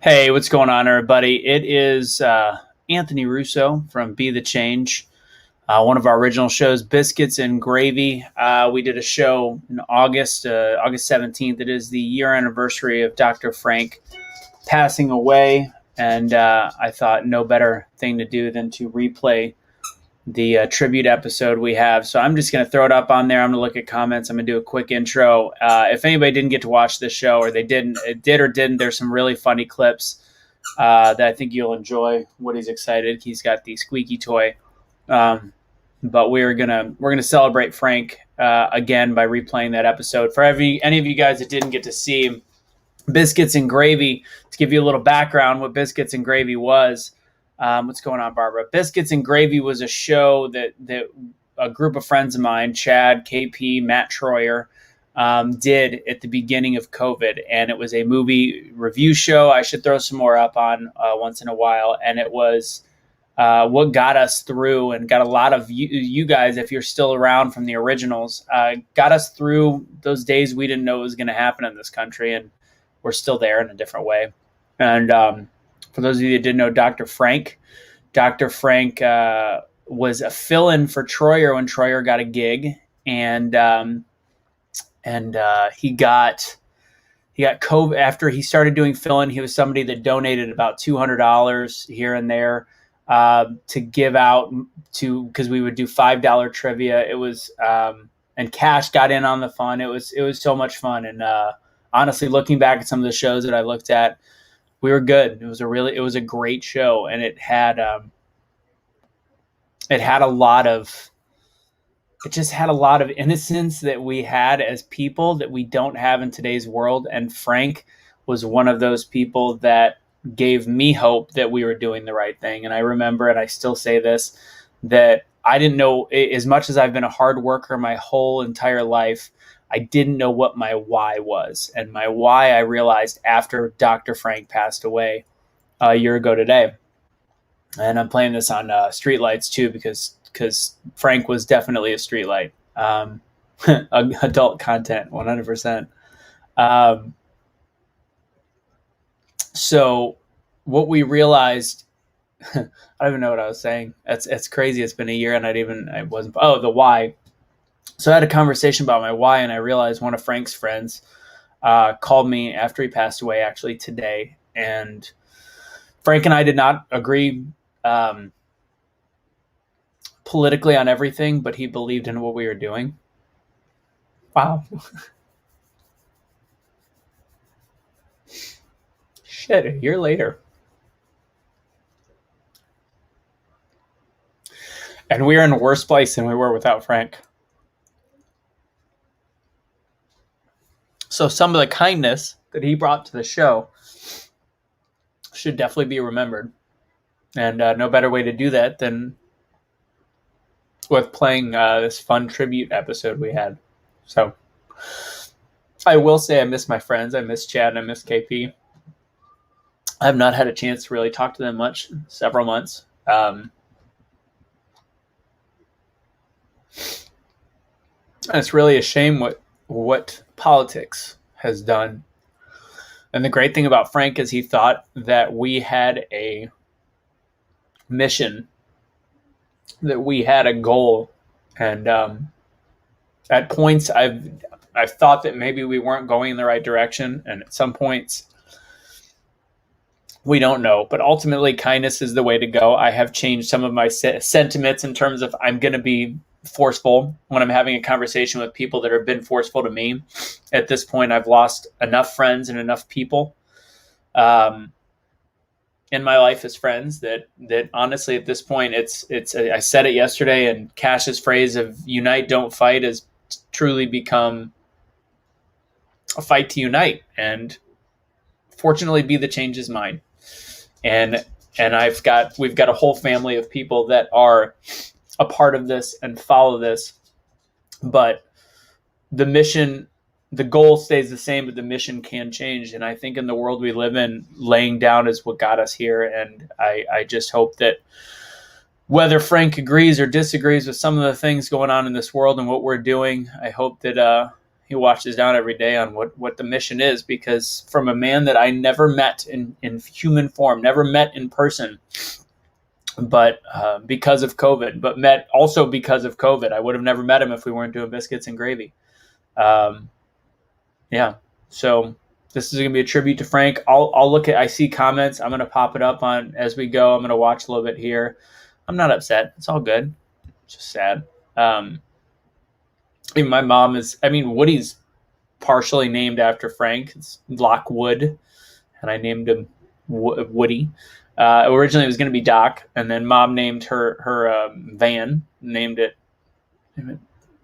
Hey, what's going on, everybody? It is Anthony Russo from Be the Change, one of our original shows, Biscuits and Gravy. We did a show in August 17th. It is the year anniversary of Dr. Frank passing away, and I thought no better thing to do than to replay the tribute episode we have. So I'm just going to throw it up on there. I'm going to look at comments. I'm going to do a quick intro. If anybody didn't get to watch this show, or they did or didn't, there's some really funny clips that I think you'll enjoy. Woody's excited. He's got the squeaky toy. But we're gonna celebrate Frank again by replaying that episode. For any of you guys that didn't get to see Biscuits and Gravy, to give you a little background, what Biscuits and Gravy was. What's going on, Barbara? Biscuits and Gravy was a show that a group of friends of mine, Chad, KP, Matt Troyer, did at the beginning of COVID. And it was a movie review show. I should throw some more up on once in a while. And it was what got us through and got a lot of you guys, if you're still around from the originals, got us through those days we didn't know what was going to happen in this country. And we're still there in a different way. And for those of you that didn't know, Dr. Frank was a fill-in for Troyer when Troyer got a gig, and he got COVID after he started doing fill-in. He was somebody that donated about $200 here and there to give out to, because we would do $5 trivia. It was and cash got in on the fun. It was so much fun, and honestly, looking back at some of the shows that I looked at, we were good. It was a great show, and it had a lot of innocence that we had as people that we don't have in today's world. And Frank was one of those people that gave me hope that we were doing the right thing. And I remember, and I still say this, that I didn't know, as much as I've been a hard worker my whole entire life, I didn't know what my why was. And my why I realized after Dr. Frank passed away a year ago today. And I'm playing this on streetlights too, because Frank was definitely a streetlight. Adult content, 100%. So what we realized, I don't even know what I was saying. It's crazy. It's been a year and the why. So I had a conversation about my why, and I realized one of Frank's friends called me after he passed away, actually today. And Frank and I did not agree politically on everything, but he believed in what we were doing. Wow. Shit, a year later. And we're in a worse place than we were without Frank. So some of the kindness that he brought to the show should definitely be remembered. And no better way to do that than with playing this fun tribute episode we had. So I will say I miss my friends. I miss Chad and I miss KP. I have not had a chance to really talk to them much in several months. And it's really a shame what politics has done. And the great thing about Frank is he thought that we had a mission, that we had a goal. And at points I've thought that maybe we weren't going in the right direction, and at some points we don't know. But ultimately, kindness is the way to go. I have changed some of my sentiments in terms of I'm going to be forceful when I'm having a conversation with people that have been forceful to me. At this point, I've lost enough friends and enough people in my life as friends that honestly at this point it's I said it yesterday, and Cash's phrase of unite, don't fight has truly become a fight to unite. And fortunately, Be the Change is mine. And we've got a whole family of people that are a part of this and follow this, but the mission, the goal stays the same, but the mission can change. And I think in the world we live in, laying down is what got us here. And I just hope that whether Frank agrees or disagrees with some of the things going on in this world and what we're doing, I hope that he watches down every day on what the mission is, because from a man that I never met in human form, never met in person, but because of COVID, but met also because of COVID. I would have never met him if we weren't doing Biscuits and Gravy. Yeah. So this is going to be a tribute to Frank. I'll look at, I see comments. I'm going to pop it up on as we go. I'm going to watch a little bit here. I'm not upset. It's all good. It's just sad. My mom is, Woody's partially named after Frank. It's Lockwood, and I named him Woody. Originally, it was going to be Doc, and then Mom named her van, named it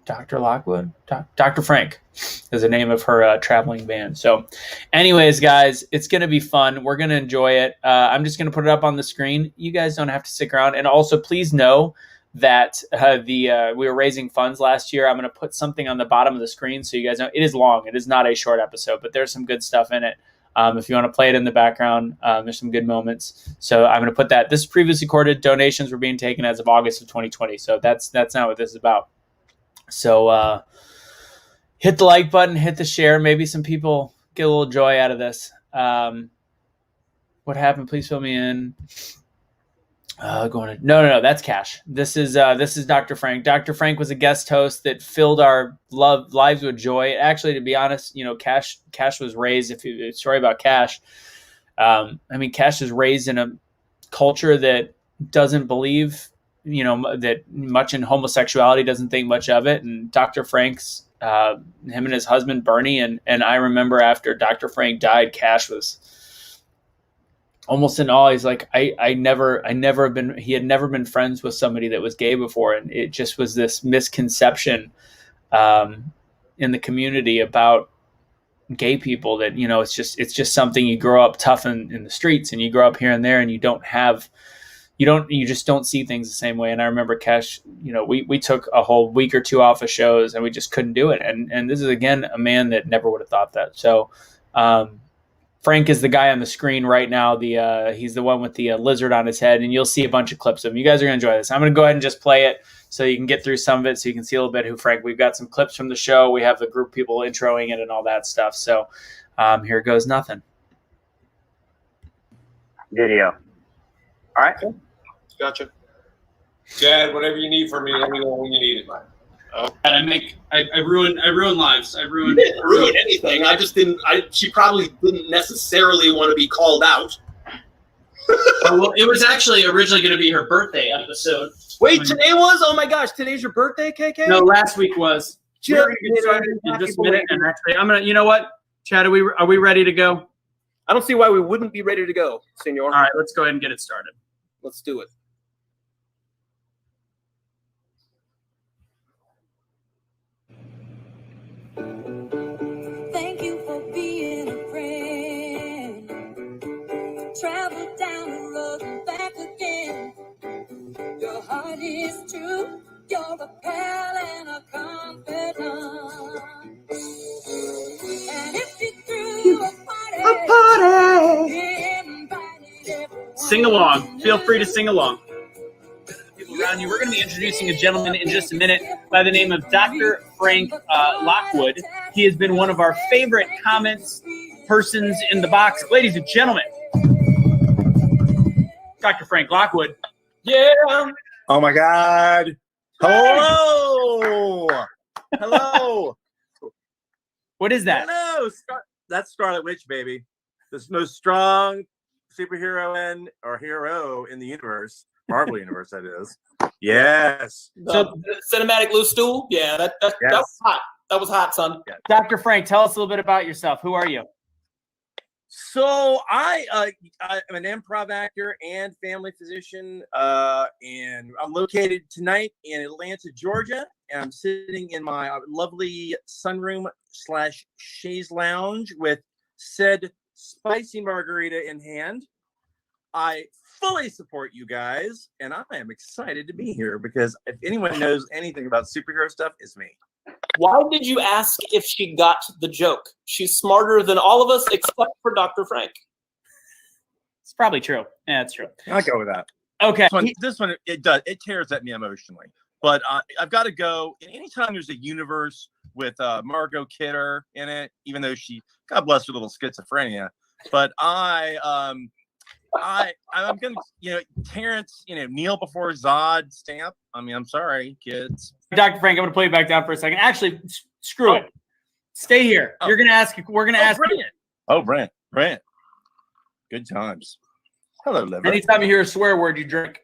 Dr. Lockwood. Dr. Frank is the name of her traveling van. So, anyways, guys, it's going to be fun. We're going to enjoy it. I'm just going to put it up on the screen. You guys don't have to stick around. And also, please know that we were raising funds last year. I'm going to put something on the bottom of the screen so you guys know. It is long. It is not a short episode, but there's some good stuff in it. If you want to play it in the background, there's some good moments. So I'm going to put that. This is previously recorded. Donations were being taken as of August of 2020. So that's not what this is about. So hit the like button, hit the share. Maybe some people get a little joy out of this. What happened? Please fill me in. No, that's Cash. This is Dr. Frank. Dr. Frank was a guest host that filled our lives with joy. Actually, to be honest, Cash was raised. Story about Cash. Cash is raised in a culture that doesn't believe, that much in homosexuality, doesn't think much of it. And Dr. Frank's, him and his husband Bernie, and I remember after Dr. Frank died, Cash was almost in awe. He's like, he had never been friends with somebody that was gay before. And it just was this misconception in the community about gay people that, it's just something you grow up tough in the streets, and you grow up here and there, and you just don't see things the same way. And I remember Cash, we took a whole week or two off of shows, and we just couldn't do it. And this is, again, a man that never would have thought that. So, Frank is the guy on the screen right now. He's the one with the lizard on his head, and you'll see a bunch of clips of him. You guys are going to enjoy this. I'm going to go ahead and just play it so you can get through some of it, so you can see a little bit who Frank. We've got some clips from the show. We have the group people introing it and all that stuff. So here goes nothing. Video. All right. Gotcha. Dad, whatever you need from me, let me know when you need it. I ruin lives. You didn't ruin anything. I just didn't. She probably didn't necessarily want to be called out. Well, it was actually originally going to be her birthday episode. Wait, today was? Oh my gosh, today's your birthday, KK? No, last week was. We're going to get started in just a minute, and actually, I'm gonna. You know what, Chad? Are we ready to go? I don't see why we wouldn't be ready to go, Senor. All right, let's go ahead and get it started. Let's do it. Thank you for being a friend. Travel down the road and back again. Your heart is true. You're a pal and a confidant. And if you threw a party, invited everyone. Sing along. Feel free to sing along. People around you. We're going to be introducing a gentleman in just a minute by the name of Dr. Frank Lockwood. He has been one of our favorite comments persons in the box. Ladies and gentlemen, Dr. Frank Lockwood. Yeah. Oh my God. Hello. Hello. What is that? Hello. That's Scarlet Witch, baby. The most strong superhero or hero in the universe. Marvel universe, that is. Yes. So the cinematic loose stool? Yeah, that was hot. That was hot, son. Yeah. Dr. Frank, tell us a little bit about yourself. Who are you? So I'm an improv actor and family physician, and I'm located tonight in Atlanta, Georgia, and I'm sitting in my lovely sunroom / chaise lounge with said spicy margarita in hand. I fully support you guys, and I am excited to be here because if anyone knows anything about superhero stuff, it's me. Why did you ask if she got the joke? She's smarter than all of us except for Dr. Frank. It's probably true. Yeah, that's true. I'll go with that. Okay. This one, it tears at me emotionally. But I've got to go. And anytime there's a universe with Margot Kidder in it, even though she, God bless her little schizophrenia. But I'm gonna, Terrence, kneel before Zod stamp. I mean, I'm sorry, kids. Dr. Frank, I'm going to play you back down for a second. Actually, screw it. Stay here. Oh. You're going to ask. We're going to ask. Brent. Oh, Brent. Good times. Hello, Liver. Anytime you hear a swear word, you drink.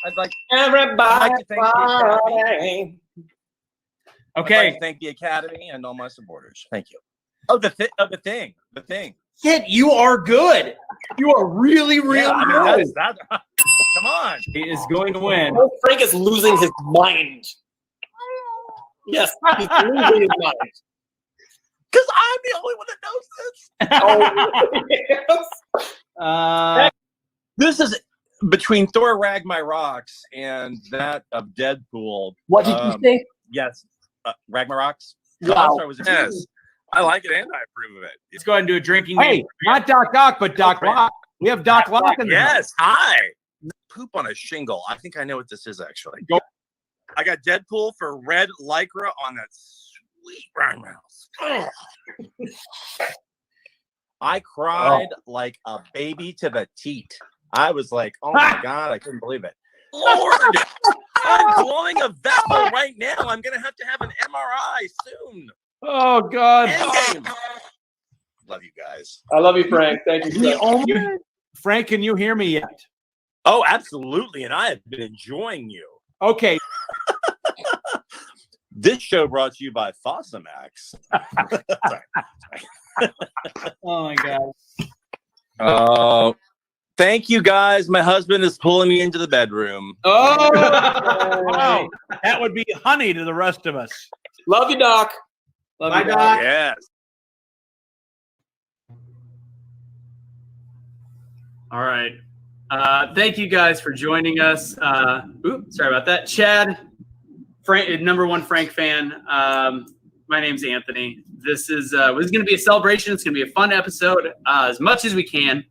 I'd like Everybody. to thank the Academy. Okay. I'd like to thank the Academy and all my supporters. Thank you. Oh, the thing. Kid, you are good. You are really, really Yeah, I mean, good. that's come on. He is going to win. Oh, Frank is losing his mind. Yes, he's losing his mind. Because I'm the only one that knows this. Oh, yes. This is between Thor Rag My Rocks and that of Deadpool. What did you say? Yes. Rag My Rocks? Wow. Yes. I like it and I approve of it. Let's go ahead and do a drinking Hey, game. not Doc Ock, but Doc Lock. We have Doc Lock in the house. Yes. Hi. Poop on a shingle. I think I know what this is actually. Go. I got Deadpool for red lycra on that sweet brown mouse. I cried like a baby to the teat. I was like, oh my God, I couldn't believe it. Lord, I'm blowing a vessel right now. I'm going to have an MRI soon. Oh God. Endgame. Love you guys. I love you, Frank. Thank you. Frank. Frank, can you hear me yet? Oh, absolutely. And I have been enjoying you. Okay. This show brought to you by Fosamax. Oh my God. Oh, thank you guys. My husband is pulling me into the bedroom. Oh, wow. That would be honey to the rest of us. Love you, Doc. Love Bye, you, Doc. Yes. All right. Thank you guys for joining us. Sorry about that. Chad, Frank, #1 Frank fan. My name's Anthony. This is going to be a celebration. It's going to be a fun episode as much as we can.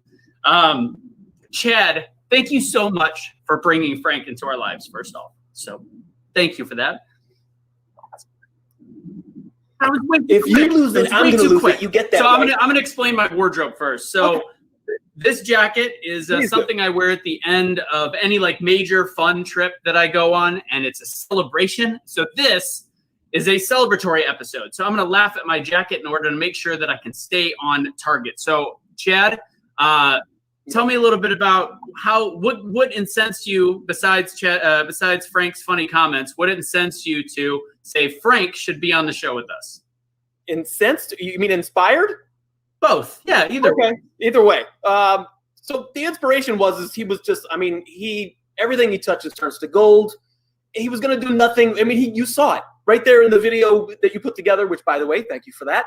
Chad, thank you so much for bringing Frank into our lives, first off. So thank you for that. If you lose it, I'm going to lose it. You get that. So right? I'm gonna explain my wardrobe first. So this jacket is something I wear at the end of any like major fun trip that I go on, and it's a celebration. So this is a celebratory episode. So I'm gonna laugh at my jacket in order to make sure that I can stay on target. So Chad, tell me a little bit about what incensed you besides Frank's funny comments. What incensed you to say Frank should be on the show with us? Incensed? You mean inspired? Both. Yeah, either way. Either way. So the inspiration was he was just, everything he touches turns to gold. He was going to do nothing. I mean, you saw it right there in the video that you put together, which, by the way, thank you for that.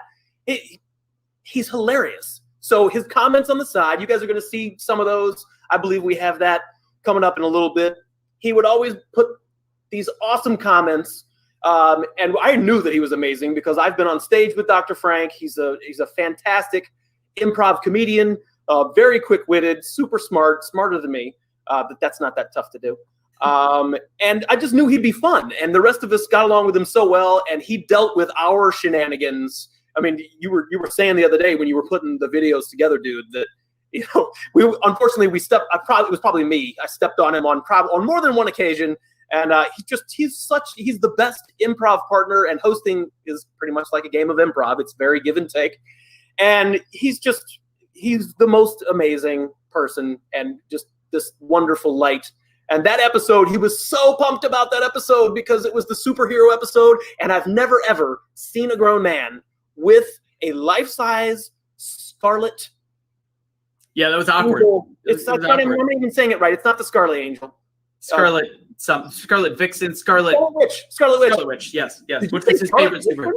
He's hilarious. So his comments on the side, you guys are going to see some of those. I believe we have that coming up in a little bit. He would always put these awesome comments. And I knew that he was amazing because I've been on stage with Dr. Frank. He's a fantastic improv comedian, very quick-witted, super smart, smarter than me. But that's not that tough to do. And I just knew he'd be fun. And the rest of us got along with him so well. And he dealt with our shenanigans. I mean, you were saying the other day when you were putting the videos together, dude, that unfortunately we stepped. It was probably me. I stepped on him on more than one occasion. And he's the best improv partner, and hosting is pretty much like a game of improv. It's very give and take. And he's the most amazing person and just this wonderful light. And that episode, he was so pumped about that episode because it was the superhero episode. And I've never, ever seen a grown man with a life-size Scarlet. Yeah, that was awkward. I'm not even saying it right. It's not the Scarlet Angel. Scarlet Vixen, Scarlet Witch. Yes. Which was his favorite superhero?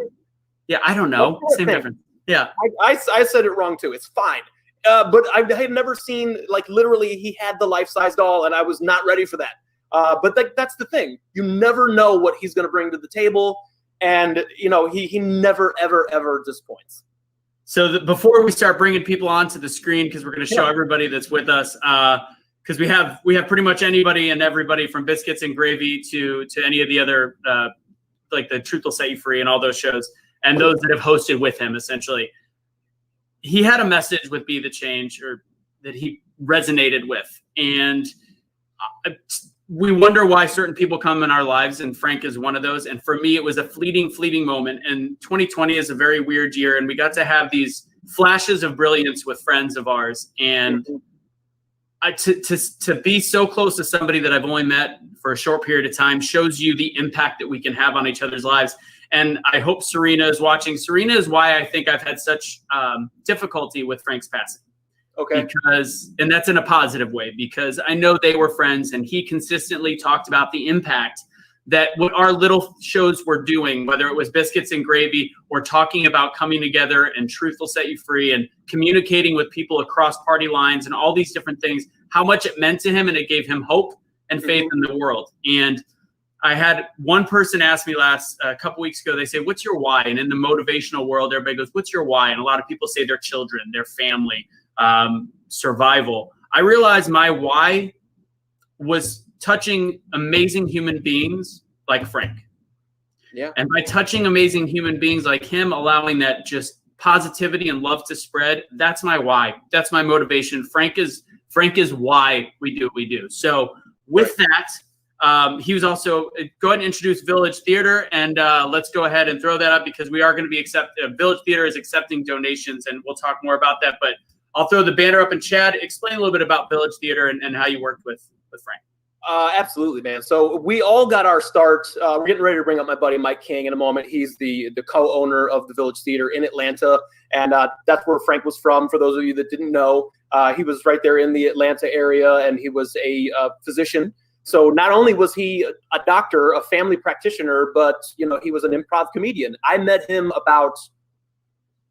Yeah, I don't know. Same difference. Yeah. I said it wrong too. It's fine. But I had never seen, like, literally he had the life-size doll, and I was not ready for that. But that's the thing. You never know what he's going to bring to the table. And, he never, ever, ever disappoints. So before we start bringing people onto the screen, because we're going to show everybody that's with us, because we have pretty much anybody and everybody from Biscuits and Gravy to any of the other like the Truth Will Set You Free and all those shows, and those that have hosted with him, essentially, he had a message with Be the Change, or that he resonated with. And we wonder why certain people come in our lives, and Frank is one of those. And for me, it was a fleeting moment. And 2020 is a very weird year, and we got to have these flashes of brilliance with friends of ours. And to be so close to somebody that I've only met for a short period of time shows you the impact that we can have on each other's lives. And I hope Serena is watching. Serena is why I think I've had such difficulty with Frank's passing. Okay. And that's in a positive way, because I know they were friends, and he consistently talked about the impact that what our little shows were doing, whether it was Biscuits and Gravy or talking about coming together and Truth Will Set You Free and communicating with people across party lines and all these different things, how much it meant to him, and it gave him hope and faith in the world. And I had one person ask me a couple weeks ago, they say, what's your why? And in the motivational world, everybody goes, what's your why? And a lot of people say their children, their family, survival. I realized my why was touching amazing human beings like Frank. Yeah. And by touching amazing human beings like him, allowing that just positivity and love to spread, that's my why. That's my motivation. Frank is why we do what we do. So with that, he was also, go ahead and introduce Village Theater, and let's go ahead and throw that up, because we are going to be Village Theater is accepting donations, and we'll talk more about that. But I'll throw the banner up, and Chad, explain a little bit about Village Theater and how you worked with Frank. Absolutely, man. So we all got our start. We're getting ready to bring up my buddy Mike King in a moment. He's the co-owner of the Village Theater in Atlanta, and that's where Frank was from. For those of you that didn't know, he was right there in the Atlanta area, and he was a physician. So not only was he a doctor, a family practitioner, but he was an improv comedian. I met him about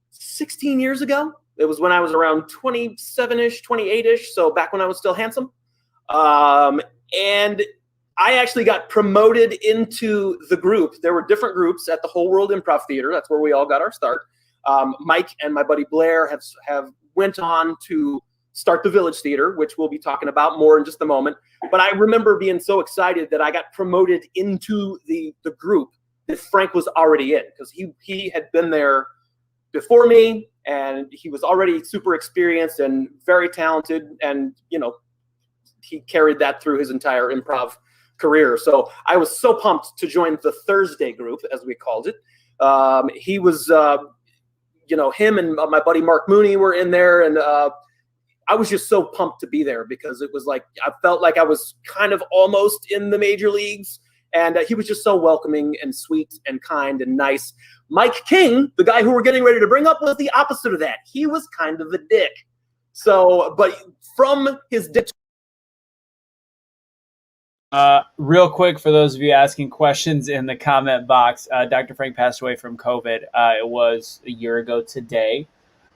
16 years ago. It was when I was around 27-ish, 28-ish, so back when I was still handsome. And I actually got promoted into the group. There were different groups at the Whole World Improv Theater. That's where we all got our start. Mike and my buddy Blair have went on to start the Village Theater, which we'll be talking about more in just a moment. But I remember being so excited that I got promoted into the group that Frank was already in, because he had been there before me, and he was already super experienced and very talented, and he carried that through his entire improv career. So I was so pumped to join the Thursday group, as we called it. He was, him and my buddy Mark Mooney were in there, and I was just so pumped to be there, because it was like I felt like I was kind of almost in the major leagues. And he was just so welcoming and sweet and kind and nice. Mike King, the guy who we're getting ready to bring up, was the opposite of that. He was kind of a dick. So, but from his dick. Real quick, for those of you asking questions in the comment box, Dr. Frank passed away from COVID. It was a year ago today.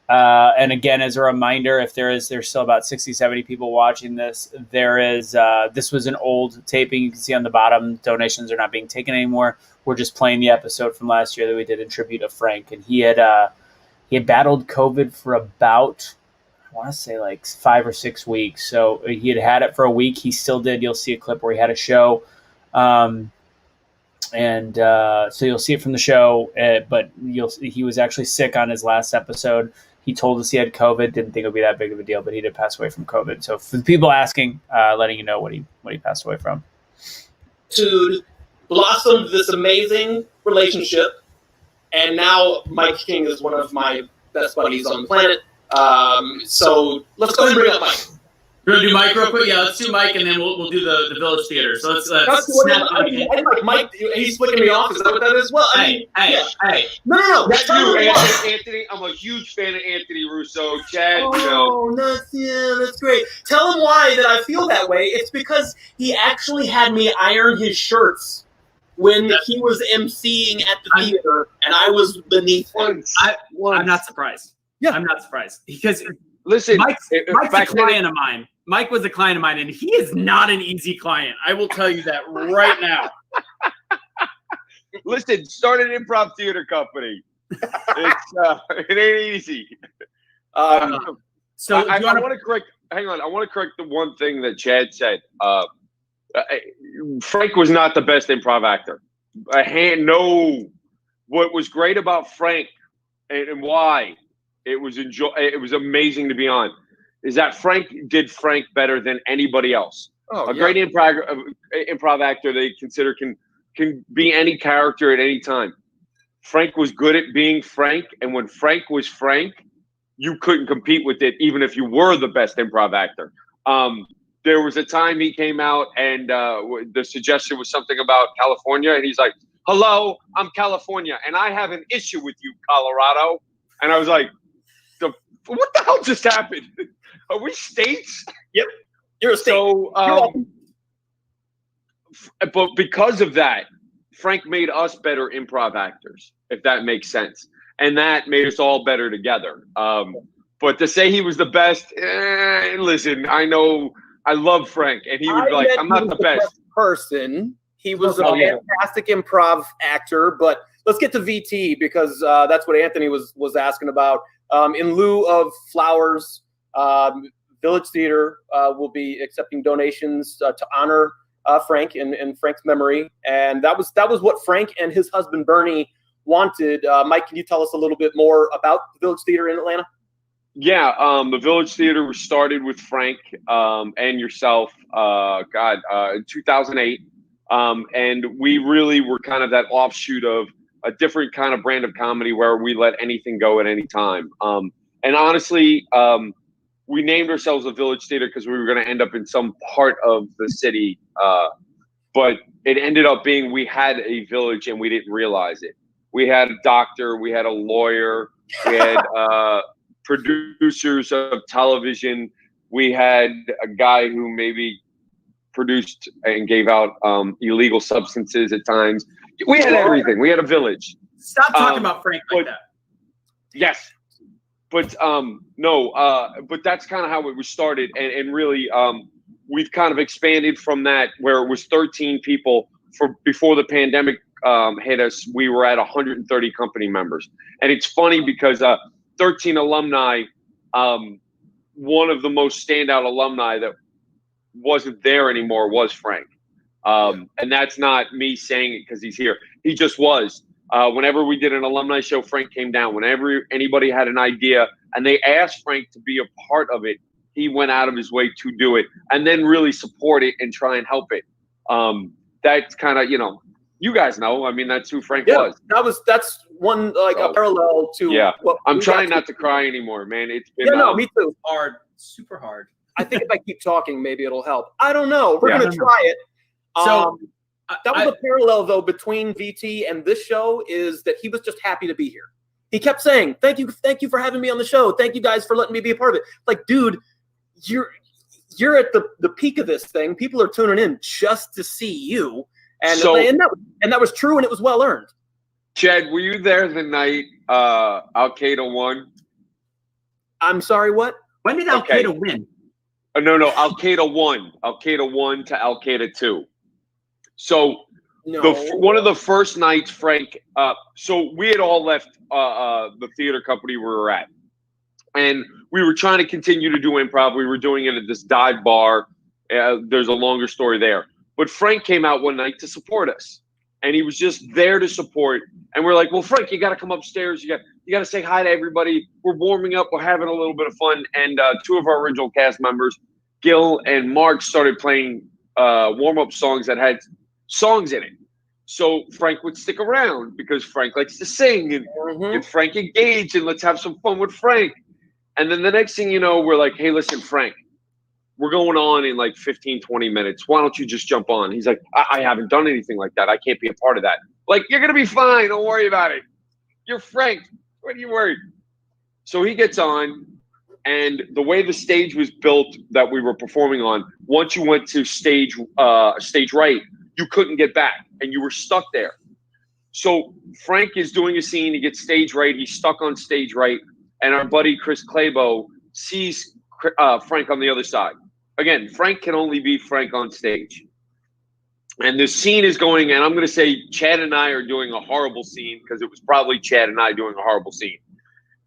And again, as a reminder, if there's still about 60, 70 people watching this, this was an old taping. You can see on the bottom, donations are not being taken anymore. We're just playing the episode from last year that we did in tribute of Frank. And he had battled COVID for about, I want to say like 5 or 6 weeks. So he had it for a week. He still did. You'll see a clip where he had a show. So you'll see it from the show, but he was actually sick on his last episode. He told us he had COVID, didn't think it would be that big of a deal, but he did pass away from COVID. So for the people asking, letting you know what he passed away from. Dude blossomed this amazing relationship, and now Mike King is one of my best buddies on the planet. So let's go ahead and bring up Mike. You want to do Mike real quick? Yeah, let's do Mike, and then we'll do the Village Theater. So let's snap on it. I like Mike. He's flicking me off. Is that what that is? Well, Hey. No. That's you, Anthony. I'm a huge fan of Anthony Russo. Chad, that's great. Tell him why that I feel that way. It's because he actually had me iron his shirts when he was emceeing at the theater, and I was beneath him. I'm not surprised. Yeah. I'm not surprised, because listen, Mike's a client of mine. Mike was a client of mine, and he is not an easy client. I will tell you that right now. Listen, start an improv theater company. It ain't easy. So I want to correct. Hang on, I want to correct the one thing that Chad said. Frank was not the best improv actor. What was great about Frank and why it was amazing to be on is that Frank did Frank better than anybody else. Great improv actor they consider can be any character at any time. Frank was good at being Frank, and when Frank was Frank, you couldn't compete with it, even if you were the best improv actor. There was a time he came out and the suggestion was something about California, and he's like, "Hello, I'm California, and I have an issue with you, Colorado." And I was like, "What the hell just happened? Are we states?" Yep, you're a state. So, but because of that, Frank made us better improv actors, if that makes sense, and that made us all better together. But to say he was the best, listen, I know I love Frank, and he would be like, "I'm not the best person." He was a fantastic improv actor, but let's get to VT because that's what Anthony was asking about. In lieu of flowers, Village Theater will be accepting donations to honor Frank in Frank's memory, and that was what Frank and his husband Bernie wanted. Mike, can you tell us a little bit more about the Village Theater in Atlanta? Yeah, the Village Theater was started with Frank and yourself, in 2008. And we really were kind of that offshoot of a different kind of brand of comedy where we let anything go at any time. And honestly, we named ourselves a Village Theater because we were going to end up in some part of the city. But it ended up being we had a village and we didn't realize it. We had a doctor, we had a lawyer, we had producers of television. We had a guy who maybe produced and gave out illegal substances at times. We had everything. We had a village. Stop talking about Frank like that. Yes. But but that's kind of how it was started. And really, we've kind of expanded from that where it was 13 people before the pandemic hit us. We were at 130 company members. And it's funny because 13 alumni, one of the most standout alumni that wasn't there anymore was Frank. And that's not me saying it because he's here. He just was. Whenever we did an alumni show, Frank came down. Whenever anybody had an idea and they asked Frank to be a part of it, he went out of his way to do it and then really support it and try and help it. That's kind of, you guys know. I mean, that's who Frank was. That's one a parallel to. Yeah, I'm trying not to cry anymore, man. It's been me too. Hard, super hard. I think if I keep talking, maybe it'll help. I don't know. We're gonna try it. So that was a parallel though between VT and this show is that he was just happy to be here. He kept saying, "Thank you for having me on the show. Thank you guys for letting me be a part of it." Like, dude, you're at the peak of this thing. People are tuning in just to see you. And that was true, and it was well earned. Chad, were you there the night Al Qaeda won? I'm sorry, what? When did Al Qaeda win? No, Al Qaeda won. Al Qaeda won to Al Qaeda 2. So one of the first nights, Frank. So we had all left the theater company we were at, and we were trying to continue to do improv. We were doing it at this dive bar. There's a longer story there. But Frank came out one night to support us, and he was just there to support. And we're like, "Well, Frank, you got to come upstairs. You got to say hi to everybody. We're warming up. We're having a little bit of fun." And two of our original cast members, Gil and Mark, started playing warm-up songs that had songs in it. So Frank would stick around because Frank likes to sing and get Frank engaged and let's have some fun with Frank. And then the next thing you know, we're like, "Hey, listen, Frank, we're going on in like 15, 20 minutes. Why don't you just jump on?" He's like, I haven't done anything like that. I can't be a part of that. Like, "You're going to be fine. Don't worry about it. You're Frank. What are you worried?" So he gets on, and the way the stage was built that we were performing on, once you went to stage right, you couldn't get back, and you were stuck there. So Frank is doing a scene. He gets stage right. He's stuck on stage right, and our buddy Chris Clabo sees Frank on the other side. Again, Frank can only be Frank on stage. And the scene is going, and I'm going to say Chad and I are doing a horrible scene because it was probably Chad and I doing a horrible scene.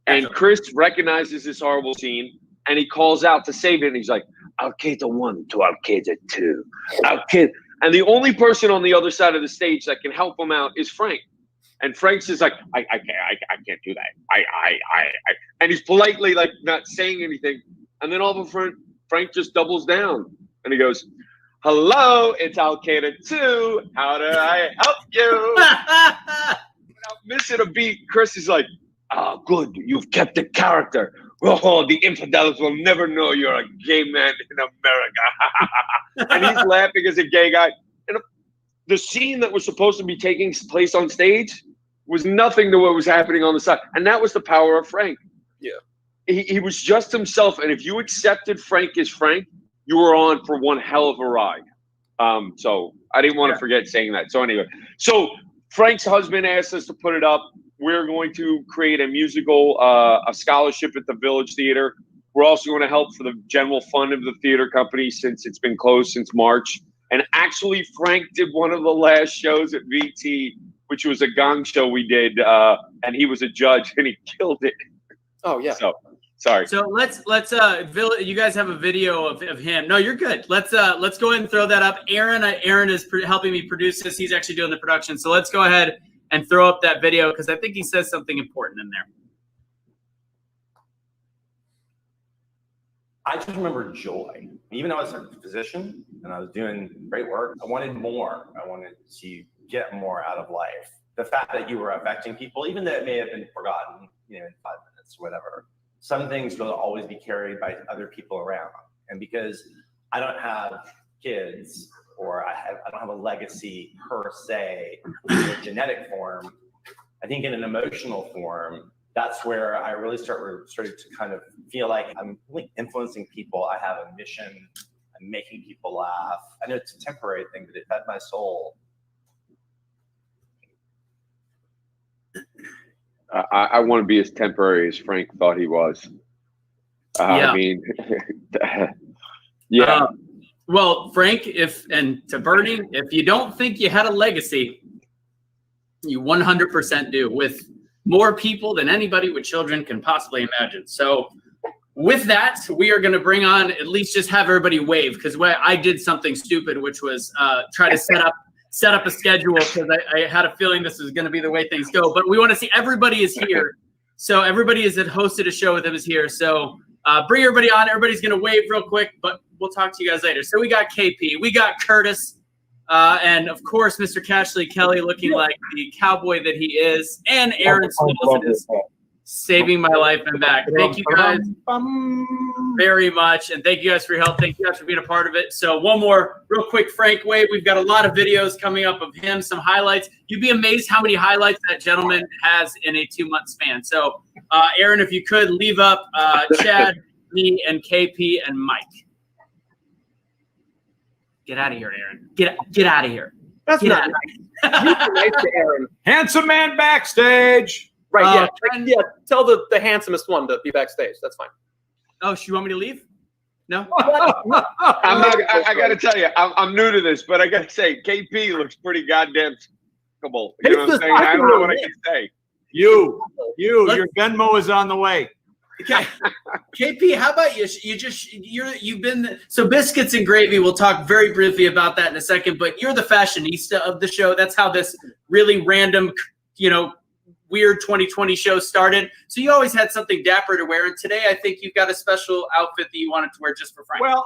And Chris recognizes this horrible scene, and he calls out to save it, and he's like, "Al Qaeda 1 to Al Qaeda 2. And the only person on the other side of the stage that can help him out is Frank. And Frank's just like, I can't do that. And he's politely like not saying anything. And then all of a sudden, Frank just doubles down and he goes, "Hello, it's Al Qaeda 2. How do I help you?" Without missing a beat, Chris is like, "Oh, good. You've kept the character. Oh, the infidels will never know you're a gay man in America." And he's laughing as a gay guy. And the scene that was supposed to be taking place on stage was nothing to what was happening on the side. And that was the power of Frank. Yeah. He was just himself. And if you accepted Frank as Frank, you were on for one hell of a ride. So I didn't want to forget saying that. So anyway, so Frank's husband asked us to put it up. We're going to create a musical, a scholarship at the Village Theater. We're also going to help for the general fund of the theater company since it's been closed since March. And actually, Frank did one of the last shows at VT, which was a gong show we did, and he was a judge, and he killed it. Oh yeah. So sorry. So let's you guys have a video of him. No, you're good. Let's go ahead and throw that up. Aaron is helping me produce this. He's actually doing the production. So let's go ahead and throw up that video because I think he says something important in there. I just remember joy. Even though I was a physician and I was doing great work, I wanted more. I wanted to get more out of life. The fact that you were affecting people, even though it may have been forgotten, in 5 minutes, whatever, some things will always be carried by other people around. And because I don't have kids or I don't have a legacy per se in a genetic form, I think in an emotional form, that's where I really started to kind of feel like I'm really influencing people. I have a mission. I'm making people laugh. I know it's a temporary thing, but it fed my soul. I want to be as temporary as Frank thought he was. I mean, yeah. Well, Frank, and to Bernie, if you don't think you had a legacy, you 100% do, with more people than anybody with children can possibly imagine. So with that, we are going to bring on, at least just have everybody wave, because I did something stupid, which was try to set up a schedule, because I had a feeling this was going to be the way things go. But we want to see everybody is here. So everybody that hosted a show with him is here. So bring everybody on. Everybody's going to wave real quick, but we'll talk to you guys later. So we got KP, we got Curtis, and of course, Mr. Cashley Kelly looking like the cowboy that he is, and Aaron Stills is saving my life and back. Thank you guys very much, and thank you guys for your help. Thank you guys for being a part of it. So one more real quick Frank wave. We've got a lot of videos coming up of him, some highlights. You'd be amazed how many highlights that gentleman has in a 2-month span. So Aaron, if you could leave up Chad, me, and KP, and Mike. Get out of here, Aaron. Get out of here. That's not nice to Aaron. Handsome man backstage. Right, yeah. Tell the handsomest one to be backstage. That's fine. Oh, you want me to leave? No? I got to tell you, I'm new to this, but I got to say, KP looks pretty goddamn fuckable. You know what I'm saying? I don't know what I can say. Your Venmo is on the way. Okay. KP, how about you've been so Biscuits and Gravy, we'll talk very briefly about that in a second, but you're the fashionista of the show. That's how this really random, weird 2020 show started. So you always had something dapper to wear, and today I think you've got a special outfit that you wanted to wear just for Frank. Well,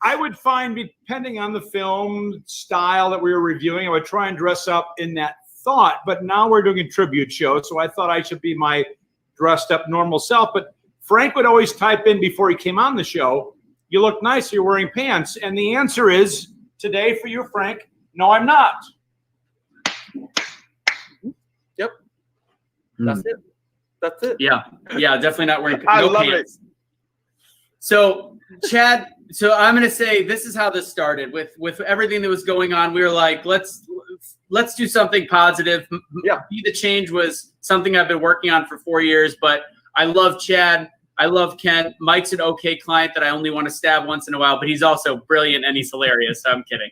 I would find, depending on the film style that we were reviewing, I would try and dress up in that thought, but now we're doing a tribute show, so I thought I should be my dressed up normal self. But Frank would always type in before he came on the show, "You look nice, you're wearing pants." And the answer is, today for you, Frank, no, I'm not. Yep. That's it. That's it. Yeah, definitely not wearing I no love pants. So Chad, so I'm going to say this is how this started with everything that was going on. We were like, let's do something positive. Yeah. Be the Change was something I've been working on for 4 years, but I love Chad. I love Ken. Mike's an okay client that I only want to stab once in a while, but he's also brilliant and he's hilarious. So I'm kidding.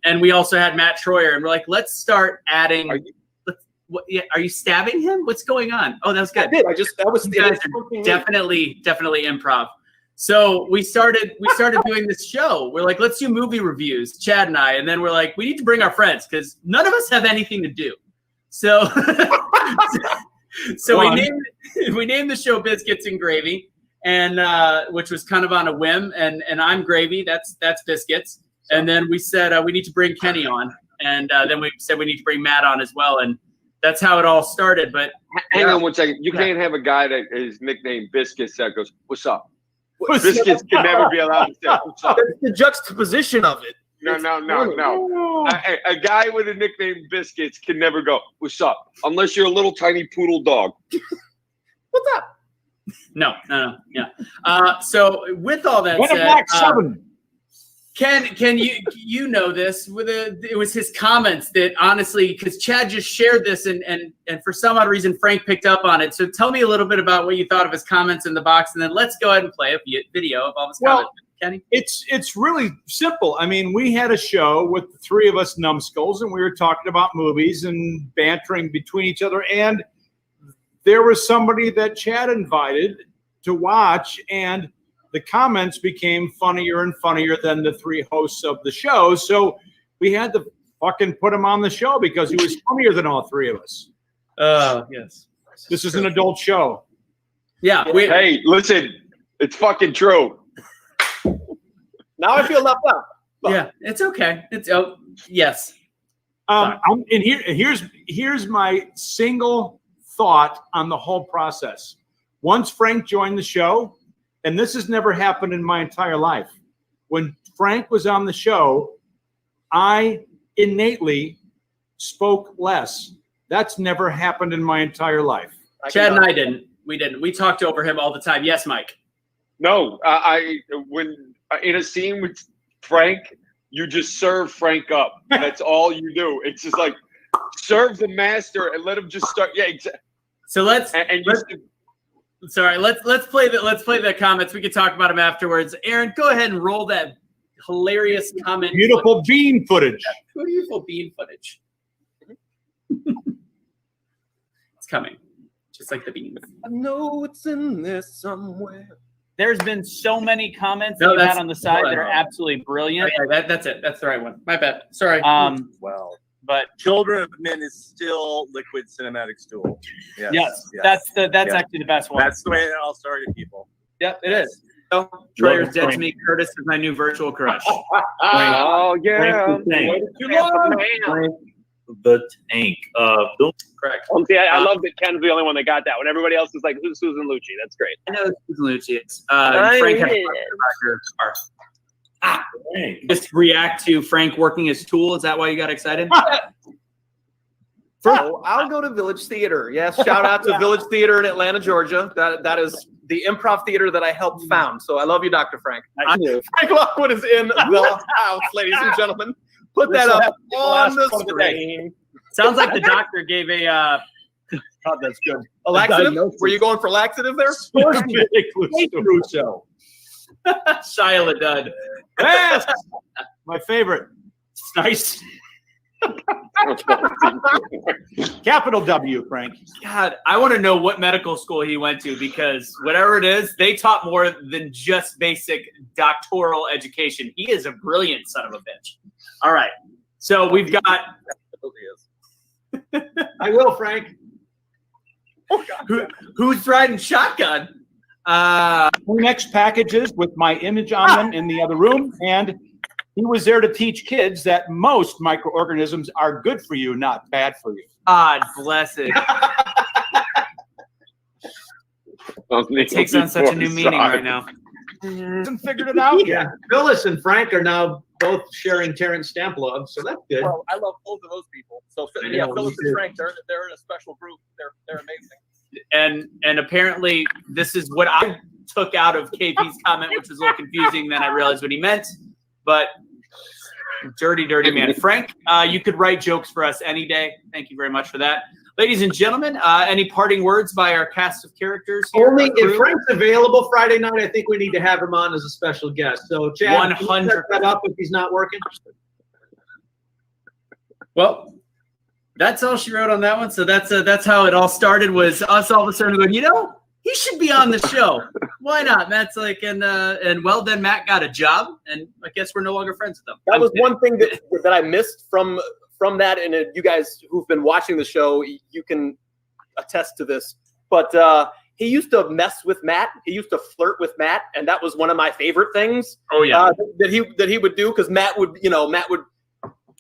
And we also had Matt Troyer, and we're like, let's start adding. Are you stabbing him? What's going on? Oh, that was good. I did. That was you guys are definitely improv. So we started doing this show. We're like, let's do movie reviews, Chad and I, and then we're like, we need to bring our friends because none of us have anything to do. So, so we named the show Biscuits and Gravy, and which was kind of on a whim. And I'm Gravy. That's Biscuits. And then we said we need to bring Kenny on, and then we said we need to bring Matt on as well, and that's how it all started. But hang on one second. You can't have a guy that is nicknamed Biscuits that goes, "What's up?" Biscuits can never be allowed to say, "What's up?" That's the juxtaposition of it. No. A guy with a nickname Biscuits can never go, "What's up?" Unless you're a little tiny poodle dog. What's up? No. Yeah. So with all that said, Black 7. Ken, you know this? It was his comments that honestly, because Chad just shared this, and for some odd reason Frank picked up on it. So tell me a little bit about what you thought of his comments in the box, and then let's go ahead and play a video of all his comments. Kenny, it's really simple. I mean, we had a show with the three of us numbskulls, and we were talking about movies and bantering between each other. And there was somebody that Chad invited to watch, and the comments became funnier and funnier than the three hosts of the show. So we had to fucking put him on the show because he was funnier than all three of us. Yes. This is an adult show. Yeah. Hey, listen, it's fucking true. Now I feel left out. Yeah, it's okay. Yes. And here's my single thought on the whole process. Once Frank joined the show, and this has never happened in my entire life. When Frank was on the show, I innately spoke less. That's never happened in my entire life. Chad and I didn't. We didn't. We talked over him all the time. Yes, Mike. No, when in a scene with Frank, you just serve Frank up. That's all you do. It's just like serve the master and let him just start. Yeah, exactly. So let's play the comments. We can talk about them afterwards. Aaron, go ahead and roll that hilarious comment. Beautiful bean footage. Beautiful bean footage. It's coming, just like the beans. I know it's in there somewhere. There's been so many comments that you had on the side that are absolutely brilliant. Okay, that's it. That's the right one. My bad. Sorry. Well, but Children of Men is still Liquid Cinematic Stool. Yes. That's actually the best one. That's the way it all started, people. Yep, it is. So, Troyer's dead to me. Curtis is my new virtual crush. Oh yeah. The Tank. Correct. See, I love that Ken's the only one that got that one. Everybody else is like, who's Susan Lucci? That's great. I know Susan Lucci. It's Frank had a car. Just react to Frank working his tool. Is that why you got excited? I'll go to Village Theater. Yes, shout out to Village Theater in Atlanta, Georgia. That is the improv theater that I helped found. So I love you, Dr. Frank. Frank Lockwood is in the house, ladies and gentlemen. Put that up on the screen. Sounds like the doctor gave a Oh, that's good. a laxative. Were you going for laxative there? Russo. Shia LaDud. Yes, my favorite. Nice. Capital W, Frank. God, I want to know what medical school he went to because whatever it is, they taught more than just basic doctoral education. He is a brilliant son of a bitch. All right. So we've got. I will, Frank. Who's riding shotgun? Next packages with my image on them in the other room, and he was there to teach kids that most microorganisms are good for you, not bad for you. God bless it. It takes on such a new meaning right now. Hasn't figured it out yet. Phyllis and Frank are now both sharing Terrence Stamp love, so that's good. Well, I love both of those people. So yeah, Phyllis and Frank, they're in a special group. They're amazing. And apparently this is what I took out of KP's comment, which was a little confusing. Then I realized what he meant. But dirty man. Frank, you could write jokes for us any day. Thank you very much for that. Ladies and gentlemen, any parting words by our cast of characters here? Only if Frank's available Friday night, I think we need to have him on as a special guest. So, Chad, 100. Set that up if he's not working. Well, that's all she wrote on that one. So that's how it all started. Was us all of a sudden going, He should be on the show. Why not? Matt's like, and well, then Matt got a job, and I guess we're no longer friends with them. That was one thing that I missed from that, and you guys who've been watching the show, you can attest to this. But he used to mess with Matt. He used to flirt with Matt, and that was one of my favorite things. Oh yeah, that he would do, because Matt would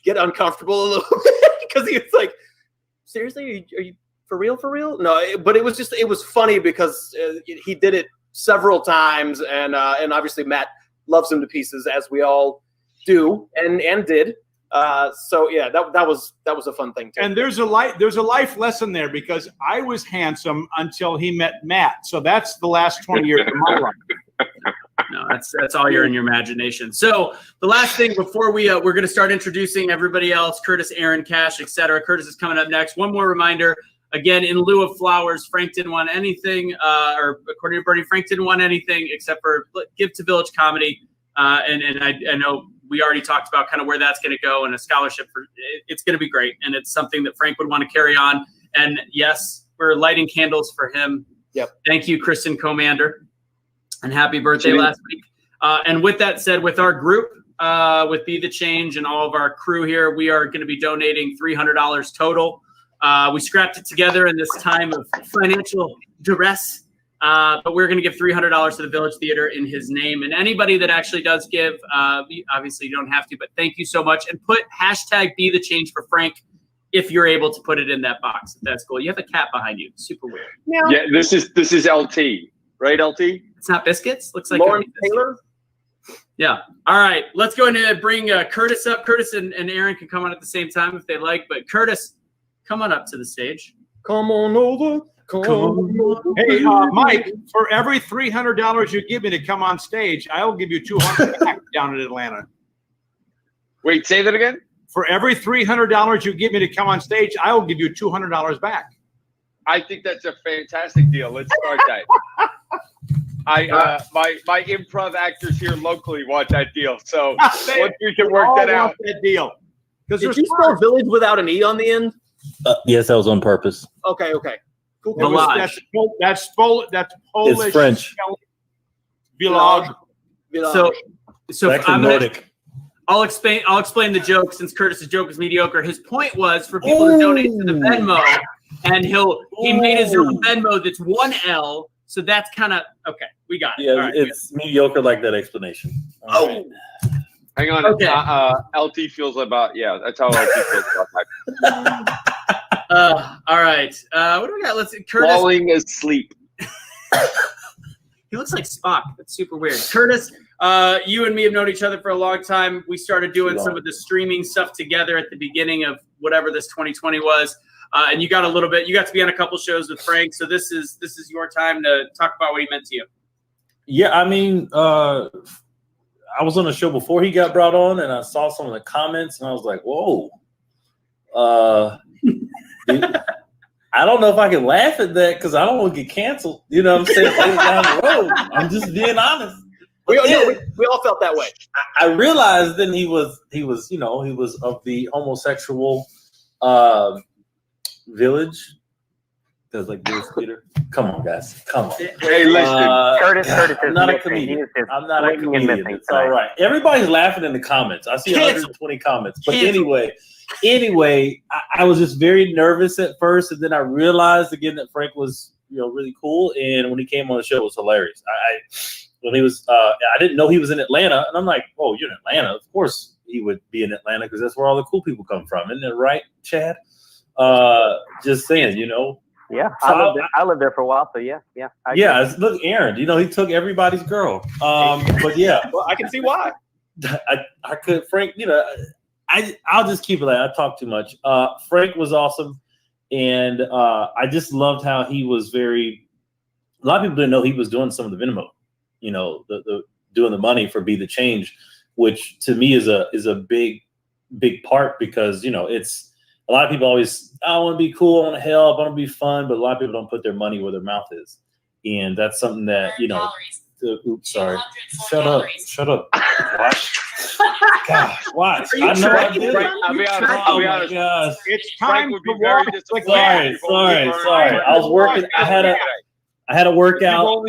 get uncomfortable a little bit because he was like, seriously, are you for real? For real? No, but it was funny because he did it several times, and obviously Matt loves him to pieces, as we all do and did. So yeah, that was a fun thing too. And there's a life lesson there, because I was handsome until he met Matt. So that's the last 20 years of my life. No, that's all you're in your imagination. So the last thing before we're going to start introducing everybody else, Curtis, Aaron, Cash, etc. Curtis is coming up next. One more reminder. Again, in lieu of flowers, Frank didn't want anything, or according to Bernie, Frank didn't want anything except for give to Village Comedy. And I know we already talked about kind of where that's going to go, and a scholarship for it's going to be great, and it's something that Frank would want to carry on. And yes, we're lighting candles for him. Yep. Thank you, Kristen Commander, and happy birthday last week. And with that said, with our group, with Be the Change and all of our crew here, we are going to be donating $300 total. We scrapped it together in this time of financial duress, but we're going to give $300 to the Village Theater in his name. And anybody that actually does give, obviously you don't have to, but thank you so much. And put hashtag Be the Change for Frank if you're able to put it in that box. That's cool. You have a cat behind you. Super weird. Yeah, this is LT, right? LT. It's not Biscuits. Looks like Lauren Taylor. Yeah. All right. Let's go ahead and bring Curtis up. Curtis and Aaron can come on at the same time if they like. But Curtis, come on up to the stage. Come on over. Come on. Hey, Mike, for every $300 you give me to come on stage, I'll give you $200 back down in Atlanta. Wait, say that again? For every $300 you give me to come on stage, I'll give you $200 back. I think that's a fantastic deal. Let's start that. My improv actors here locally want that deal, so once we can work that out. That deal. Did you spell Village without an E on the end? Yes, that was on purpose. Okay. Cool. That's Polish. It's French. Village. So Back to Nordic. I'll explain the joke, since Curtis's joke is mediocre. His point was for people to donate to the Venmo, and he made his own Venmo that's one L. So that's kind of okay. We got it. Yeah, right, it's mediocre like that explanation. Hang on. Okay. LT feels about that's how LT feels about that. All right. What do we got? Let's see. Curtis. Falling asleep. He looks like Spock. That's super weird. Curtis, you and me have known each other for a long time. We started doing some of the streaming stuff together at the beginning of whatever this 2020 was. And you got to be on a couple shows with Frank. So this is your time to talk about what he meant to you. Yeah, I mean, I was on a show before he got brought on, and I saw some of the comments, and I was like, whoa. I don't know if I can laugh at that because I don't want to get canceled. You know what I'm saying? Later down the road. I'm just being honest. We all felt that way. I realized then he was of the homosexual village. There's like Village Theater. Come on, guys. Come on. Hey, listen. Curtis I'm not a comedian. I'm not a comedian. It's all right. Everybody's laughing in the comments. I see 120 comments. But anyway, I was just very nervous at first, and then I realized again that Frank was, really cool. And when he came on the show, it was hilarious. I didn't know he was in Atlanta, and I'm like, oh, you're in Atlanta. Of course he would be in Atlanta because that's where all the cool people come from. Isn't it right, Chad? Just saying, Yeah, So I lived there for a while, so yeah. Look, Aaron, he took everybody's girl. But yeah, well, I can see why. I could, Frank. I'll just keep it like I talk too much. Frank was awesome, and I just loved how he was very. A lot of people didn't know he was doing some of the Venmo, the doing the money for Be the Change, which to me is a big part because it's. A lot of people always, I want to be cool, I want to help, I want to be fun, but a lot of people don't put their money where their mouth is. And that's something that, oops, sorry. Shut up. Watch. Gosh, watch. I know I did it. I'll be honest. Oh my gosh. It's time Frank would to be very Sorry. I was working. I had I had a workout.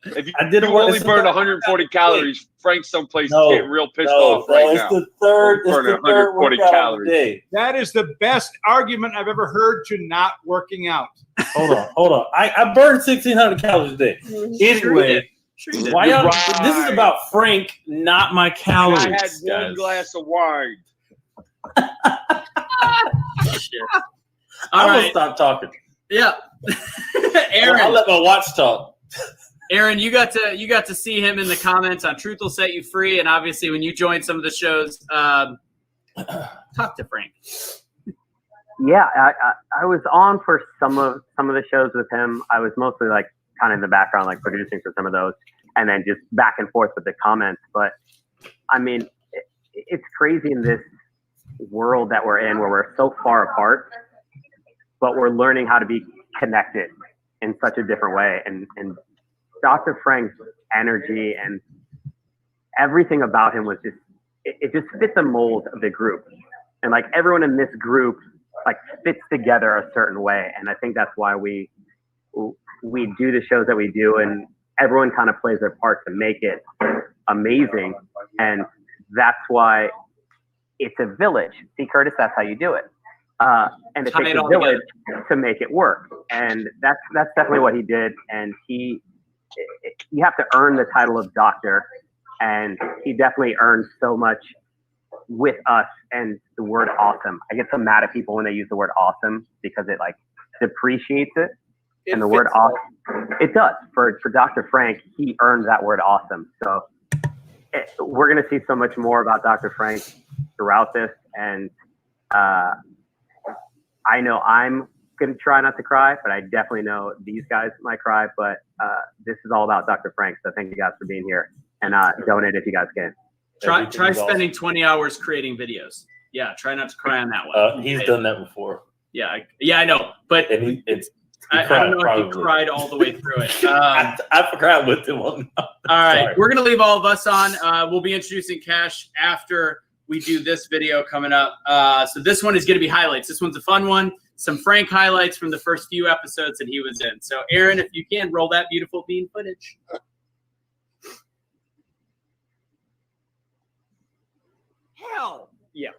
If you I did only burned 140 calories, Frank's someplace No, getting real pissed no, off right it's now. the third. It's Burning the third 140 workout of the calories. day. That is the best argument I've ever heard to not working out. Hold on. I burned 1,600 calories a day. Anyway, why y'all? This is about Frank, not my calories. I had one glass of wine. I'm gonna stop talking. Yeah. Aaron, I'll let my watch talk. Aaron, you got to see him in the comments on Truth Will Set You Free, and obviously when you joined some of the shows, talk to Frank. Yeah, I was on for some of the shows with him. I was mostly like kind of in the background, like producing for some of those, and then just back and forth with the comments. But I mean, it's crazy in this world that we're in, where we're so far apart, but we're learning how to be connected in such a different way. And Dr. Frank's energy and everything about him was just, it just fit the mold of the group. And like everyone in this group like fits together a certain way. And I think that's why we do the shows that we do, and everyone kind of plays their part to make it amazing. And that's why it's a village. See, Curtis, that's how you do it. And it takes a village to make it work. And that's definitely what he did. And you have to earn the title of doctor, and he definitely earned so much with us. And the word awesome, I get so mad at people when they use the word awesome, because it like depreciates it. And the word awesome, it does. For Dr. Frank, he earned that word awesome. So we're going to see so much more about Dr. Frank throughout this. And I know I'm going to try not to cry, but I definitely know these guys might cry. But this is all about Dr. Frank. So thank you guys for being here, and donate if you guys can. Try spending 20 hours creating videos. Yeah, try not to cry on that one. He's done that before. Yeah, I know, but and I don't know if he cried all the way through it. I forgot with him on. All right, we're gonna leave all of us on. We'll be introducing Cash after we do this video coming up. So this one is gonna be highlights. This one's a fun one. Some Frank highlights from the first few episodes that he was in. So Aaron, if you can, roll that beautiful bean footage. Hell yeah.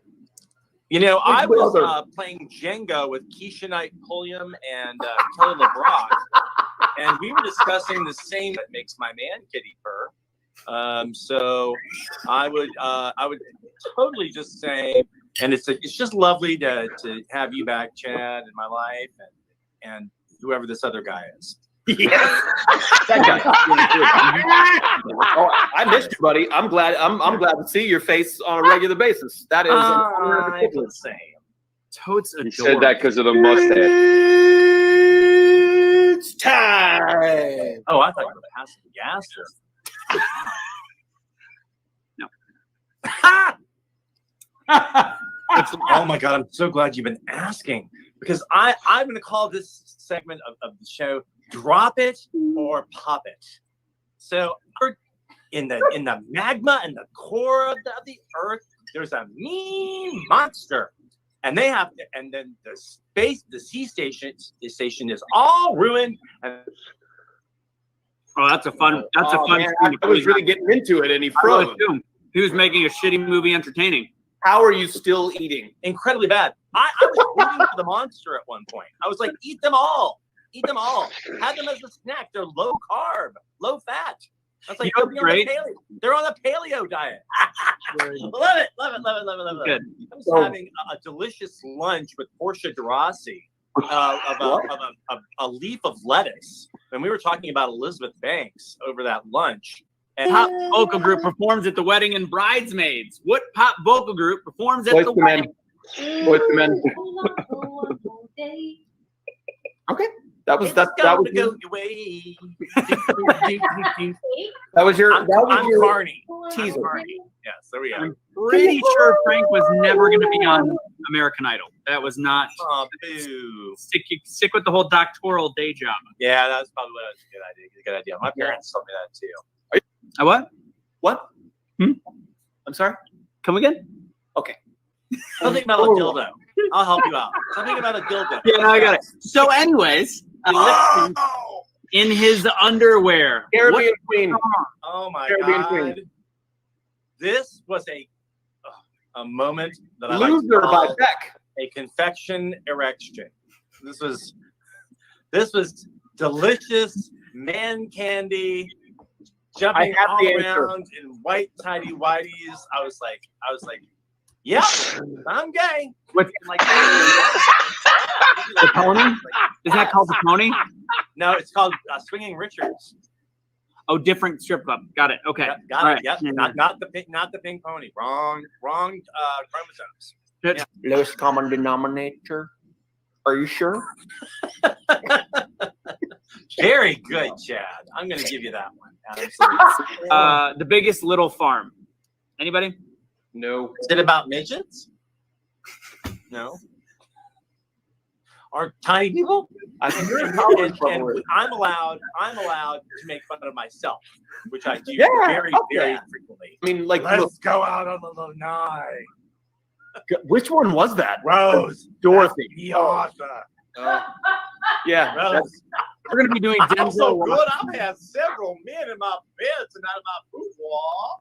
You know, I was playing Jenga with Keisha Knight Pulliam and Kelly LeBrock, and we were discussing the same that makes my man kitty purr. So I would totally just say, and it's just lovely to have you back, Chad, in my life, and whoever this other guy is. Yeah, that guy. Oh, I missed you, buddy. I'm glad to see your face on a regular basis. That is the same. Totes adorable. He said that because of the mustache. It's time. Oh, I thought you were passing gas. No. Oh my God! I'm so glad you've been asking, because I'm going to call this segment of the show "Drop It or Pop It." So, in the magma and the core of the earth, there's a mean monster, and they have to. And then the sea station is all ruined. And that's a fun. Man, I was really getting into it, and he froze. He was making a shitty movie entertaining. How are you still eating? Incredibly bad. I was rooting for the monster at one point. I was like, eat them all. Eat them all. Have them as a snack. They're low carb, low fat. I was like, they're on a paleo diet. Love it. Good. I was having a delicious lunch with Portia de Rossi of a leaf of lettuce. And we were talking about Elizabeth Banks over that lunch. And pop vocal group performs at the wedding and Bridesmaids. What pop vocal group performs at the wedding? Boyz II Men. Okay, that was your Carney teaser. Yes, there we go. I'm pretty sure Frank was never going to be on American Idol. That was not. Oh, boo. Stick with the whole doctoral day job. Yeah, that was probably a good idea. My parents told me that too. What? What? I'm sorry? Come again? Okay. Something about a dildo. I'll help you out. Something about a dildo. Yeah, no, I got it. So anyways, in his underwear. Caribbean Queen. Oh my Caribbean God. Queen. This was a moment that I Loser like to by call Beck. a confection erection. This was delicious man candy, jumping have all the answer. around in white tidy whities. I was like, yeah, I'm gay. What's like the pony? Is that called the pony? No, it's called Swinging Richards. Oh, different strip club. Got it. Okay. Got All it. right. Yep. Not the pink pony. Wrong chromosomes. Good. Lowest common denominator. Are you sure? Very good, Chad. I'm going to give you that one. Absolutely. The biggest little farm. Anybody? No. Is it about midgets? No. Are tiny people? I think you're And I'm allowed to make fun of myself, which I do very frequently. I mean, like, Let's go out on the lanai. which one was that? Rose. Dorothy. Piazza. Yeah. Rose. We're gonna be doing I'm Denzel. so good. I've had several men in my bed tonight in my boudoir.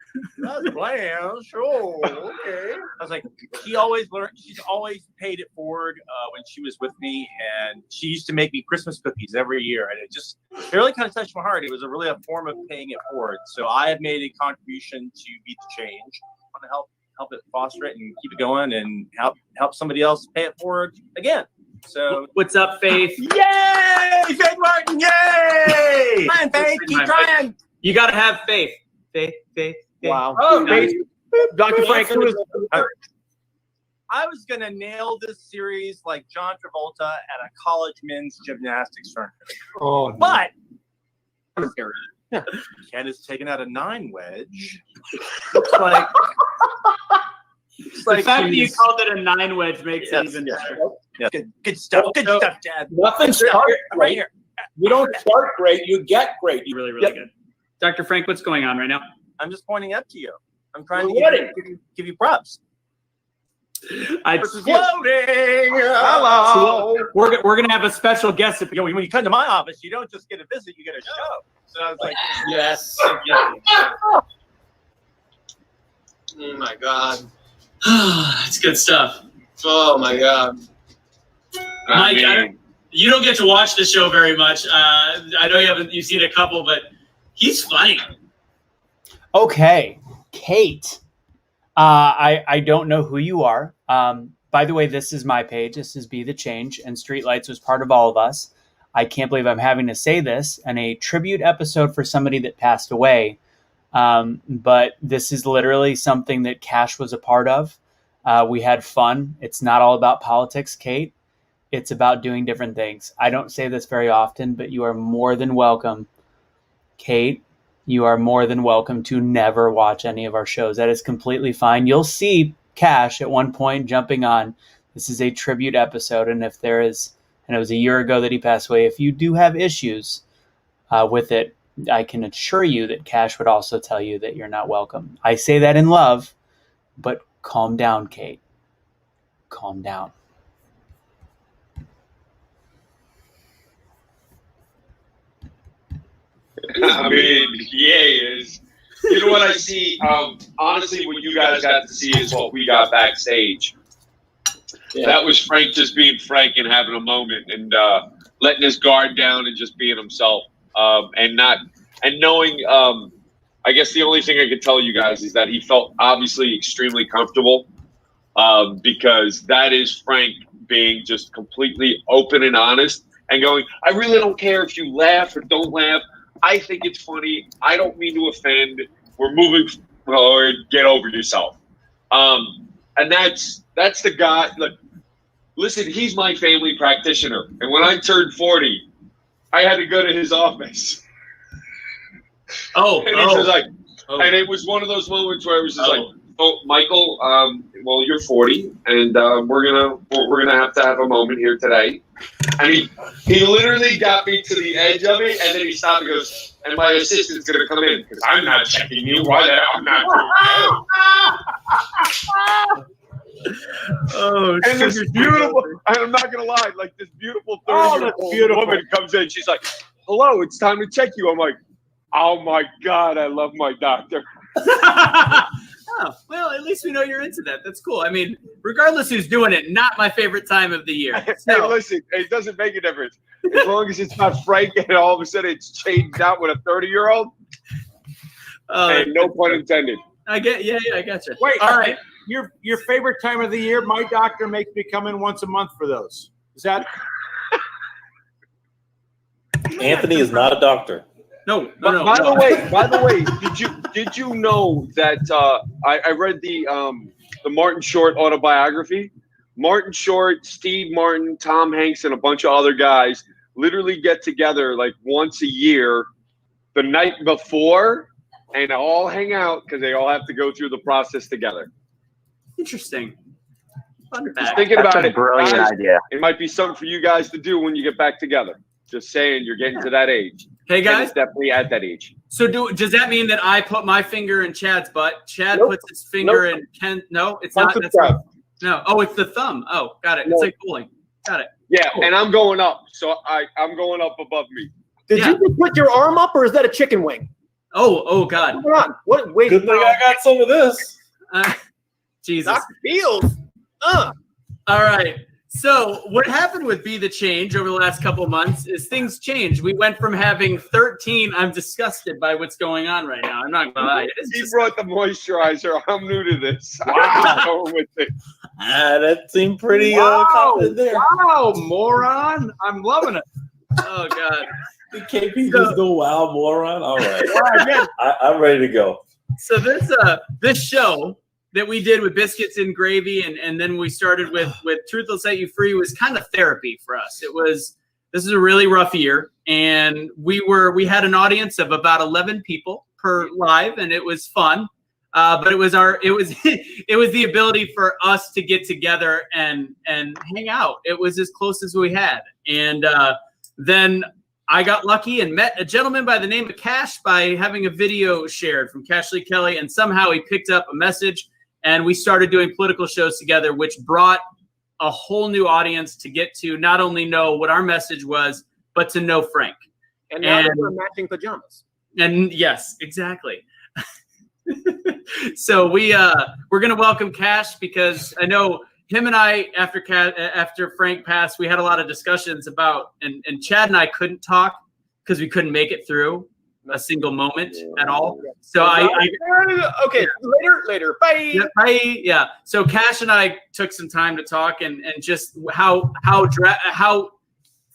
That's bland. Sure. Okay. I was like, she's always paid it forward when she was with me, and she used to make me Christmas cookies every year, and it really kind of touched my heart. It was really a form of paying it forward. So I have made a contribution to Be the Change. I want to help it foster it and keep it going, and help somebody else pay it forward again. So What's up, Faith? Yay! Faith Martin, yay! Come on, Faith, keep trying. You gotta have faith. Faith. Wow. Oh, Faith. Dr. Frank, who is I was gonna nail this series like John Travolta at a college men's gymnastics tournament. Oh, But Ken has taken out a 9 wedge. Looks like The fact that you called it a 9 wedge makes it even better. Yeah. Good stuff. Good stuff, Dad. Nothing starts Right here. You don't start great, you get great. Really good. Dr. Frank, what's going on right now? I'm just pointing up to you. I'm trying to give you props. It's Floating. Hello. We're gonna have a special guest. When you come to my office, you don't just get a visit; you get a show. So I was like, yes. Oh my God. It's good stuff. Oh my God. Mike, you don't get to watch the show very much. I know you've seen a couple, but he's funny. Okay, Kate. I don't know who you are. By the way, this is my page. This is Be the Change, and Streetlights was part of all of us. I can't believe I'm having to say this, and a tribute episode for somebody that passed away. But this is literally something that Cash was a part of. We had fun. It's not all about politics, Kate. It's about doing different things. I don't say this very often, but you are more than welcome, Kate. You are more than welcome to never watch any of our shows. That is completely fine. You'll see Cash at one point jumping on. This is a tribute episode, and if there is, and it was a year ago that he passed away, if you do have issues with it, I can assure you that Cash would also tell you that you're not welcome. I say that in love, but calm down, Kate. Calm down. I mean, is. You know what I see? Honestly, what you guys got to see is what we got backstage. Yeah. That was Frank just being Frank and having a moment and letting his guard down and just being himself. And knowing, I guess the only thing I could tell you guys is that he felt obviously extremely comfortable because that is Frank being just completely open and honest and going, I really don't care if you laugh or don't laugh. I think it's funny. I don't mean to offend. We're moving forward. Get over yourself. And that's the guy. Look, listen, he's my family practitioner. And when I turned 40, I had to go to his office. And it was one of those moments where it was just like, oh, Michael, well, you're 40, and we're gonna have to have a moment here today. And he literally got me to the edge of it, and then he stopped and goes, and my assistant's gonna come in because I'm not checking you. Why the hell I'm not doing Oh, and this beautiful, and I'm not gonna lie, like this beautiful 30-year-old woman comes in, she's like, hello, it's time to check you. I'm like, oh my God, I love my doctor. Oh, well, at least we know you're into that. That's cool. I mean, regardless who's doing it, not my favorite time of the year. Hey, listen, it doesn't make a difference. As long as it's not Frank and all of a sudden it's changed out with a 30-year-old. Hey, no pun intended. I got you. Wait, all right. Your favorite time of the year? My doctor makes me come in once a month for those. Is that? Anthony is not a doctor. No. By the way, did you know that I read the Martin Short autobiography? Martin Short, Steve Martin, Tom Hanks, and a bunch of other guys literally get together like once a year, the night before, and all hang out because they all have to go through the process together. Interesting. Just thinking about it, brilliant guys, idea. it might be something for you guys to do when you get back together. Just saying, you're getting to that age. Hey And guys, it's definitely at that age. so does that mean that I put my finger in Chad's butt? Chad puts his finger in Ken? No, it's not. That's Unsubscribe. no. Oh, it's the thumb. Oh, got it. No. It's like bowling. Got it. Yeah, and I'm going up, so I'm going up above me. Did you just put your arm up, or is that a chicken wing? Oh God. Come on. What? Wait. Good thing I got some of this. Jesus. Dr. Fields. All right. So what happened with Be the Change over the last couple of months is things changed. We went from having 13. I'm disgusted by what's going on right now. I'm not gonna lie. He brought the moisturizer. I'm new to this. Wow. I'm going with it. That seemed pretty confident there. Wow, moron! I'm loving it. Oh God. The KP just go wild moron. All right. I'm ready to go. So this show that we did with Biscuits and Gravy and then we started with Truth Will Set You Free was kind of therapy for us. This is a really rough year, and we had an audience of about 11 people per live, and it was fun. But it was the ability for us to get together and hang out. It was as close as we had. And then I got lucky and met a gentleman by the name of Cash by having a video shared from Cash Lee Kelly, and somehow he picked up a message. And we started doing political shows together, which brought a whole new audience to get to not only know what our message was, but to know Frank. And now that we're matching pajamas. And yes, exactly. So we're gonna welcome Cash because I know him and I after Frank passed, we had a lot of discussions about and Chad and I couldn't talk because we couldn't make it through a single moment at all. So okay, later. Bye. Yeah, bye. Yeah. So Cash and I took some time to talk and just how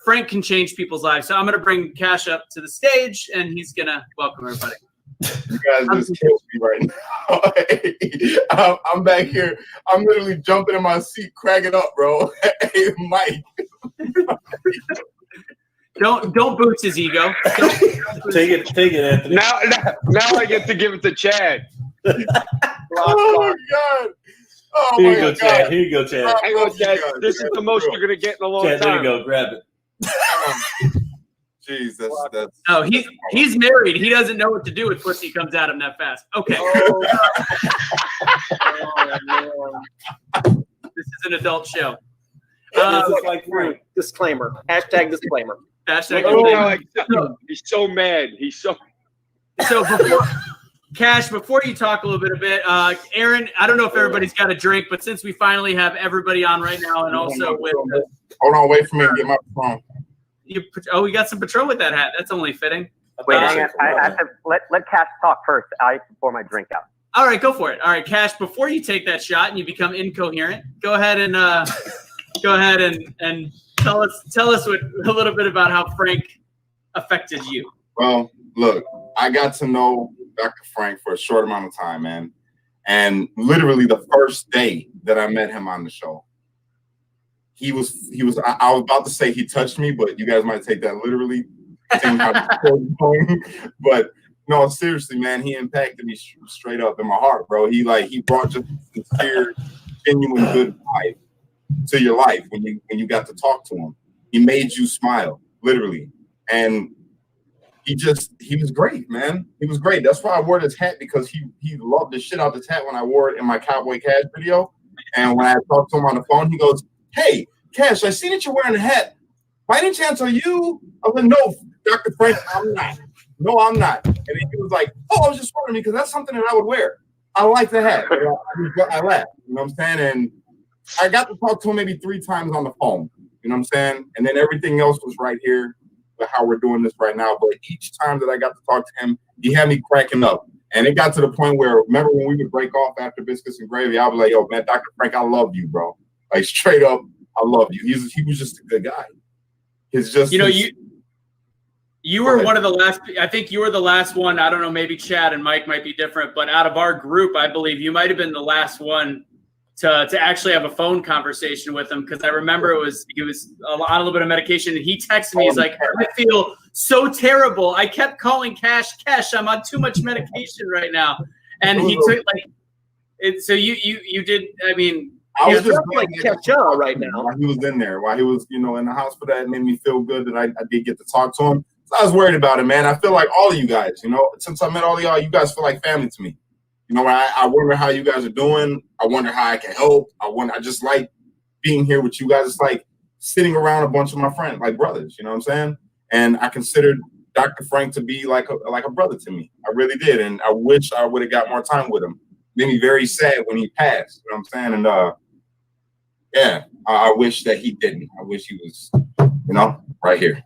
Frank can change people's lives. So I'm going to bring Cash up to the stage and he's going to welcome everybody. You guys just killed me right now. I'm back here. I'm literally jumping in my seat, cracking up, bro. Hey, Mike. Don't boost his ego. Take it, Anthony. Now I get to give it to Chad. Oh my God. Oh Here my you go, God. Chad. Here you go, Chad. Hang on, Chad. This is the most you're gonna get in a long Chad, time. there you go. Grab it. Jeez, that's Oh, he's married. He doesn't know what to do with pussy comes at him that fast. Okay. This is an adult show. This is like disclaimer. Hashtag disclaimer. Hashtag disclaimer. He's so mad. So before Cash, before you talk a little bit, Aaron, I don't know if everybody's got a drink, but since we finally have everybody on right now, and also with hold on, wait for me to get my phone. We got some Patron with that hat. That's only fitting. Wait, hang on. I have to let Cash talk first. I have to pour my drink out. All right, go for it. All right, Cash, before you take that shot and you become incoherent, go ahead and tell us a little bit about how Frank affected you. Well, look, I got to know Dr. Frank for a short amount of time, man. And literally the first day that I met him on the show, I was about to say he touched me, but you guys might take that literally. But no, seriously, man, he impacted me straight up in my heart, bro. He brought just sincere, genuine good vibe to your life when you got to talk to him. He made you smile, literally. And he was great, man. He was great. That's why I wore this hat, because he loved the shit out of this hat when I wore it in my Cowboy Cash video. And when I talked to him on the phone, he goes, "Hey, Cash, I see that you're wearing a hat. By any chance, are you?" I was like, "No, Dr. Frank, I'm not. No, I'm not. And then he was like, oh, I was just wondering because that's something that I would wear. I like the hat. I laugh. You know what I'm saying? And I got to talk to him maybe 3 times on the phone. You know what I'm saying? And then everything else was right here with how we're doing this right now. But each time that I got to talk to him, he had me cracking up. And it got to the point where, remember when we would break off after Biscuits and Gravy, I was like, yo, man, Dr. Frank, I love you, bro. Like, straight up, I love you. He was just a good guy. It's just, you were one of the last, I think you were the last one. I don't know, maybe Chad and Mike might be different, but out of our group, I believe you might have been the last one to actually have a phone conversation with him. Because I remember he was on a little bit of medication, and he texted me. He's like, I feel so terrible. I kept calling Cash, I'm on too much medication right now. And he took so you did, I mean, I was just like Kesha right now. While he was in there, while he was, in the hospital, that made me feel good that I did get to talk to him. So I was worried about it, man. I feel like all of you guys, since I met all of y'all, you guys feel like family to me. I wonder how you guys are doing. I wonder how I can help. I just like being here with you guys. It's like sitting around a bunch of my friends, like brothers, you know what I'm saying? And I considered Dr. Frank to be like a brother to me. I really did. And I wish I would have got more time with him. Made me very sad when he passed, you know what I'm saying? And yeah, I wish that he didn't. I wish he was, right here.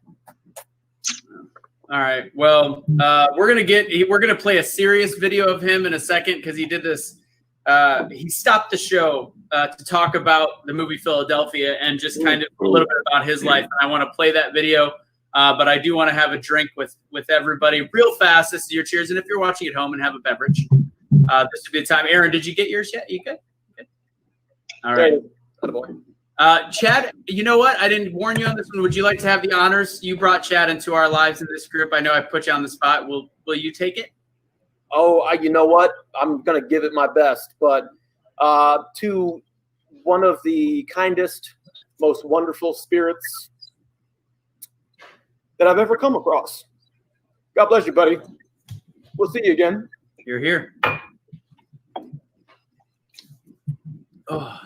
All right. Well, we're gonna play a serious video of him in a second because he did this. He stopped the show to talk about the movie Philadelphia and just kind of a little bit about his life. And I want to play that video, but I do want to have a drink with everybody real fast. This is your cheers, and if you're watching at home and have a beverage, this would be the time. Aaron, did you get yours yet? You good? All right. Chad, you know what? I didn't warn you on this one. Would you like to have the honors? You brought Chad into our lives in this group. I know I put you on the spot. Will you take it? Oh, you know what? I'm going to give it my best. But to one of the kindest, most wonderful spirits that I've ever come across. God bless you, buddy. We'll see you again. You're here. Oh.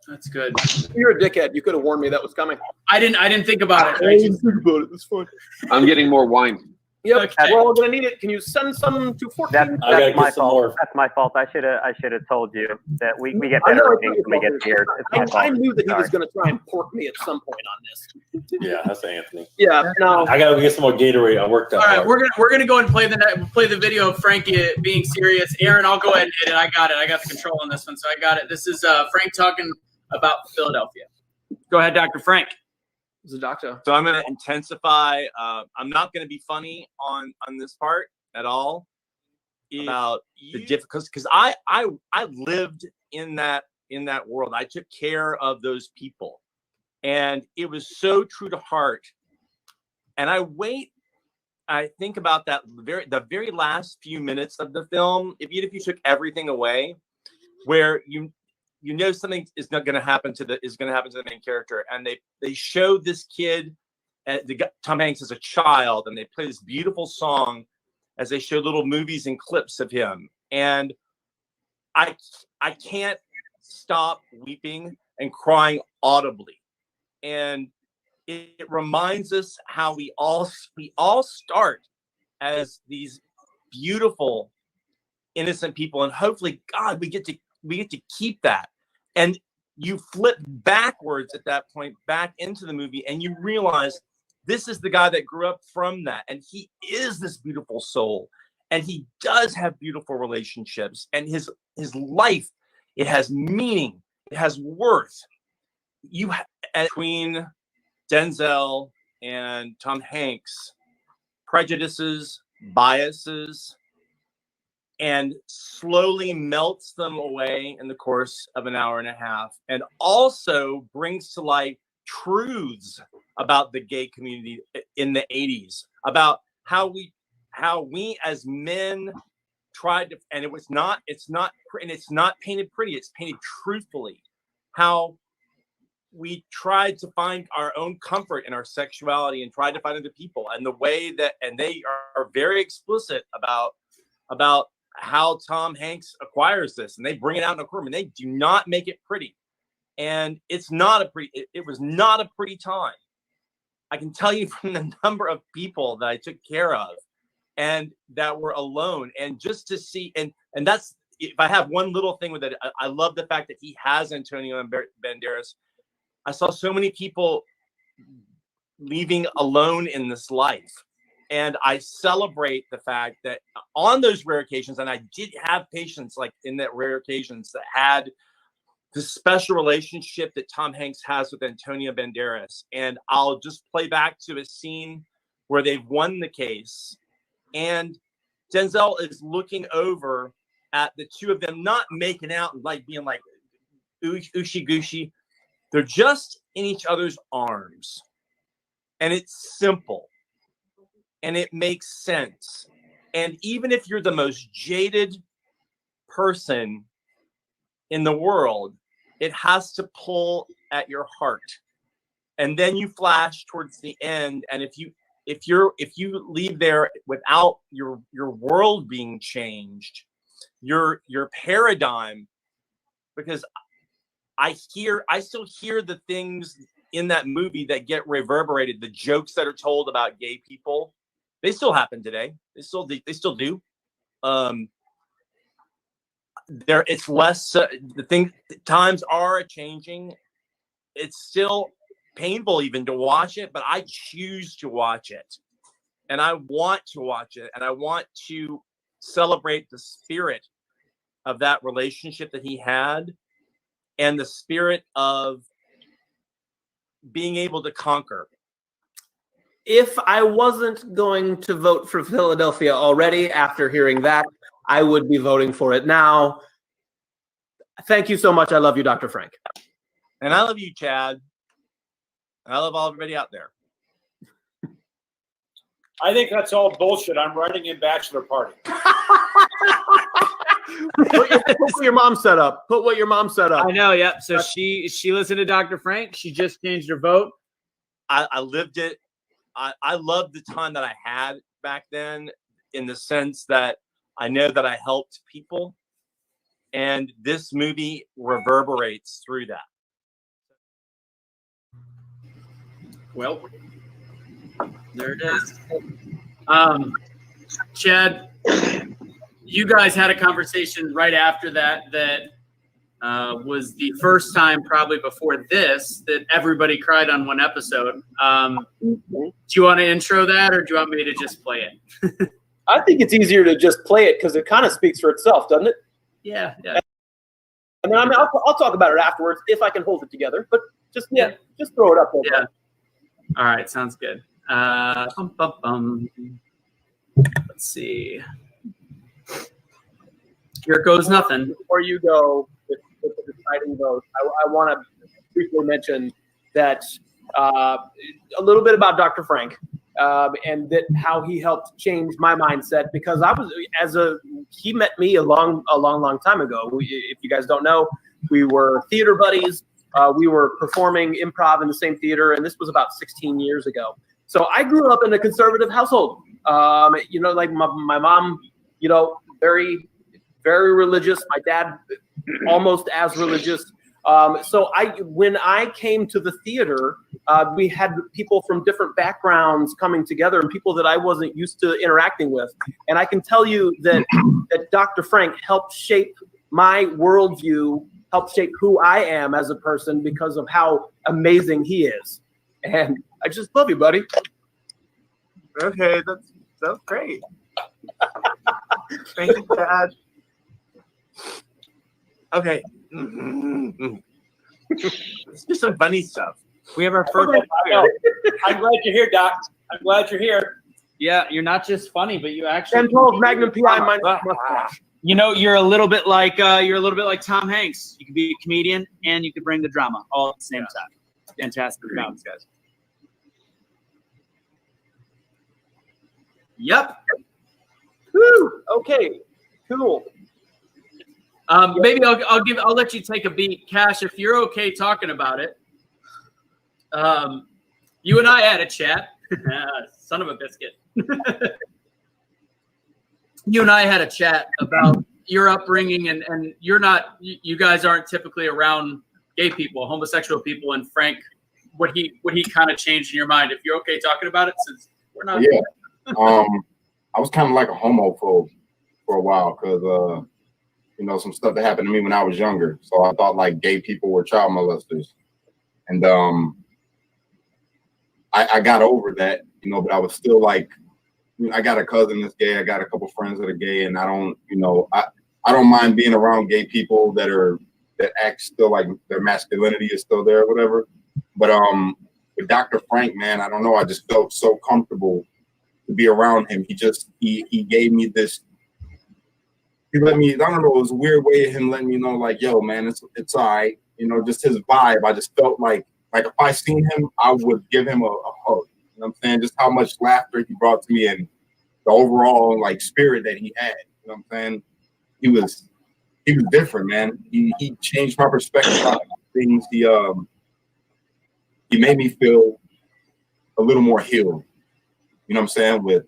That's good. You're a dickhead. You could have warned me that was coming. I didn't think about it. I didn't think about it. It's fine. I'm getting more wine. Yep, okay. We're all gonna need it. Can you send some to 14? That's my fault. That's my fault. I should have told you that we get better things when we get here. I knew that he was gonna try and pork me at some point on this. Yeah, that's Anthony. Yeah, no. I gotta get some more Gatorade. I worked out. All right, we're gonna go and play the video of Frankie being serious. Aaron, I'll go ahead and hit it. I got it. I got the control on this one, so I got it. This is Frank talking about Philadelphia. Go ahead, Dr. Frank. He's a doctor. So I'm going to intensify. I'm not going to be funny on this part at all about the difficulties because I lived in that world. I took care of those people, and it was so true to heart. And I think about that the very last few minutes of the film. Even if you took everything away, where something is not going to happen to the main character, and they show this kid, Tom Hanks as a child, and they play this beautiful song as they show little movies and clips of him, and I can't stop weeping and crying audibly, and it reminds us how we all start as these beautiful, innocent people, and hopefully, God, we get to keep that. And you flip backwards at that point back into the movie, and you realize this is the guy that grew up from that, and he is this beautiful soul, and he does have beautiful relationships, and his life, it has meaning, it has worth. Between Denzel and Tom Hanks, prejudices, biases, and slowly melts them away in the course of an hour and a half, and also brings to light truths about the gay community in the 80s, about how we as men tried to, and it's not painted pretty, it's painted truthfully, how we tried to find our own comfort in our sexuality and tried to find other people, and the way that, and they are very explicit about how Tom Hanks acquires this, and they bring it out in a courtroom, and they do not make it pretty, and it was not a pretty time. I can tell you from the number of people that I took care of and that were alone, and just to see, and that's, if I have one little thing with it, I love the fact that he has Antonio Banderas. I saw so many people leaving alone in this life. And I celebrate the fact that on those rare occasions, and I did have patients like in that rare occasions that had the special relationship that Tom Hanks has with Antonio Banderas. And I'll just play back to a scene where they've won the case. And Denzel is looking over at the two of them, not making out and like being like ooshy gooshy. They're just in each other's arms. And it's simple. And it makes sense. And even if you're the most jaded person in the world, it has to pull at your heart. And then you flash towards the end. And if you leave there without your world being changed, your paradigm, because I still hear the things in that movie that get reverberated, the jokes that are told about gay people. They still happen today. They still do. It's less. Times are changing. It's still painful even to watch it, but I choose to watch it, and I want to watch it, and I want to celebrate the spirit of that relationship that he had, and the spirit of being able to conquer. If I wasn't going to vote for Philadelphia already after hearing that, I would be voting for it now. Thank you so much. I love you, Dr. Frank. And I love you, Chad. I love everybody out there. I think that's all bullshit. I'm writing in bachelor party. Put what your mom set up. Put what your mom set up. I know, yep. So she listened to Dr. Frank. She just changed her vote. I lived it. I loved the time that I had back then, in the sense that I know that I helped people, and this movie reverberates through that. Well, there it is. Chad, you guys had a conversation right after that was the first time, probably before this, that everybody cried on one episode. Do you want to intro that, or do you want me to just play it? I think it's easier to just play it because it kind of speaks for itself, doesn't it? Yeah. And then I'll talk about it afterwards if I can hold it together. But just throw it up there. Yeah. All right, sounds good. Let's see. Here goes nothing. Before you go with the deciding vote, I want to briefly mention that a little bit about Dr. Frank and that how he helped change my mindset, because he met me a long time ago. If you guys don't know, we were theater buddies. We were performing improv in the same theater, and this was about 16 years ago. So I grew up in a conservative household. Like my mom, very, very religious. My dad, almost as religious. So when I came to the theater, we had people from different backgrounds coming together, and people that I wasn't used to interacting with. And I can tell you that Dr. Frank helped shape my worldview, helped shape who I am as a person because of how amazing he is. And I just love you, buddy. Okay, that's great. Thank you, Dad. Okay. Let's do some funny stuff. We have our first. I'm glad you're here, Doc. I'm glad you're here. Yeah, you're not just funny, but you actually. 10-12 Magnum PI mustache. You're a little bit like Tom Hanks. You can be a comedian and you can bring the drama all at the same time. Fantastic jobs, guys. Yep. Woo. Okay. Cool. Maybe I'll let you take a beat, Cash, if you're okay talking about it. You and I had a chat. Son of a biscuit. You and I had a chat about your upbringing, and you guys aren't typically around gay people, homosexual people, and Frank what he kind of changed in your mind. If you're okay talking about it, since we're not. Yeah. I was kind of like a homophobe for a while because you know, some stuff that happened to me when I was younger. So I thought like gay people were child molesters, and I got over that, you know, but I was still like, you know, I got a cousin that's gay. I got a couple friends that are gay, and I don't, you know, I don't mind being around gay people that act still like their masculinity is still there or whatever. But with Dr. Frank, man, I don't know. I just felt so comfortable to be around him. He gave me this. He let me. I don't know. It was a weird way of him letting me know, like, yo, man, it's all right. You know, just his vibe. I just felt like if I seen him, I would give him a hug. You know what I'm saying? Just how much laughter he brought to me and the overall like spirit that he had. You know what I'm saying? He was different, man. He changed my perspective on things. He made me feel a little more healed. You know what I'm saying? With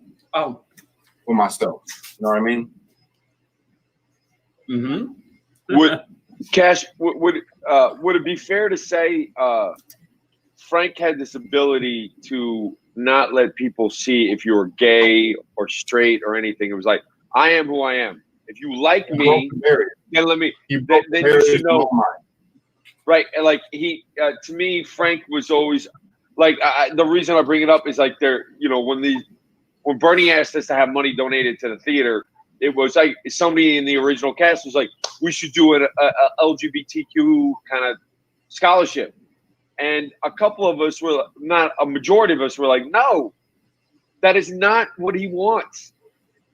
myself. You know what I mean? Mm-hmm. Would Cash would it be fair to say Frank had this ability to not let people see if you were gay or straight or anything? It was like, I am who I am. If you like me, then let me. Then you should know. Right? And like he, to me, Frank was always like. The reason I bring it up is like there, you know, when Bernie asked us to have money donated to the theater, it was like somebody in the original cast was like, we should do a LGBTQ kind of scholarship. And a couple of us were not, a majority of us were like, no, that is not what he wants.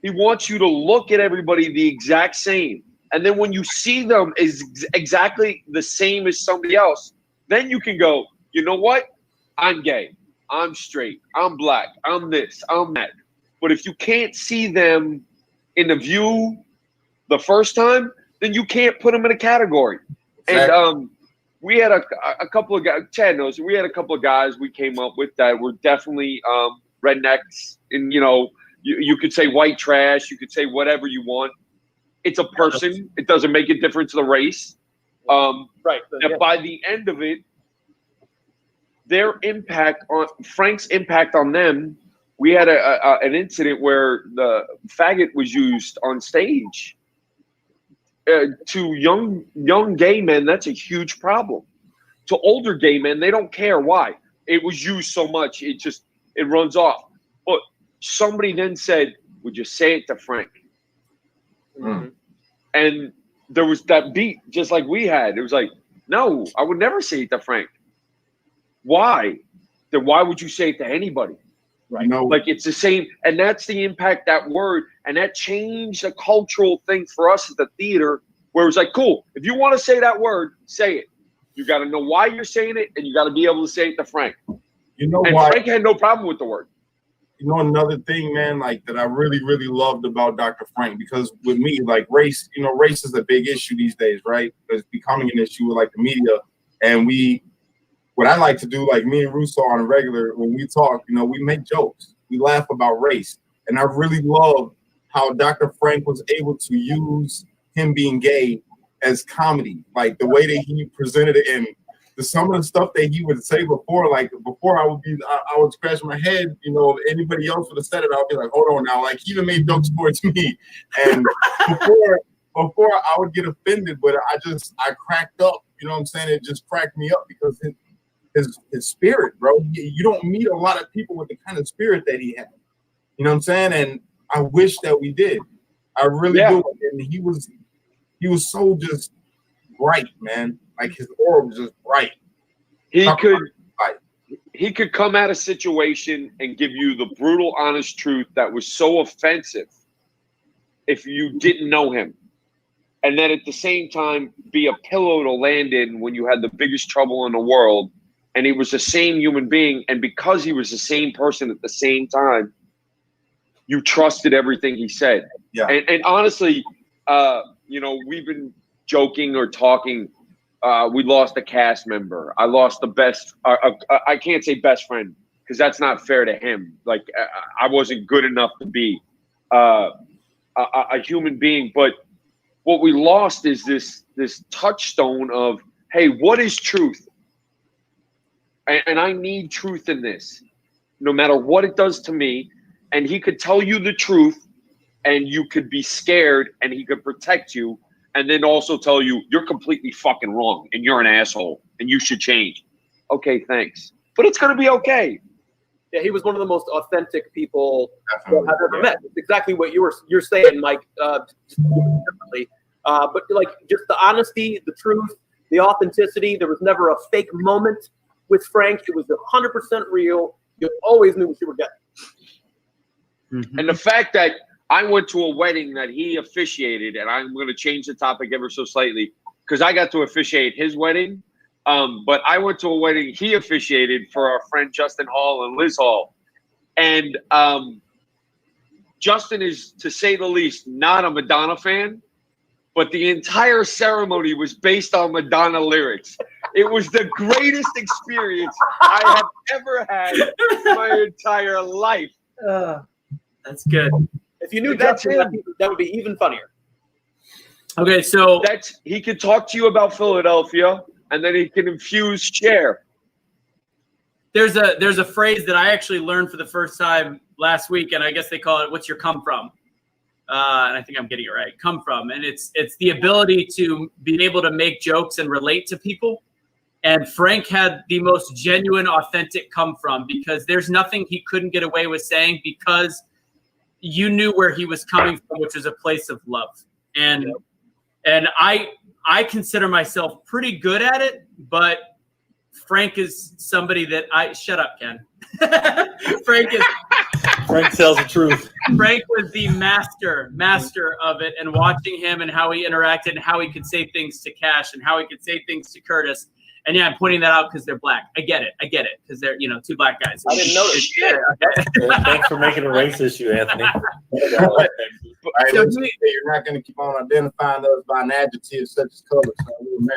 He wants you to look at everybody the exact same. And then when you see them as exactly the same as somebody else, then you can go, you know what? I'm gay. I'm straight. I'm black. I'm this. I'm that. But if you can't see them in the view the first time, then you can't put them in a category. Exactly. And we had a couple of guys, Chad knows, we had a couple of guys we came up with that were definitely rednecks. And, you know, you could say white trash. You could say whatever you want. It's a person. It doesn't make a difference to the race. Right. And by the end of it, their impact on Frank's impact on them, we had an incident where the faggot was used on stage. To young gay men, that's a huge problem. To older gay men, they don't care why. It was used so much, it runs off. But somebody then said, would you say it to Frank? Mm. And there was that beat, just like we had. It was like, no, I would never say it to Frank. Why? Then why would you say it to anybody? Right. No. Like it's the same, and that's the impact, that word, and that changed a cultural thing for us at the theater, where it was like, cool, if you want to say that word, say it. You got to know why you're saying it, and you got to be able to say it to Frank. You know and why? Frank had no problem with the word. You know, another thing, man, like that I really, really loved about Dr. Frank, because with me, like race, you know, race is a big issue these days, right? It's becoming an issue with like the media, and what I like to do, like me and Russo on a regular, when we talk, you know, we make jokes. We laugh about race. And I really love how Dr. Frank was able to use him being gay as comedy, like the way that he presented it. And some of the stuff that he would say before, like before I would scratch my head, you know, if anybody else would have said it, I'll be like, hold on now. Like he even made jokes towards me. And before I would get offended, but I cracked up, you know what I'm saying? It just cracked me up because his spirit, bro. You don't meet a lot of people with the kind of spirit that he had. You know what I'm saying? And I wish that we did. I really do. And he was so just bright, man. Like his aura was just bright. He could come at a situation and give you the brutal, honest truth that was so offensive if you didn't know him. And then at the same time, be a pillow to land in when you had the biggest trouble in the world. And he was the same human being. And because he was the same person at the same time, you trusted everything he said. Yeah. And honestly, you know, we've been joking or talking. We lost a cast member. I lost the best. I can't say best friend because that's not fair to him. Like I wasn't good enough to be a human being. But what we lost is this touchstone of, hey, what is truth? and I need truth in this, no matter what it does to me. And he could tell you the truth, and you could be scared, and he could protect you, and then also tell you you're completely fucking wrong, and you're an asshole, and you should change. Okay, thanks. But it's going to be okay. Yeah, he was one of the most authentic people I've ever met. It's exactly what you're saying, Mike. Just differently, but like just the honesty, the truth, the authenticity. There was never a fake moment with Frank. It was 100% real. You always knew what you were getting. And the fact that I went to a wedding that he officiated, and I'm going to change the topic ever so slightly because I got to officiate his wedding. But I went to a wedding he officiated for our friend Justin Hall and Liz Hall. And Justin is, to say the least, not a Madonna fan, but the entire ceremony was based on Madonna lyrics. It was the greatest experience I have ever had in my entire life. That's good. If you knew Justin, that would be even funnier. Okay, so he could talk to you about Philadelphia, and then he can infuse share. There's a phrase that I actually learned for the first time last week, and I guess they call it "What's your come from?" And I think I'm getting it right. Come from, and it's the ability to be able to make jokes and relate to people. And Frank had the most genuine, authentic come from, because there's nothing he couldn't get away with saying because you knew where he was coming from, which was a place of love. And I consider myself pretty good at it, but Frank is somebody that shut up, Ken. Frank tells the truth. Frank was the master of it, and watching him and how he interacted and how he could say things to Cash and how he could say things to Curtis. And yeah, I'm pointing that out because they're black. I get it, because they're two black guys. I didn't notice. Thanks for making a race issue, Anthony. You're not going to keep on identifying us by an adjective such as color. So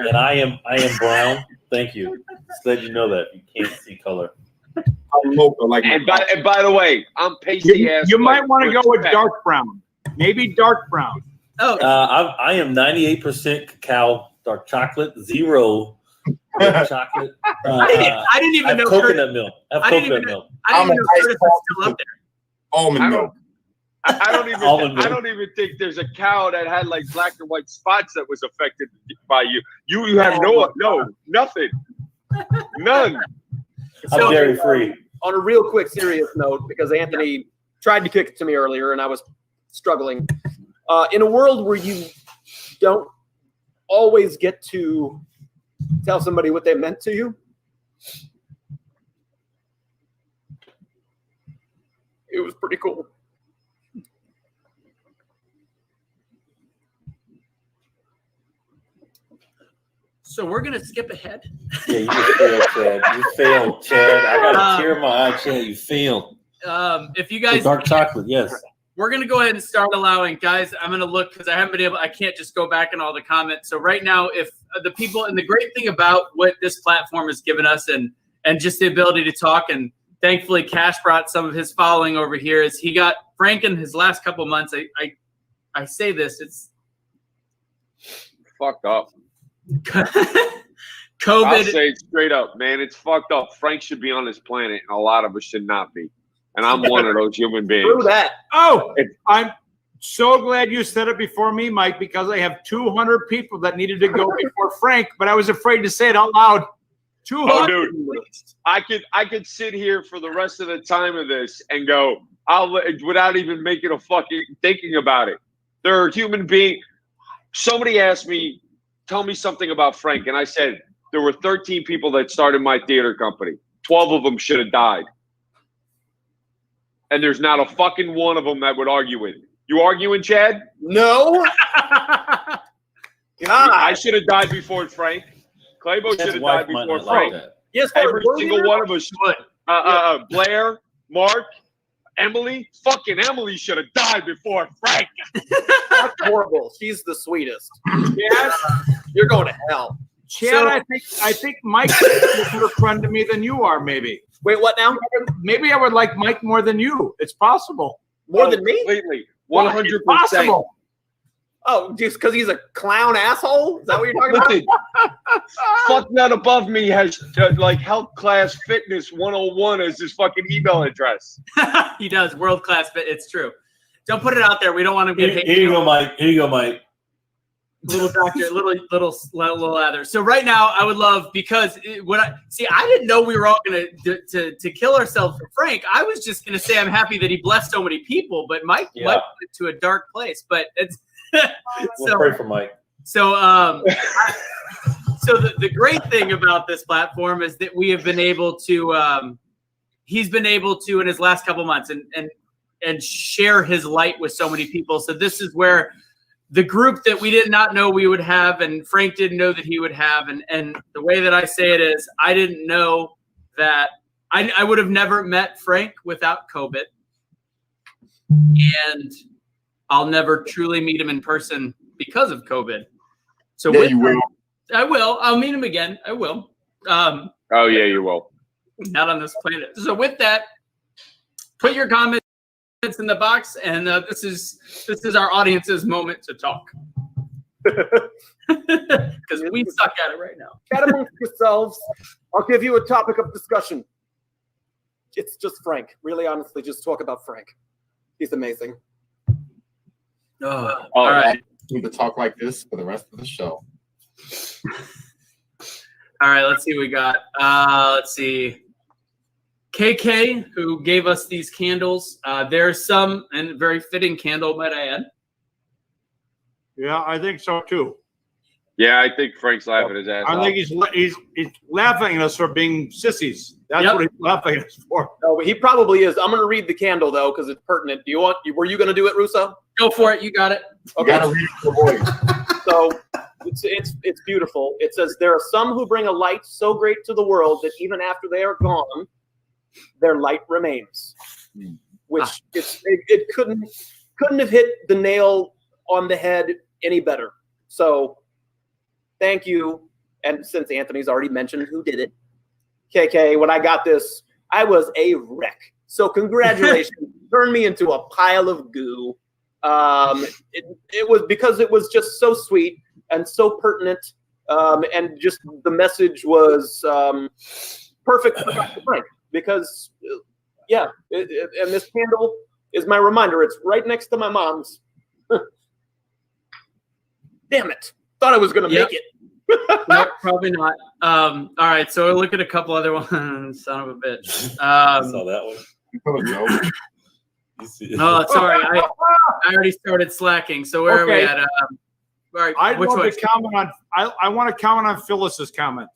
and I am brown. Thank you. Just let you know that you can't see color. I'm local, like. And by the way, I'm pasty ass. You might want to go with dark brown. Maybe dark brown. Oh, I am 98% cacao, dark chocolate, 0 chocolate. I didn't even know coconut milk. I have coconut milk. I didn't even know Curtis was still up there. Almond milk. I don't even think there's a cow that had like black and white spots that was affected by you. You have nothing. None. I'm dairy free. On a real quick serious note, because Anthony tried to kick it to me earlier and I was struggling. In a world where you don't always get to tell somebody what they meant to you, it was pretty cool. So we're gonna skip ahead. Yeah, you just failed, Chad. You failed, Chad. I got a tear in my eye, Chad. You failed. If you guys, dark chocolate, yes. We're gonna go ahead and start allowing, guys. I'm gonna look because I haven't been able. I can't just go back in all the comments. So right now, if the people, and the great thing about what this platform has given us, and just the ability to talk, and thankfully Cash brought some of his following over here, is he got Frank in his last couple months. I say this, it's fucked up. COVID. I'll say it straight up, man. It's fucked up. Frank should be on this planet, and a lot of us should not be. And I'm one of those human beings. True that. Oh, I'm so glad you said it before me, Mike, because I have 200 people that needed to go before Frank, but I was afraid to say it out loud. 200. Oh, dude, I could sit here for the rest of the time of this and go, without even making a fucking thinking about it. There are human beings. Somebody asked me, tell me something about Frank, and I said there were 13 people that started my theater company. 12 of them should have died. And there's not a fucking one of them that would argue with me. You arguing, Chad? No. God. I should have died before Frank. Claybo should have died before Frank. Yes, every single one of us should. Blair, Mark, Emily. Fucking Emily should have died before Frank. That's horrible. She's the sweetest. Yes. You're going to hell. Chad, I think Mike's a better friend to me than you are, maybe. Wait, what now? Maybe I would like Mike more than you. It's possible. More than me? Completely. 100%. Possible. Oh, just because he's a clown asshole? Is that what you're talking about? Listen, fuck none above me has like health class fitness 101 as his fucking email address. He does world class fit. It's true. Don't put it out there. We don't want to get hate. Here you go, Mike. Here you go, Mike. Little doctor, little other. So right now, I would love because I didn't know we were all going to kill ourselves for Frank. I was just going to say I'm happy that he blessed so many people, but Mike went to a dark place. But it's We'll pray for Mike. So, so the great thing about this platform is that we have been able to. He's been able to in his last couple months and share his light with so many people. So this is where the group that we did not know we would have, and Frank didn't know that he would have, and the way that I say it is, I didn't know that I would have never met Frank without COVID, and I'll never truly meet him in person because of COVID. So yeah, you will. I will. I'll meet him again. I will. Oh yeah, you will. Not on this planet. So with that, put your comments in the box, and this is our audience's moment to talk. Because we suck at it right now. Chat amongst yourselves. I'll give you a topic of discussion. It's just Frank. Really, honestly, just talk about Frank. He's amazing. All right. We need to talk like this for the rest of the show. All right, let's see what we got. Let's see. KK, who gave us these candles. There's some, and very fitting candle, might I add. Yeah, I think so too. Yeah, I think Frank's laughing his ass off. I think he's laughing at us for being sissies. That's what he's laughing at us for. No, but he probably is. I'm going to read the candle though because it's pertinent. Were you going to do it, Russo? Go for it. You got it. Okay. You gotta read it for voice. So it's beautiful. It says there are some who bring a light so great to the world that even after they are gone, their light remains. Which it couldn't have hit the nail on the head any better. So thank you. And since Anthony's already mentioned who did it, KK, when I got this, I was a wreck. So congratulations. Turned me into a pile of goo. It was because it was just so sweet and so pertinent. And just the message was perfect for Dr. Frank. Because, and this candle is my reminder. It's right next to my mom's. Damn it. Thought I was going to make it. Nope, probably not. All right, so we'll look at a couple other ones. Son of a bitch. I saw that one. Oh, sorry. I already started slacking. So where are we at? All right, I want to comment on Phyllis's comment.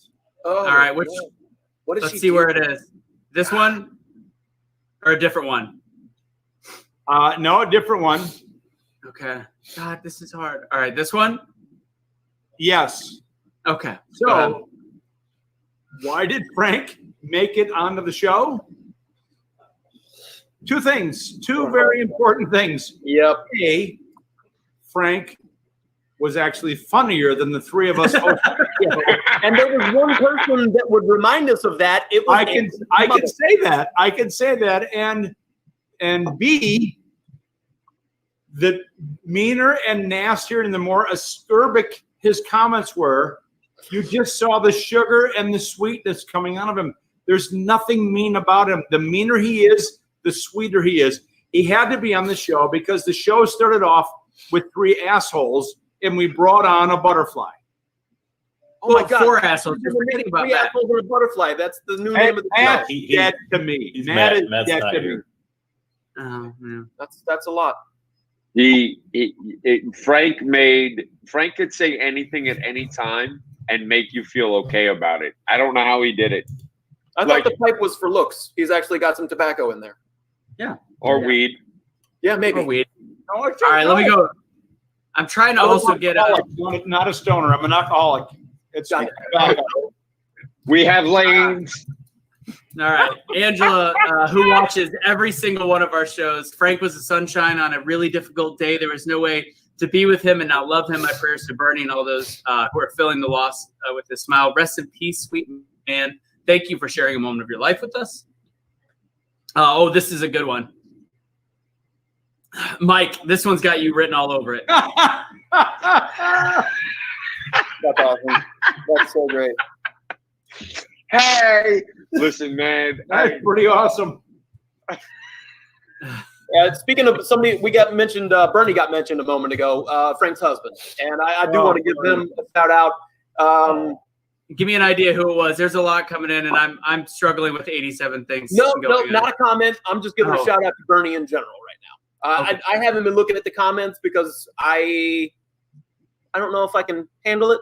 Oh, all right, let's see where it is. This one or a different one? No, a different one. Okay. God, this is hard. All right, this one? Yes. Okay. So, why did Frank make it onto the show? Two things. Two very important things. Yep. A, Frank was actually funnier than the three of us. And there was one person that would remind us of that. It was I can say that. I can say that. And B, the meaner and nastier and the more acerbic his comments were, you just saw the sugar and the sweetness coming out of him. There's nothing mean about him. The meaner he is, the sweeter he is. He had to be on the show because the show started off with three assholes and we brought on a butterfly. Oh my God! 4 assholes. You're forgetting about three that. assholes and a butterfly. That's the new name of the show. Matt's dead to me. Matt is dead to me. Oh, yeah. That's a lot. Frank could say anything at any time and make you feel okay about it. I don't know how he did it. I thought the pipe was for looks. He's actually got some tobacco in there. Yeah. Or weed. Yeah, maybe. Or weed. All right, let me go. I'm trying to also get not a stoner. I'm an alcoholic. It's we have lanes. All right, Angela, who watches every single one of our shows. Frank was the sunshine on a really difficult day. There was no way to be with him and not love him. My prayers to Bernie and all those who are feeling the loss with a smile. Rest in peace, sweet man. Thank you for sharing a moment of your life with us. Oh, this is a good one. Mike, this one's got you written all over it. That's awesome. That's so great. Hey, listen, man. That's pretty awesome. Speaking of somebody, we got mentioned. Bernie got mentioned a moment ago. Frank's husband, and I do want to give him a shout out. Give me an idea who it was. There's a lot coming in, and I'm struggling with 87 things. No, not a comment. I'm just giving a shout out to Bernie in general right now. Okay. I haven't been looking at the comments because I don't know if I can handle it.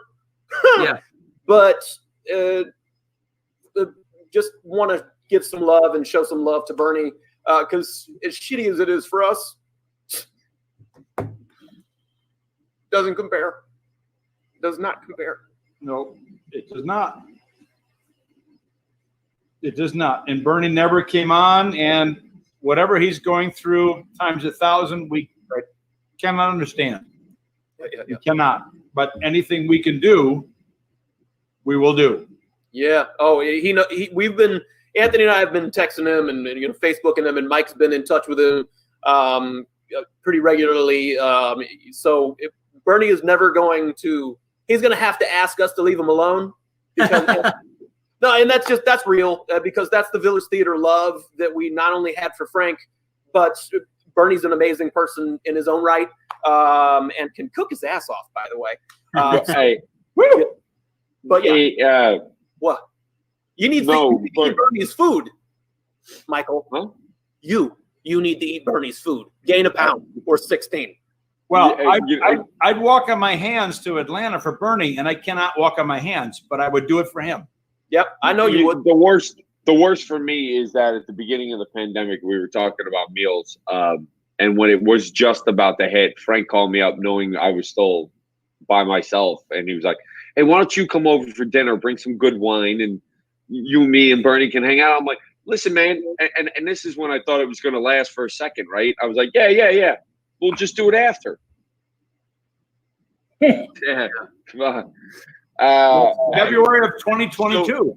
Yeah. But just want to give some love and show some love to Bernie because as shitty as it is for us, doesn't compare. Does not compare. No, it does not. It does not. And Bernie never came on, and whatever he's going through times 1,000, we cannot understand. We cannot. But anything we can do, we will do. Yeah. Oh, we've been, Anthony and I have been texting him and Facebooking him, and Mike's been in touch with him pretty regularly. So if Bernie is never going to, he's going to have to ask us to leave him alone. Because, no, and that's real because that's the Village Theater love that we not only had for Frank, but Bernie's an amazing person in his own right and can cook his ass off, by the way. Hey, but yeah. Hey, what? You need to eat Bernie's food, Michael. Huh? You need to eat Bernie's food. Gain a pound or 16. Well, I'd walk on my hands to Atlanta for Bernie, and I cannot walk on my hands, but I would do it for him. Yep, I know you would. The worst for me is that at the beginning of the pandemic, we were talking about meals, and when it was just about to hit, Frank called me up knowing I was still by myself, and he was like, "Hey, why don't you come over for dinner? Bring some good wine, and you, me, and Bernie can hang out." I'm like, "Listen, man," and this is when I thought it was going to last for a second, right? I was like, "Yeah. We'll just do it after." Yeah, come on. February of 2022.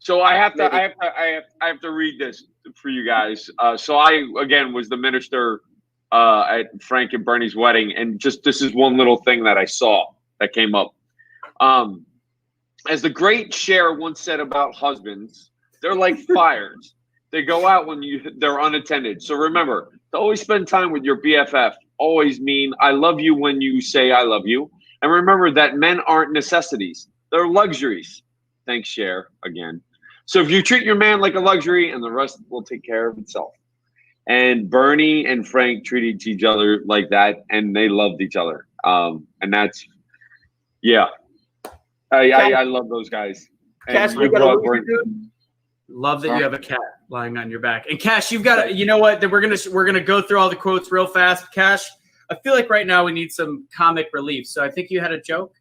So I have to read this for you guys. So I again was the minister at Frank and Bernie's wedding, and just this is one little thing that I saw that came up. As the great Cher once said about husbands, they're like fires. They go out when they're unattended. So remember to always spend time with your BFF. Always mean I love you when you say I love you. And remember that men aren't necessities. They're luxuries. Thanks, Cher, again. So if you treat your man like a luxury, and the rest will take care of itself. And Bernie and Frank treated each other like that, and they loved each other. And that's, yeah. I love those guys. Cash, we got a Love that you have a cat lying on your back. And Cash, you've got to, you know what? We're gonna go through all the quotes real fast. Cash, I feel like right now we need some comic relief. So I think you had a joke.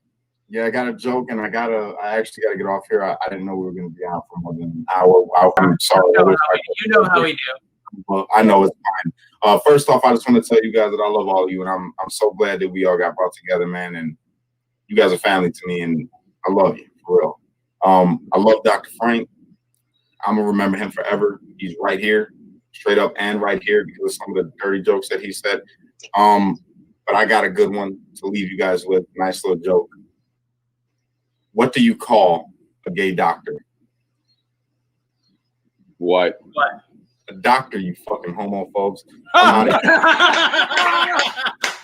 Yeah, I got a joke, and I actually gotta get off here. I didn't know we were gonna be out for more than an hour. I'm sorry. You know how we do. Well, I know it's fine. First off, I just want to tell you guys that I love all of you, and I'm so glad that we all got brought together, man. And you guys are family to me, and I love you for real. I love Dr. Frank. I'm gonna remember him forever. He's right here, straight up and right here because of some of the dirty jokes that he said. But I got a good one to leave you guys with. Nice little joke. What do you call a gay doctor? What? A doctor, you fucking homophobes. I'm outta here.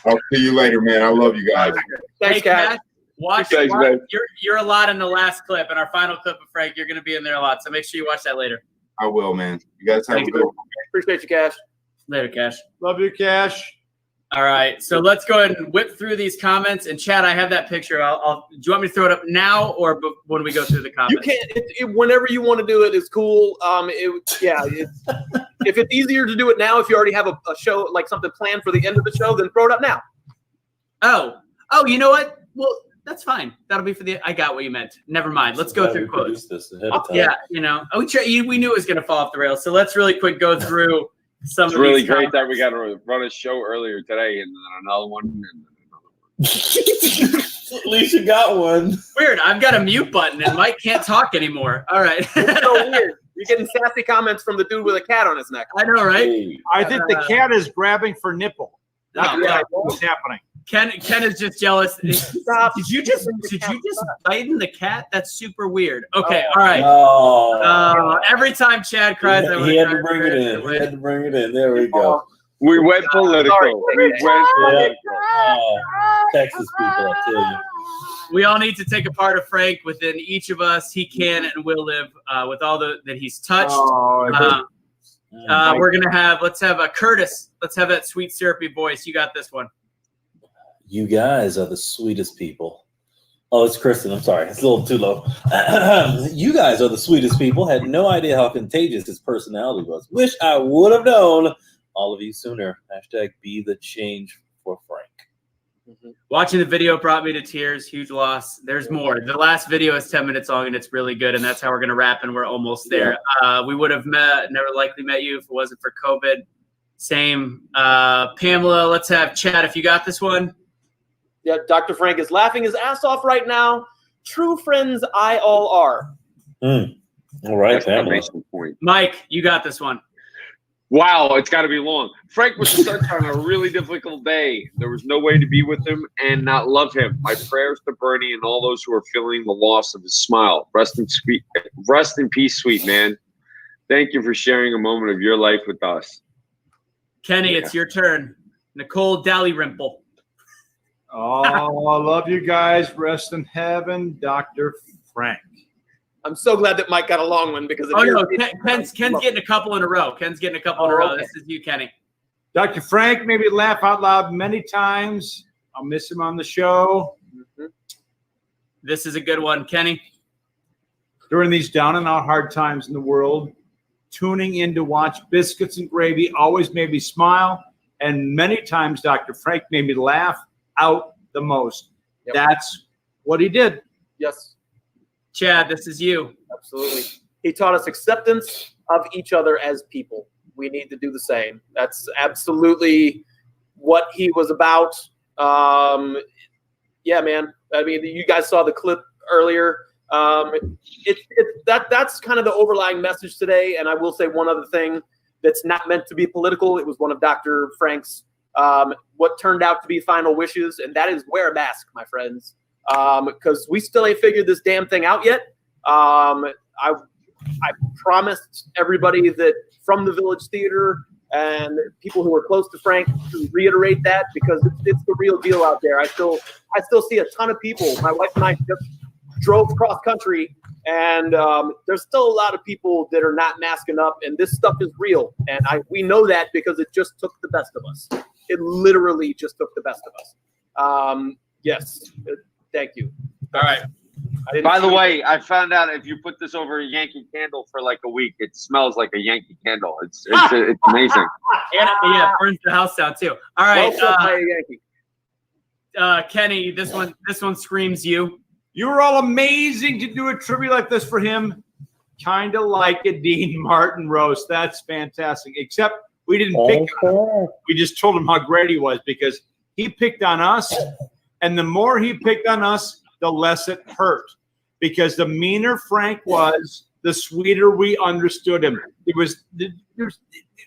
I'll see you later, man. I love you guys. Thanks, guys. Watch, Thanks, man. you're a lot in the last clip, and our final clip of Frank, you're going to be in there a lot. So make sure you watch that later. I will, man. You guys have a good one. Appreciate you, Cash. Later, Cash. Love you, Cash. All right, so let's go ahead and whip through these comments. And Chad, I have that picture. Do you want me to throw it up now or when we go through the comments? You can whenever you want to do it is cool. If it's easier to do it now, if you already have a show like something planned for the end of the show, then throw it up now. Oh, you know what? Well, that's fine. That'll be for the. I got what you meant. Never mind. Let's go through quotes. This ahead of time. Yeah, we knew it was going to fall off the rails. So let's really quick go through some. It's of really these great comments. that we got to run a show earlier today, and then another one. And At least you got one. Weird. I've got a mute button, and Mike can't talk anymore. All right. It's so weird. You're getting sassy comments from the dude with a cat on his neck. I know, right? I think the cat is grabbing for nipple. That's what's happening. Ken is just jealous. Stop. Did you just bite in the cat? That's super weird. Okay, all right. Every time Chad cries, He had to bring it in. He had to bring it in. There we go. We went political. We went political. Texas people, I tell you. We all need to take a part of Frank within each of us. He can and will live with all that he's touched. We're gonna have. Let's have a Curtis. Let's have that sweet syrupy voice. You got this one. You guys are the sweetest people. Oh, it's Kristen. I'm sorry. It's a little too low. You guys are the sweetest people. Had no idea how contagious his personality was. Wish I would have known all of you sooner. Hashtag be the change for Frank. Watching the video brought me to tears. Huge loss. There's more. The last video is 10 minutes long, and it's really good, and that's how we're going to wrap, and we're almost there. We would have never likely met you if it wasn't for COVID. Same. Pamela, let's have Chad if you got this one. Yeah, Dr. Frank is laughing his ass off right now. True friends, I all are. All right, Pamela. Mike, you got this one. Wow, it's got to be long. Frank was stuck on a really difficult day. There was no way to be with him and not love him. My prayers to Bernie and all those who are feeling the loss of his smile. Rest in peace, sweet man. Thank you for sharing a moment of your life with us. Kenny, it's your turn. Nicole Dalrymple. Oh, I love you guys. Rest in heaven, Dr. Frank. I'm so glad that Mike got a long one because Ken's getting a couple in a row. Ken's getting a couple in a row. Okay. This is you, Kenny. Dr. Frank made me laugh out loud many times. I'll miss him on the show. This is a good one, Kenny. During these down and out hard times in the world, tuning in to watch Biscuits and Gravy always made me smile. And many times Dr. Frank made me laugh out the most. Yep. That's what he did. Yes. Chad, this is you. Absolutely. He taught us acceptance of each other as people. We need to do the same. That's absolutely what he was about. Yeah, man. I mean, you guys saw the clip earlier. That's kind of the overlying message today. And I will say one other thing that's not meant to be political. It was one of Dr. Frank's what turned out to be final wishes, and that is wear a mask, my friends. Because we still ain't figured this damn thing out yet. I promised everybody that from the Village Theater and people who are close to Frank to reiterate that because it's the real deal out there. I still see a ton of people. My wife and I just drove cross country, and there's still a lot of people that are not masking up, and this stuff is real. And we know that because it just took the best of us. It literally just took the best of us. Yes. Thank you. All right. By the way, I found out if you put this over a Yankee candle for like a week, it smells like a Yankee candle. It's amazing. And yeah, it burns the house down too. All right, Kenny, this one screams you. You were all amazing to do a tribute like this for him. Kind of like a Dean Martin roast. That's fantastic. Except we didn't pick on him. We just told him how great he was because he picked on us. And the more he picked on us, the less it hurt. Because the meaner Frank was, the sweeter we understood him.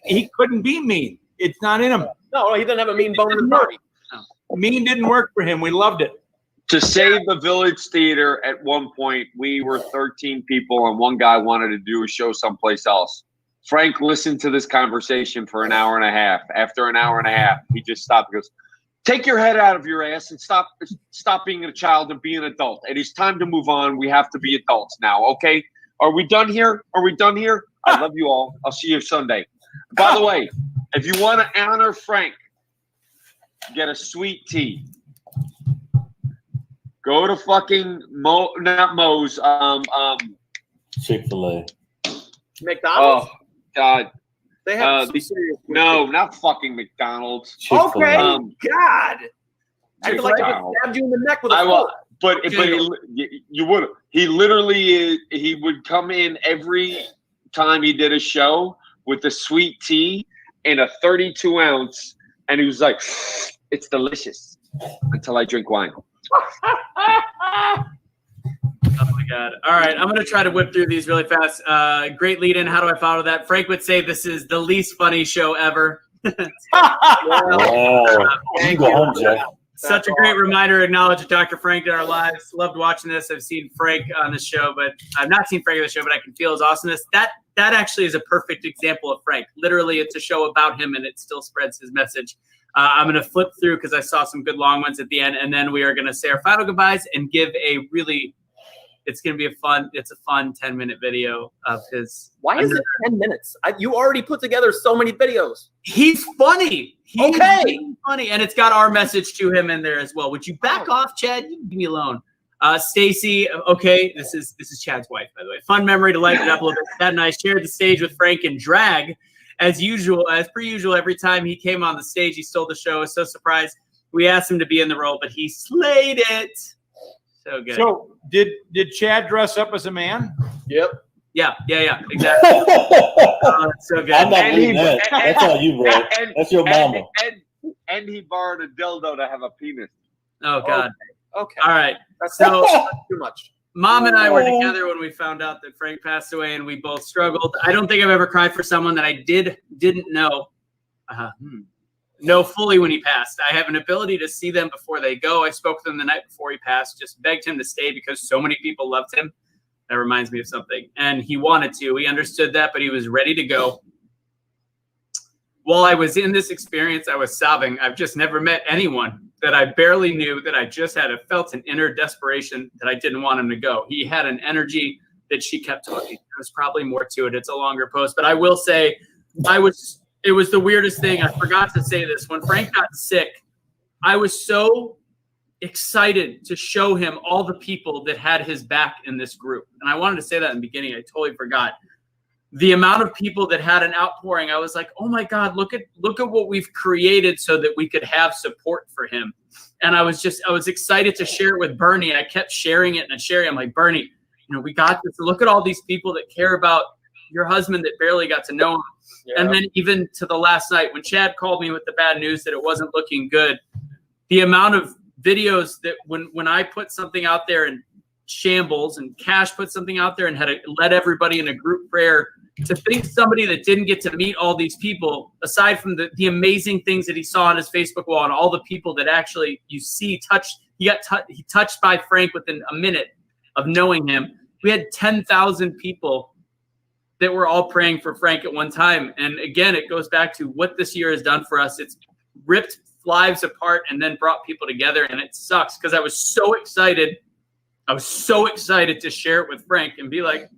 He couldn't be mean. It's not in him. No, he doesn't have a mean bone in his body. Mean didn't work for him. We loved it. To save the Village Theater, at one point, we were 13 people, and one guy wanted to do a show someplace else. Frank listened to this conversation for an hour and a half. After an hour and a half, he just stopped and goes, take your head out of your ass and stop being a child and be an adult. It is time to move on. We have to be adults now, okay? Are we done here? Are we done here? I love you all. I'll see you Sunday. By the way, if you want to honor Frank, get a sweet tea. Go to fucking not Moe's. Chick-fil-A. McDonald's? Oh, God. They have serious no, not fucking McDonald's. Okay, God. I feel like I just stabbed you in the neck with a fork. But you would. He literally he would come in every time he did a show with a sweet tea in a 32-ounce, and he was like, "It's delicious," until I drink wine. Oh my God. All right, I'm going to try to whip through these really fast. Great lead in. How do I follow that? Frank would say this is the least funny show ever. Oh, you go home, Jeff. Such a great reminder to acknowledge Dr. Frank in our lives. Loved watching this. I've seen Frank on the show, but I've not seen Frank on the show, but I can feel his awesomeness. That actually is a perfect example of Frank. Literally, it's a show about him, and it still spreads his message. I'm going to flip through because I saw some good long ones at the end, and then we are going to say our final goodbyes and give a really – it's going to be a fun 10-minute video of his. Why is it 10 minutes? You already put together so many videos. He's funny. He's Okay. really funny, and it's got our message to him in there as well. Would you back off, Chad? You leave me alone. Stacy, okay, this is Chad's wife, by the way. Fun memory to lighten it up a little bit. Chad and I shared the stage with Frank in drag, as per usual. Every time he came on the stage, he stole the show. I was so surprised. We asked him to be in the role, but he slayed it. So good. So did Chad dress up as a man? Yep. Yeah, exactly. So good. I'm not reading that. That's all you, bro. That's your mama. And he borrowed a dildo to have a penis. Oh God. Okay. All right. That's So too much. Mom and I were together when we found out that Frank passed away, and we both struggled. I don't think I've ever cried for someone that I didn't know fully when he passed. I have an ability to see them before they go. I spoke to them the night before he passed, just begged him to stay because so many people loved him. That reminds me of something. And he wanted to. He understood that, but he was ready to go. While I was in this experience, I was sobbing. I've just never met anyone that I barely knew, that I just felt an inner desperation that I didn't want him to go. He had an energy that she kept talking. There's probably more to it. It's a longer post. But I will say, it was the weirdest thing. I forgot to say this. When Frank got sick, I was so excited to show him all the people that had his back in this group. And I wanted to say that in the beginning. I totally forgot. The amount of people that had an outpouring, I was like, oh my God, look at what we've created so that we could have support for him. And I was excited to share it with Bernie. I kept sharing it and sharing. I'm like, Bernie, we got this. Look at all these people that care about your husband that barely got to know him. Yeah. And then even to the last night when Chad called me with the bad news that it wasn't looking good, the amount of videos that when I put something out there in shambles and Cash put something out there and had led everybody in a group prayer, to think somebody that didn't get to meet all these people, aside from the amazing things that he saw on his Facebook wall and all the people that actually you see he touched by Frank within a minute of knowing him. We had 10,000 people that were all praying for Frank at one time. And again, it goes back to what this year has done for us. It's ripped lives apart and then brought people together. And it sucks because I was so excited. I was so excited to share it with Frank and be like,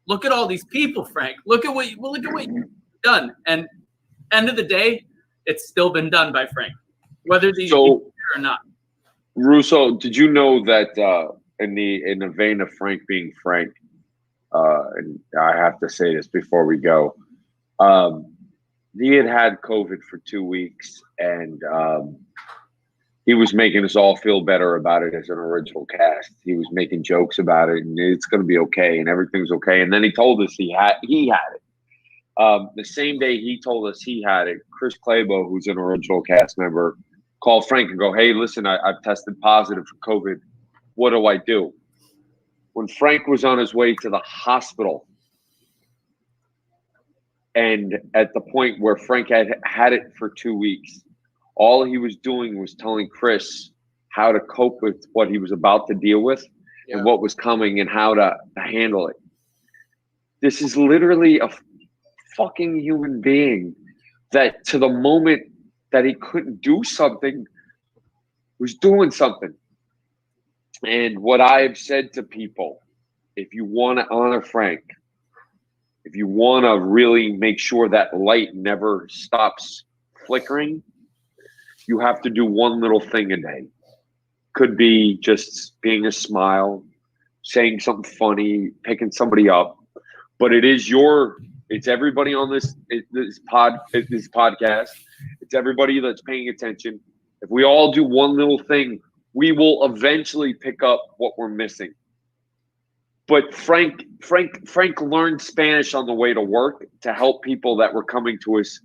look at all these people, Frank. Look at what you've done. And end of the day, it's still been done by Frank, whether these people or not. Russo, did you know that in the vein of Frank being Frank, and I have to say this before we go, he had COVID for 2 weeks, and he was making us all feel better about it as an original cast. He was making jokes about it, and it's going to be okay, and everything's okay. And then he told us he had it. The same day he told us he had it, Chris Clabo, who's an original cast member, called Frank and go, hey, listen, I've tested positive for COVID. What do I do? When Frank was on his way to the hospital, and at the point where Frank had it for 2 weeks, all he was doing was telling Chris how to cope with what he was about to deal with and what was coming and how to handle it. This is literally a fucking human being that to the moment that he couldn't do something was doing something. And what I've said to people, if you want to honor Frank, if you want to really make sure that light never stops flickering, you have to do one little thing a day. Could be just being a smile, saying something funny, picking somebody up. But it's everybody on this podcast. It's everybody that's paying attention. If we all do one little thing, we will eventually pick up what we're missing. But Frank learned Spanish on the way to work to help people that were coming to his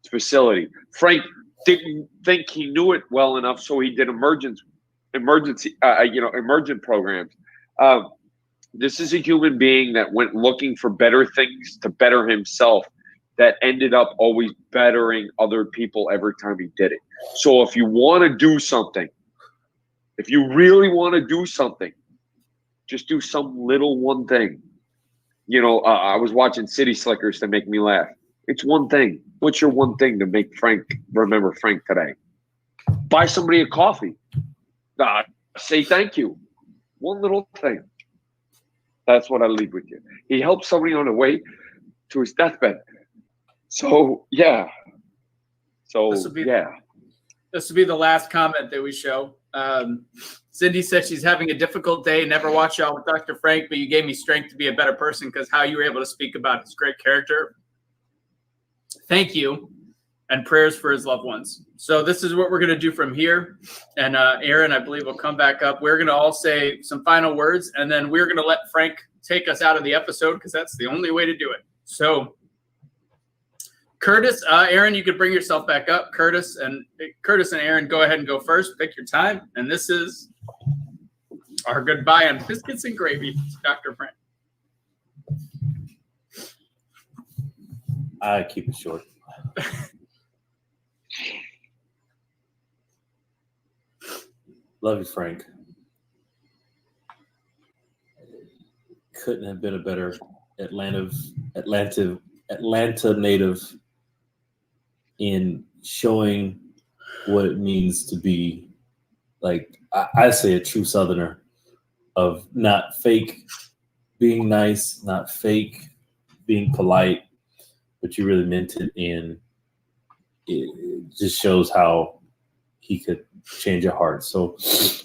facility. Frank didn't think he knew it well enough, so he did emergent programs. This is a human being that went looking for better things to better himself, that ended up always bettering other people every time he did it. So if you want to do something, if you really want to do something, just do some little one thing. You know, I was watching City Slickers to make me laugh. It's one thing. What's your one thing to make Frank remember Frank today? Buy somebody a coffee. Say thank you. One little thing. That's what I leave with you. He helped somebody on the way to his deathbed. So, yeah. So, This will be the last comment that we show. Cindy said she's having a difficult day. Never watched y'all with Dr. Frank, but you gave me strength to be a better person because how you were able to speak about his great character. Thank you. And prayers for his loved ones. So this is what we're going to do from here. And Aaron, I believe, will come back up. We're going to all say some final words, and then we're going to let Frank take us out of the episode because that's the only way to do it. So Curtis, Aaron, you could bring yourself back up. Curtis and Aaron, go ahead and go first. Pick your time. And this is our goodbye on Biscuits and Gravy, Dr. Frank. I keep it short. Love you, Frank. Couldn't have been a better Atlanta native in showing what it means to be, like, I say, a true Southerner, of not fake being nice, not fake being polite, but you really meant it, and it just shows how he could change your heart. So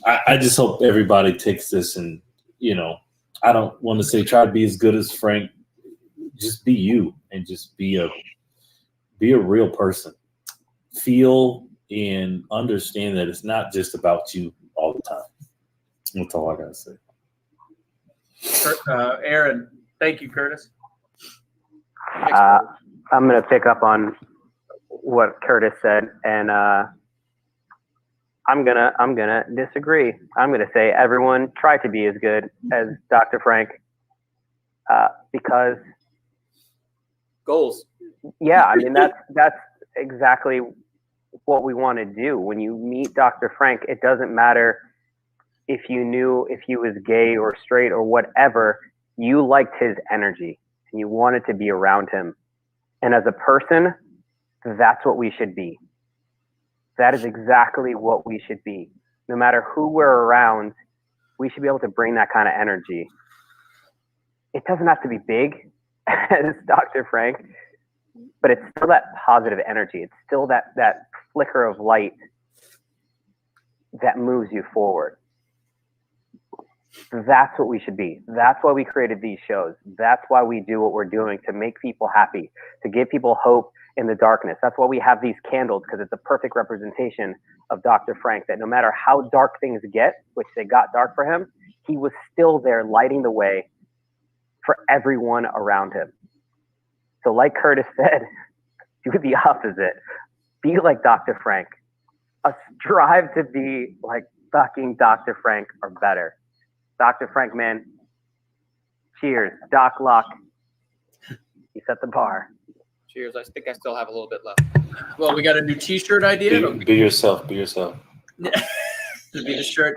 I just hope everybody takes this, and, you know, I don't want to say try to be as good as Frank. Just be you, and just be a real person. Feel and understand that it's not just about you all the time. That's all I gotta say. Aaron, thank you, Curtis. I'm going to pick up on what Curtis said, and I'm gonna disagree. I'm gonna say everyone try to be as good as Dr. Frank, because goals. Yeah, I mean that's exactly what we want to do. When you meet Dr. Frank, it doesn't matter if you knew if he was gay or straight or whatever. You liked his energy and you wanted to be around him. And as a person, that's what we should be. That is exactly what we should be. No matter who we're around, we should be able to bring that kind of energy. It doesn't have to be big as Dr. Frank, but it's still that positive energy. It's still that flicker of light that moves you forward. That's what we should be. That's why we created these shows. That's why we do what we're doing, to make people happy, to give people hope in the darkness. That's why we have these candles, because it's a perfect representation of Dr. Frank, that no matter how dark things get, which they got dark for him, he was still there lighting the way for everyone around him. So like Curtis said, do the opposite. Be like Dr. Frank. Strive to be like fucking Dr. Frank or better. Dr. Frank, man, cheers. Doc Lock, you set the bar. Cheers. I think I still have a little bit left. Well, we got a new T-shirt idea. Be yourself. Be yourself. To be the shirt.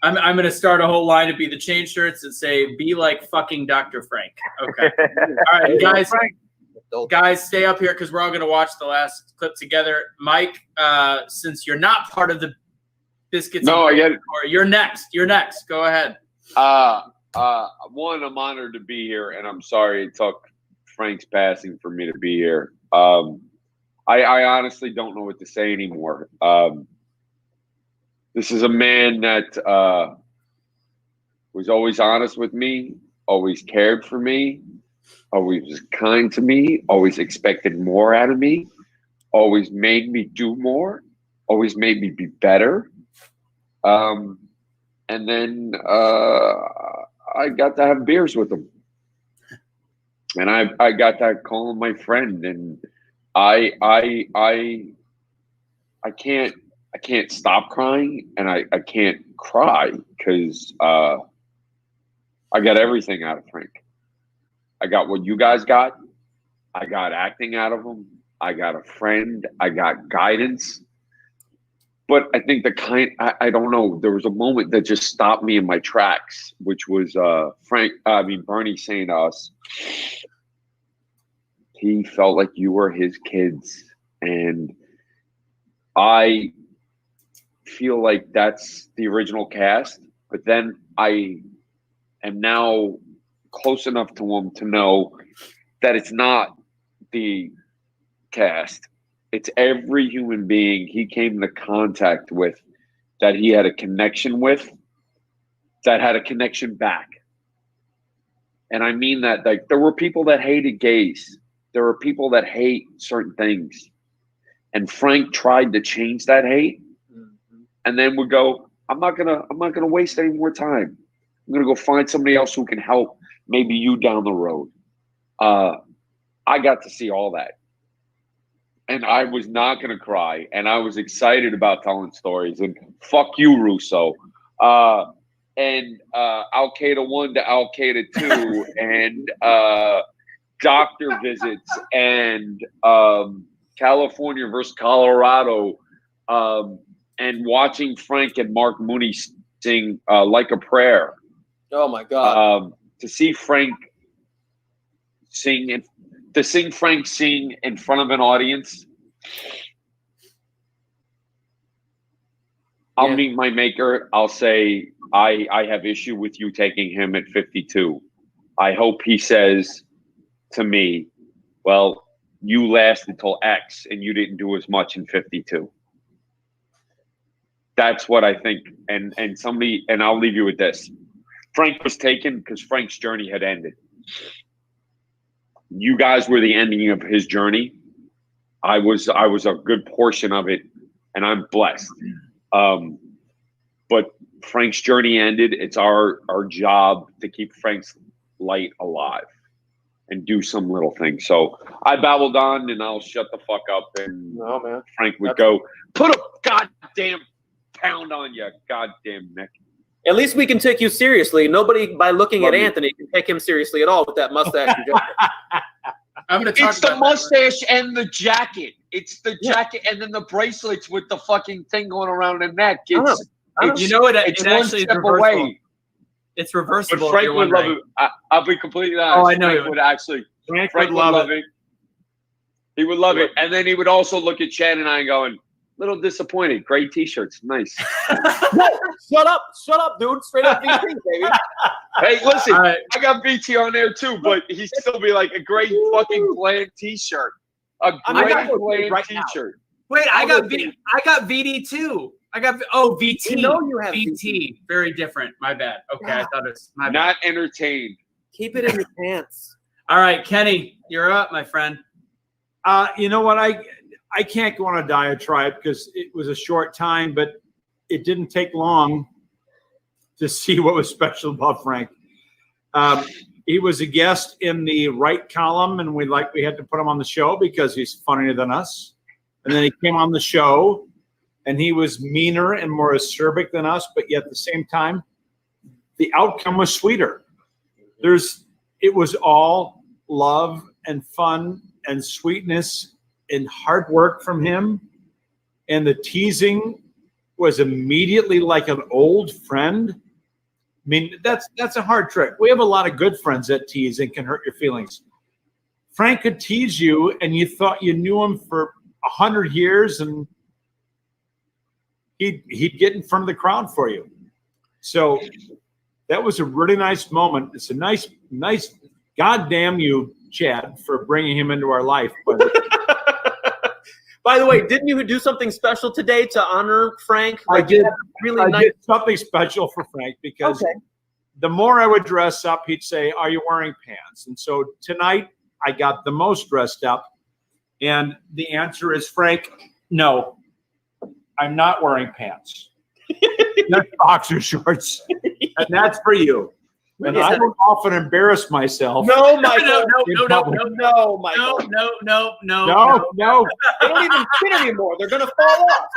I'm going to start a whole line to be the chain shirts that say, be like fucking Dr. Frank. Okay. All right, guys, stay up here because we're all going to watch the last clip together. Mike, since you're not part of the Biscuits. No, I get it. You're next. Go ahead. One, I'm honored to be here, and I'm sorry it took Frank's passing for me to be here. I honestly don't know what to say anymore. This is a man that was always honest with me, always cared for me, always was kind to me, always expected more out of me, always made me do more, always made me be better. And then I got to have beers with him, and I got to call him my friend, and I can't stop crying, and I can't cry because I got everything out of Frank. I got what you guys got. I got acting out of him. I got a friend. I got guidance. But I think I don't know. There was a moment that just stopped me in my tracks, which was Bernie saying to us, he felt like you were his kids. And I feel like that's the original cast. But then I am now close enough to him to know that it's not the cast. It's every human being he came into contact with, that he had a connection with, that had a connection back. And I mean that, like, there were people that hated gays. There were people that hate certain things. And Frank tried to change that hate, and then would go, I'm not gonna waste any more time. I'm gonna go find somebody else who can help maybe you down the road. I got to see all that. And I was not going to cry. And I was excited about telling stories. And fuck you, Russo. And Al-Qaeda 1 to Al-Qaeda 2. And doctor visits. And California versus Colorado. And watching Frank and Mark Mooney sing Like a Prayer. Oh, my God. To see Frank sing Frank sing in front of an audience, I'll meet my maker. I'll say, I have issue with you taking him at 52. I hope he says to me, well, you lasted till X and you didn't do as much in 52. That's what I think. And I'll leave you with this. Frank was taken because Frank's journey had ended. You guys were the ending of his journey. I was a good portion of it, and I'm blessed. But Frank's journey ended. It's our job to keep Frank's light alive and do some little thing. So I babbled on, and I'll shut the fuck up. And Frank would go, put a goddamn pound on you, goddamn Nick. At least we can take you seriously. Nobody, by looking at Anthony, can take him seriously at all with that mustache and jacket. I'm going to talk It's the mustache and the jacket. It's the jacket and then the bracelets with the fucking thing going around the neck. It's you know what? It's It one actually is step reversible. away. It's reversible. But Frank would love it. I'll be completely honest. Oh, I know. Frank would actually. Frank Frank would would love love it. it. He would love it. And then he would also look at Chad and I going, little disappointed. Great t-shirts. Nice. No, shut up, dude. Straight up BT, baby. Hey, listen, All right. I got BT on there too, but he'd still be like a great fucking bland t-shirt. A great bland t-shirt. Wait, I got VD too. VT. You know you have VT. Very different. My bad. Okay, I thought it was my bad. Not entertained. Keep it in your pants. All right, Kenny, you're up, my friend. You know what? I can't go on a diatribe because it was a short time, but it didn't take long to see what was special about Frank. He was a guest in the right column, and we had to put him on the show because he's funnier than us. And then he came on the show, and he was meaner and more acerbic than us, but yet at the same time, the outcome was sweeter. It was all love and fun and sweetness and hard work from him. And the teasing was immediately like an old friend. I mean, that's a hard trick. We have a lot of good friends that tease and can hurt your feelings. Frank could tease you and you thought you knew him for 100 years and he'd get in front of the crowd for you. So that was a really nice moment. It's a nice, goddamn you, Chad, for bringing him into our life. But by the way, didn't you do something special today to honor Frank? I did. Really I did something special for Frank because the more I would dress up, he'd say, "Are you wearing pants?" And so tonight I got the most dressed up. And the answer is, Frank, no, I'm not wearing pants. That's boxer shorts. And that's for you. And I don't often embarrass myself. No, Michael. No, Michael. No. They don't even fit anymore. They're going to fall off.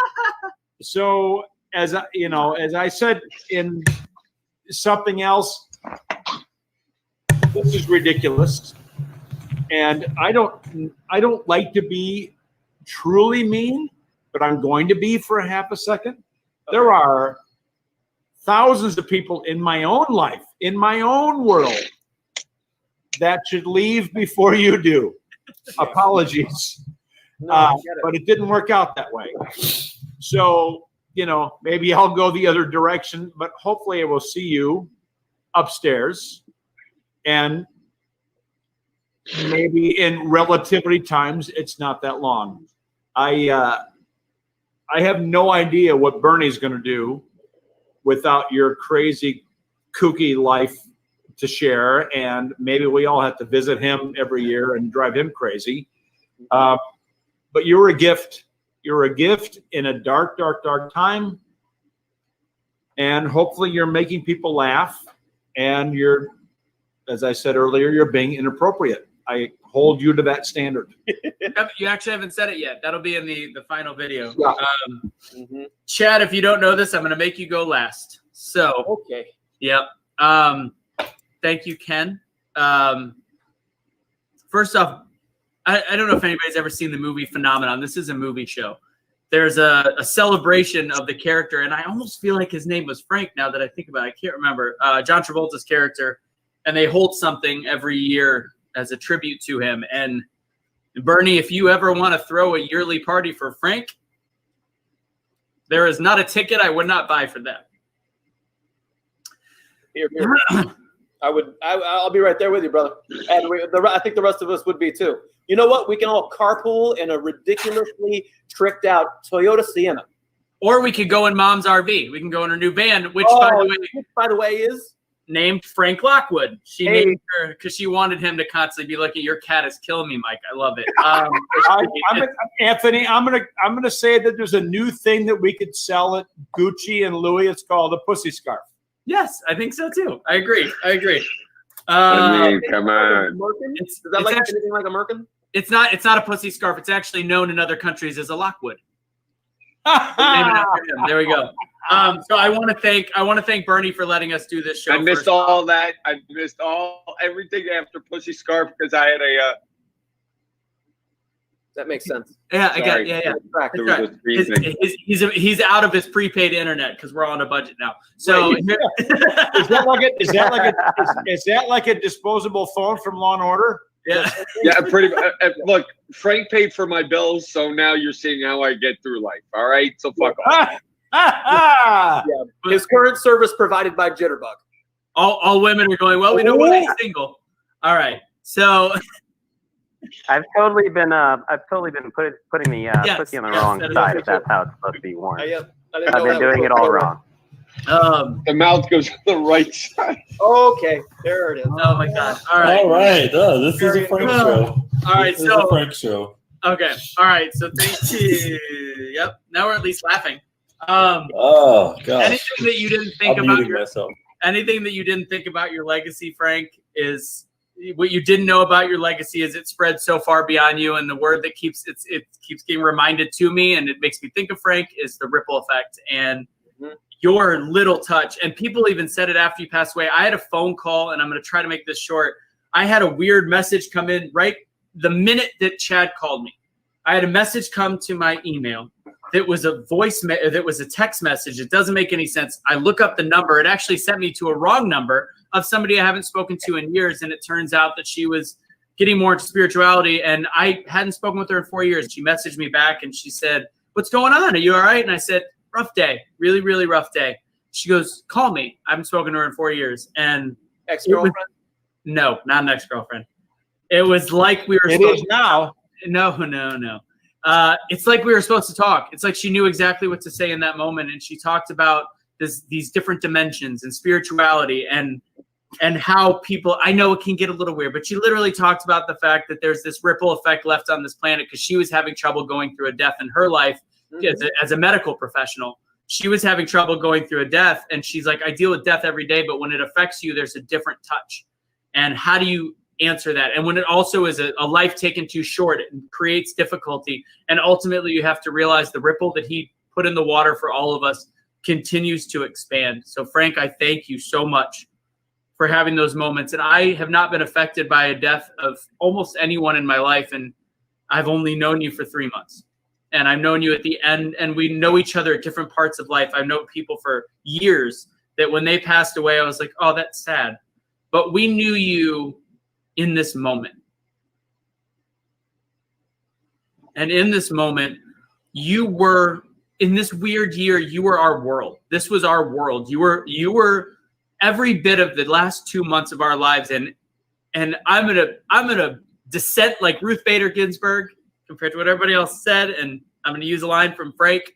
So as I said in something else, this is ridiculous. And I don't like to be truly mean, but I'm going to be for a half a second. There are thousands of people in my own life, in my own world, that should leave before you do. Apologies. But it didn't work out that way. So, maybe I'll go the other direction, but hopefully I will see you upstairs. And maybe in relativity times, it's not that long. I have no idea what Bernie's going to do without your crazy, kooky life to share. And maybe we all have to visit him every year and drive him crazy. But you're a gift. You're a gift in a dark, dark, dark time. And hopefully you're making people laugh. And you're, as I said earlier, you're being inappropriate. I hold you to that standard. You actually haven't said it yet. That'll be in the final video. Yeah. Chad, if you don't know this, I'm going to make you go last. So, okay. Yep. Thank you, Ken. First off, I don't know if anybody's ever seen the movie Phenomenon. This is a movie show. There's a celebration of the character, and I almost feel like his name was Frank now that I think about it. I can't remember. John Travolta's character, and they hold something every year as a tribute to him. And Bernie, if you ever want to throw a yearly party for Frank, there is not a ticket I would not buy for that. Here. I'll be right there with you, brother. And I think the rest of us would be too. You know what? We can all carpool in a ridiculously tricked out Toyota Sienna. Or we could go in Mom's RV. We can go in her new van, which, by the way, is named Frank Lockwood. She named her because she wanted him to constantly be like, "Your cat is killing me, Mike." I love it. Anthony, I'm gonna say that there's a new thing that we could sell at Gucci and Louis. It's called a pussy scarf. Yes, I think so too. I agree. Come on. Is that like anything like a merkin? It's not a pussy scarf. It's actually known in other countries as a Lockwood. There we go. So I want to thank Bernie for letting us do this show. I missed all that. I missed everything after pussy scarf because I had a. That makes sense. Yeah, I got. Yeah. He's out of his prepaid internet because we're on a budget now. So is that like a disposable phone from Law and Order? Yeah. Yeah, pretty much. Look, Frank paid for my bills, so now you're seeing how I get through life. All right, so fuck off. Yeah. His current service provided by Jitterbug. All women are going, well, we know why he's single. All right, so. I've totally been putting the pussy on the wrong side. If that's how it's supposed to be worn. I've been doing it all wrong. The mouth goes on the right side. Okay, there it is. Oh my God! All right. Oh, this is a Frank show. All right, this is a Frank show. Okay. All right. So thank you. Yep. Now we're at least laughing. Oh gosh. Anything that you didn't think anything that you didn't think about your legacy, Frank, is. What you didn't know about your legacy is it spread so far beyond you, and the word that keeps getting reminded to me, and it makes me think of Frank, is the ripple effect and your little touch. And people even said it after you passed away. I had a phone call, and I'm going to try to make this short. I had a weird message come in right the minute that Chad called me. I had a message come to my email that was that was a text message. It doesn't make any sense. I look up the number. It actually sent me to a wrong number of somebody I haven't spoken to in years. And it turns out that she was getting more into spirituality. And I hadn't spoken with her in 4 years. She messaged me back and she said, "What's going on? Are you all right?" And I said, "Rough day, really, really rough day." She goes, "Call me. I haven't spoken to her in 4 years." And ex-girlfriend? No, not an ex-girlfriend. It was like we were supposed to now. No. It's like we were supposed to talk. It's like she knew exactly what to say in that moment. And she talked about these different dimensions and spirituality and how people, I know it can get a little weird, but she literally talked about the fact that there's this ripple effect left on this planet because she was having trouble going through a death in her life as a medical professional. She was having trouble going through a death. And she's like, I deal with death every day, but when it affects you, there's a different touch. And how do you answer that? And when it also is a life taken too short, it creates difficulty. And ultimately you have to realize the ripple that he put in the water for all of us continues to expand. So Frank, I thank you so much for having those moments. And I have not been affected by a death of almost anyone in my life. And I've only known you for 3 months. And I've known you at the end, and we know each other at different parts of life. I've known people for years that when they passed away, I was like, oh, that's sad. But we knew you in this moment. And in this moment, you were, in this weird year, you were our world. This was our world. You were every bit of the last 2 months of our lives. And I'm gonna dissent like Ruth Bader Ginsburg compared to what everybody else said. And I'm gonna use a line from Frank.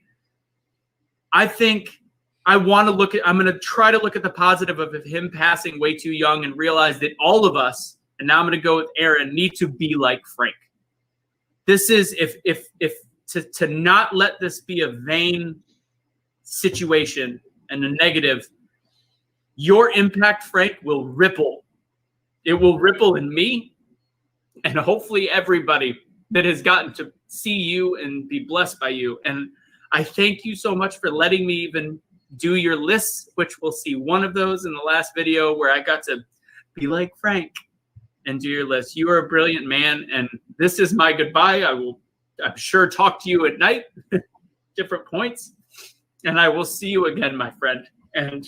I think I'm gonna try to look at the positive of him passing way too young and realize that all of us, and now I'm gonna go with Aaron, need to be like Frank. This is to not let this be a vain situation and a negative. Your impact, Frank, will ripple. It will ripple in me and hopefully everybody that has gotten to see you and be blessed by you. And I thank you so much for letting me even do your lists, which we'll see one of those in the last video where I got to be like Frank and do your list. You are a brilliant man, and this is my goodbye. I'm sure talk to you at night, different points, and I will see you again, my friend. And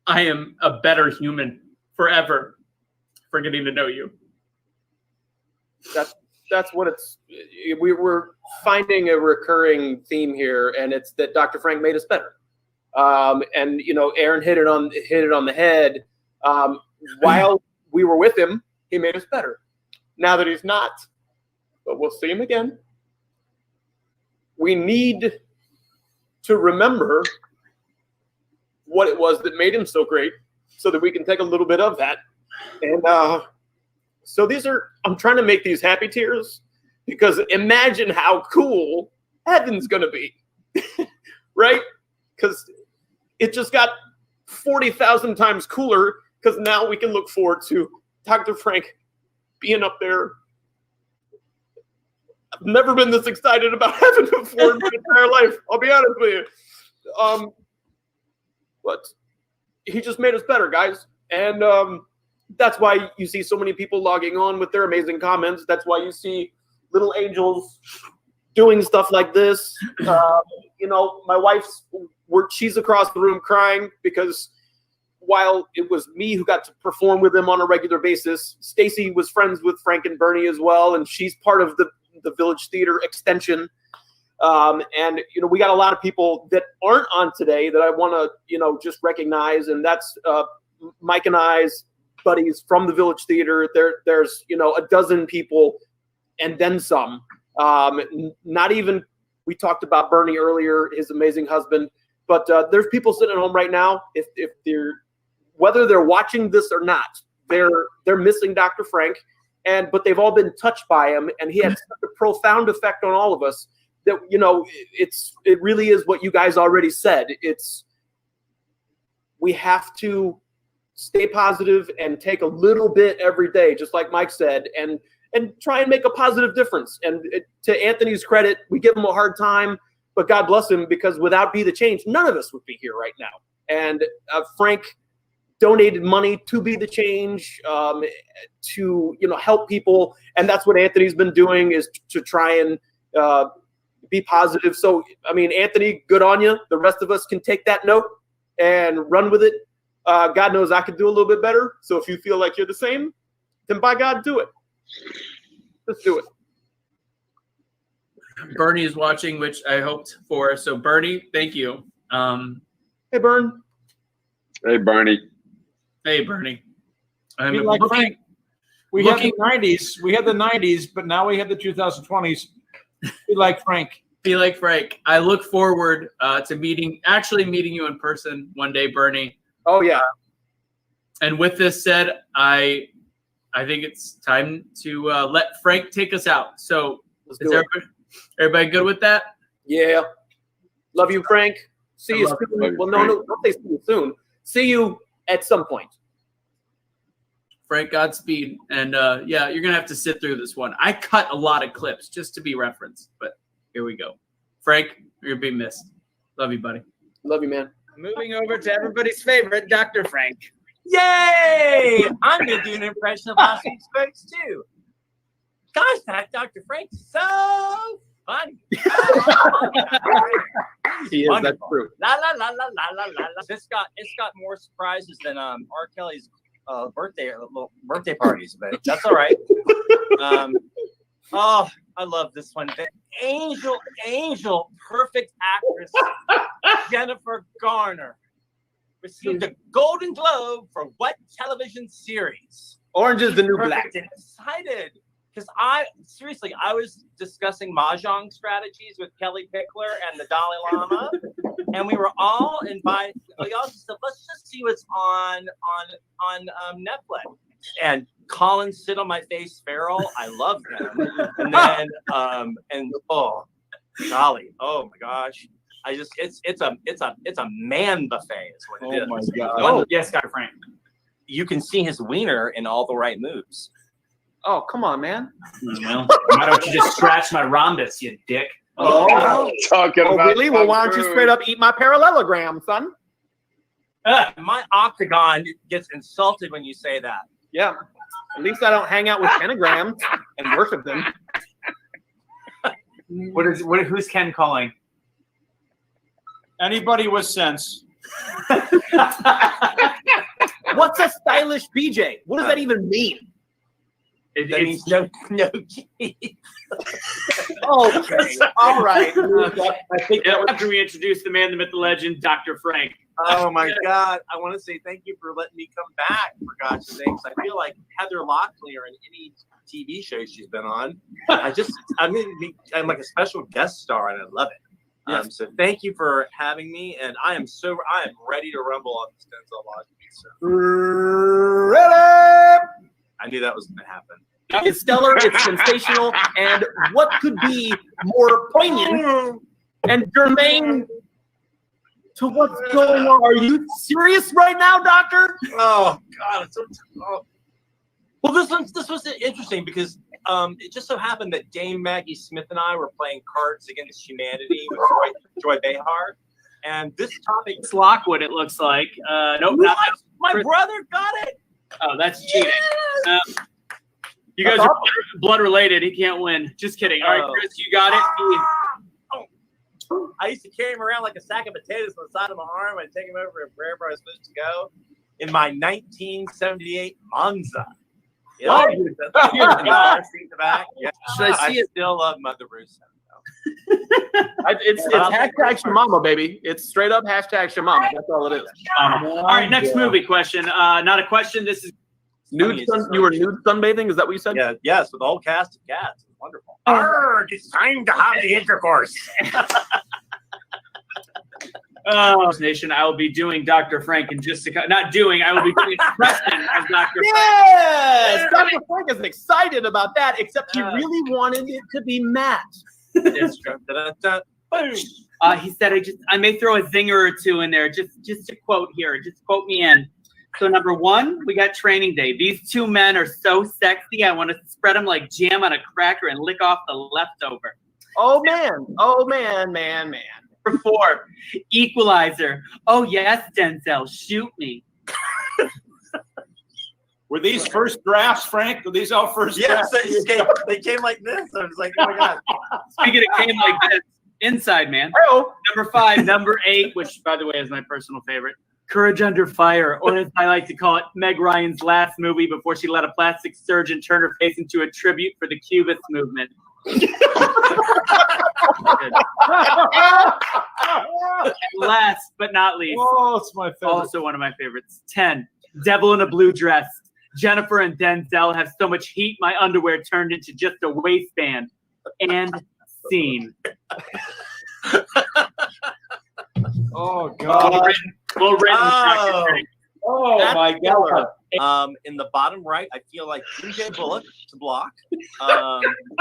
I am a better human forever for getting to know you. That's what it's. We're finding a recurring theme here, and it's that Dr. Frank made us better. And you know, Aaron hit it on the head. While we were with him, he made us better. Now that he's not, but we'll see him again. We need to remember what it was that made him so great, so that we can take a little bit of that. And so I'm trying to make these happy tears, because imagine how cool heaven's going to be, right? Because it just got 40,000 times cooler, because now we can look forward to Dr. Frank being up there. I've never been this excited about heaven before in my entire life. I'll be honest with you. But he just made us better, guys. And that's why you see so many people logging on with their amazing comments. That's why you see little angels doing stuff like this. You know, my wife's she's across the room crying, because while it was me who got to perform with him on a regular basis, Stacy was friends with Frank and Bernie as well, and she's part of the Village Theater extension. And, you know, we got a lot of people that aren't on today that I want to, you know, just recognize. And that's Mike and I's buddies from the Village Theater. There's, you know, a dozen people and then some. Not even, we talked about Bernie earlier, his amazing husband. But there's people sitting at home right now, if whether they're watching this or not, they're missing Dr. Frank. But they've all been touched by him, and he had such a profound effect on all of us that, you know, it really is what you guys already said. We have to stay positive and take a little bit every day, just like Mike said, and try and make a positive difference. And to Anthony's credit, we give him a hard time, but God bless him, because without Be the Change, none of us would be here right now. And Frank donated money to Be the Change, to, you know, help people, and that's what Anthony's been doing, is to try and be positive. So, I mean, Anthony, good on you. The rest of us can take that note and run with it. God knows I could do a little bit better. So if you feel like you're the same, then by God, do it. Let's do it. Bernie is watching, which I hoped for. So Bernie, thank you. Hey, Bern. Hey, Bernie. Hey, Bernie. Be like Frank. We had the 90s. We had the 90s, but now we have the 2020s. Be like Frank. Be like Frank. I look forward to actually meeting you in person one day, Bernie. Oh yeah. And with this said, I think it's time to let Frank take us out. So is everybody good with that? Yeah. Love you, Frank. See you soon. Well, no, don't say see you soon. See you at some point. Frank, Godspeed. And yeah, you're going to have to sit through this one. I cut a lot of clips just to be referenced, but here we go. Frank, you're going to be missed. Love you, buddy. Love you, man. Moving over to everybody's favorite, Dr. Frank. Yay! I'm going to do an impression of last week's folks, too. Gosh, that Dr. Frank's so funny. He is, that's true. La la la la la la la. It's got more surprises than R. Kelly's birthday parties, but that's all right. Oh, I love this one. The angel, perfect actress, Jennifer Garner, received a Golden Globe for what television series? Orange is the New Black. Perfect and excited. Because I was discussing mahjong strategies with Kelly Pickler and the Dalai Lama, and we were all invited. We all just said, let's just see what's on Netflix. And Colin Sit on My Face Farrell, I love him. And then and oh golly, oh my gosh, it's a man buffet is what it is. Oh my God. Oh yes, Dr. Frank. You can see his wiener in all the right moves. Oh, come on, man. Well, why don't you just scratch my rhombus, you dick? Talking about really? Well, why don't you straight up eat my parallelogram, son? My octagon gets insulted when you say that. Yeah. At least I don't hang out with pentagrams and worship them. Who's Ken calling? Anybody with sense. What's a stylish BJ? What does that even mean? It means no teeth. Okay. All right. I think after we introduce the man, the myth, the legend, Dr. Frank. Oh my God! I want to say thank you for letting me come back. For God's sakes, I feel like Heather Locklear in any TV show she's been on. I'm like a special guest star, and I love it. Yes. So thank you for having me, and I am ready to rumble on this Denzel Washington. Ready? I knew that was going to happen. It's stellar, it's sensational, and what could be more poignant and germane to what's going on? Are you serious right now, Doctor? Oh God, it's so tough. Well, this was interesting because it just so happened that Dame Maggie Smith and I were playing Cards Against Humanity with Joy Behar, and this topic. It's Lockwood, it looks like. Nope, not my brother got it. Oh, that's cheating. You guys are blood related. He can't win. Just kidding. All right, Chris, you got it. I used to carry him around like a sack of potatoes on the side of my arm. I'd take him over wherever I was supposed to go in my 1978 Monza. Yeah, back. Yeah. I still love Mother Russo. It's hashtag Shamama, baby. It's straight up hashtag Shamama. That's all it is. All right, next movie question. Not a question. This is nude. You were nude sunbathing. Is that what you said? Yeah. Yes, with the whole cast of cats. It's wonderful. Arrgh, it's time to have the intercourse. Nation, I will be doing Dr. Frank in just a not doing. I will be doing Preston as Dr. Yes, Dr. Frank is excited about that. Except he really wanted it to be Matt. It's true. He said, I may throw a zinger or two in there. Just to quote here. Just quote me in. So number one, we got Training Day. These two men are so sexy. I want to spread them like jam on a cracker and lick off the leftover. Oh man. Number four, Equalizer. Oh yes, Denzel, shoot me. Were these first drafts, Frank? Were these all first yes, drafts? they came like this. I was like, oh my God. Speaking of came like this, Inside Man. Oh. Number five, number eight, which by the way is my personal favorite, Courage Under Fire, or as I like to call it, Meg Ryan's last movie before she let a plastic surgeon turn her face into a tribute for the Cubist movement. Last but not least, it's my favorite. Also one of my favorites. 10, Devil in a Blue Dress. Jennifer and Denzel have so much heat, my underwear turned into just a waistband. And scene. Oh God! Well written. Oh my God! In the bottom right, I feel like DJ Bullock to block,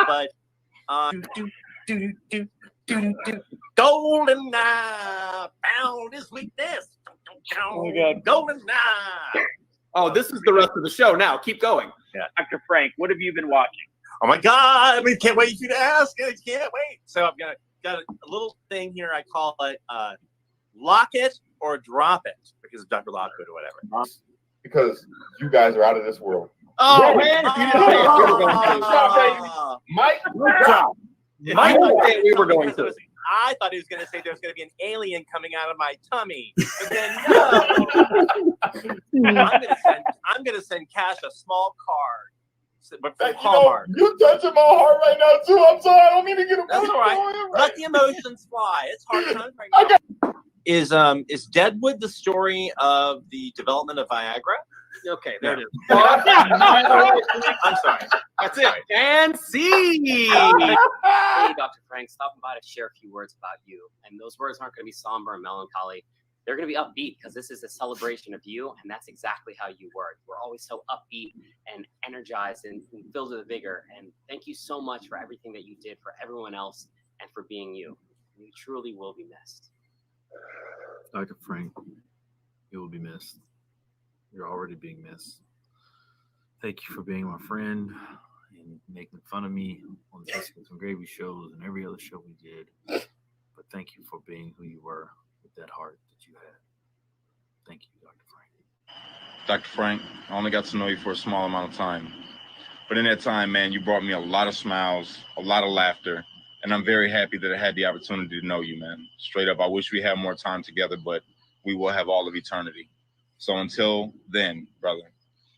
but golden eye found his weakness. Oh my God! Golden eye. Oh, this is the rest of the show now. Keep going. Yeah. Dr. Frank, what have you been watching? Oh my God! I mean, can't wait for you to ask. I can't wait. So I've got a little thing here. I call it lock it or drop it because of Dr. Lockwood or whatever. because you guys are out of this world. Oh, man. Mike, If I thought that we were going to. I thought he was going to say there's going to be an alien coming out of my tummy. But then no. I'm going to send Cash a small card. But from Hallmark. You're touching my heart right now too. I'm sorry. I don't mean to get That's all right. Let the emotions fly. It's hard times right now. Okay. Is Deadwood the story of the development of Viagra? Okay, there it is. I'm sorry. That's it. And see. Hey, Dr. Frank, stopping by to share a few words about you. And those words aren't going to be somber and melancholy. They're going to be upbeat because this is a celebration of you, and that's exactly how you work. We're always so upbeat and energized and filled with vigor. And thank you so much for everything that you did for everyone else and for being you. You truly will be missed. Dr. Frank, you will be missed. You're already being missed. Thank you for being my friend and making fun of me on the Biscuits and Gravy shows and every other show we did. But thank you for being who you were with that heart that you had. Thank you, Dr. Frank. Dr. Frank, I only got to know you for a small amount of time. But in that time, man, you brought me a lot of smiles, a lot of laughter, and I'm very happy that I had the opportunity to know you, man. Straight up, I wish we had more time together, but we will have all of eternity. So until then, brother,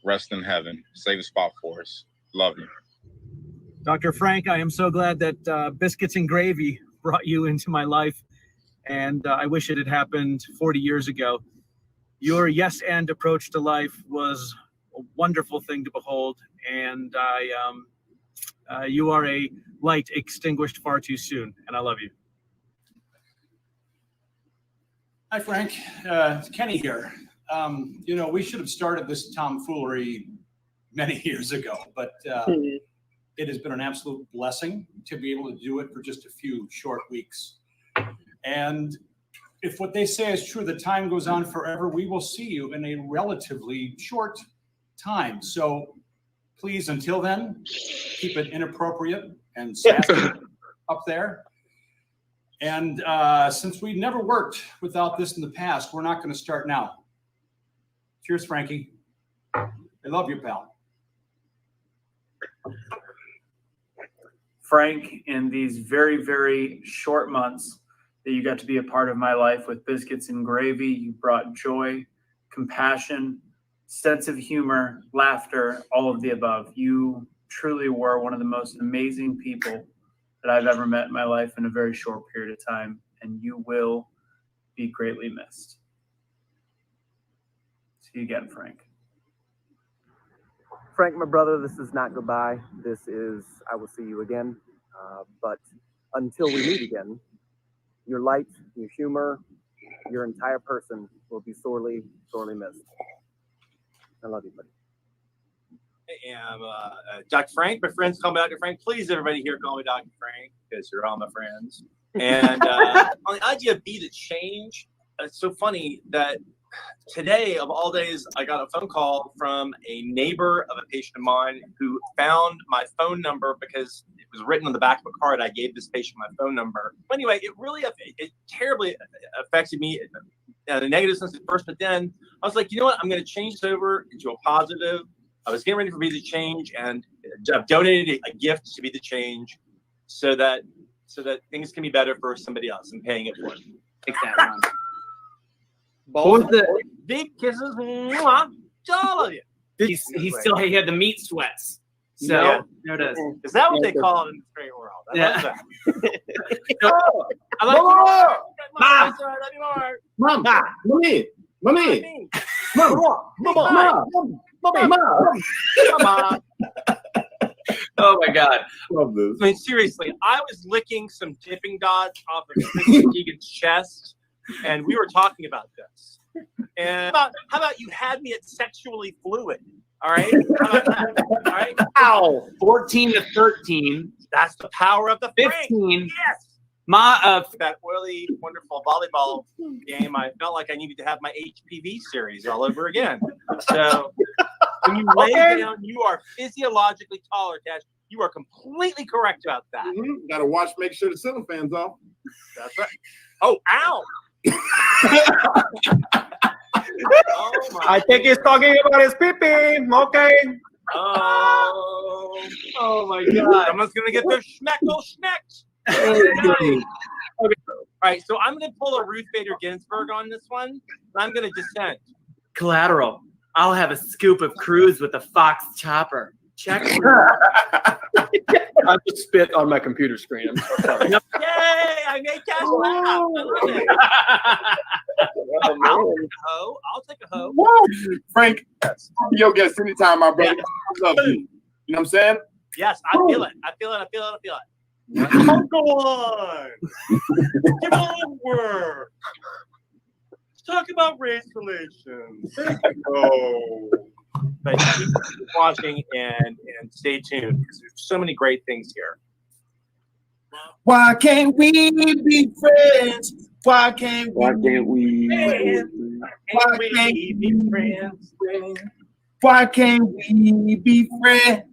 rest in heaven. Save a spot for us. Love you. Dr. Frank, I am so glad that Biscuits and Gravy brought you into my life, and I wish it had happened 40 years ago. Your yes and approach to life was a wonderful thing to behold, and you are a light extinguished far too soon, and I love you. Hi, Frank. It's Kenny here. You know, we should have started this tomfoolery many years ago, but it has been an absolute blessing to be able to do it for just a few short weeks. And if what they say is true, the time goes on forever, we will see you in a relatively short time. So please, until then, keep it inappropriate and sassy up there. And since we never worked without this in the past, we're not going to start now. Cheers, Frankie. I love you, pal. Frank, in these very, very short months that you got to be a part of my life with Biscuits and Gravy, you brought joy, compassion, sense of humor, laughter, all of the above. You truly were one of the most amazing people that I've ever met in my life in a very short period of time, and you will be greatly missed. See you again, Frank. Frank, my brother, this is not goodbye. This is I will see you again. But until we meet again, your light, your humor, your entire person will be sorely, sorely missed. I love you, buddy. I am Dr. Frank. My friends call me Dr. Frank. Please, everybody here, call me Dr. Frank because you're all my friends. And on the idea of be the change, it's so funny that today, of all days, I got a phone call from a neighbor of a patient of mine who found my phone number because it was written on the back of a card. I gave this patient my phone number. But anyway, it terribly affected me in a negative sense at first, but then I was like, you know what? I'm going to change this over into a positive. I was getting ready for Be the Change, and I've donated a gift to Be the Change so that things can be better for somebody else. I'm paying it for it. Take that, Ron. Both the big kisses to all of you. He had the meat sweats. So Yeah. there it is. Is that what they call it in the straight world? I love that. I like Mom, mommy. Oh my God. Love this. I mean, seriously, I was licking some dipping dots off of Chrissy Teigen's chest, and we were talking about this. And how about you had me at sexually fluid? All right? How about that? All right? Ow. 14-13. That's the power of the 15. Yes. That really wonderful volleyball game, I felt like I needed to have my HPV series all over again. So when you lay down, you are physiologically taller, Cash. You are completely correct about that. Mm-hmm. Got to watch, make sure the ceiling fan's off. That's right. Oh, ow! Oh I think he's talking about his pee-pee. Okay. Oh my God. Someone's gonna get their schmeckle schnecked. Okay. All right, so I'm gonna pull a Ruth Bader Ginsburg on this one, and I'm gonna dissent. Collateral. I'll have a scoop of cruise with a Fox chopper. Check. I just spit on my computer screen. I'm so sorry. Yay! I made Cash laugh. I love it. I'll take a hoe. Whoa. Frank, your guest anytime, my brother. I love you. You know what I'm saying? Yes, I feel it. I feel it. Oh, go on. Give on work. Let's talk about race relations. Oh. But keep watching and stay tuned because there's so many great things here. Why can't we be friends? Why can't we? Why can't we? Why can't we be friends? Why can't we be friends?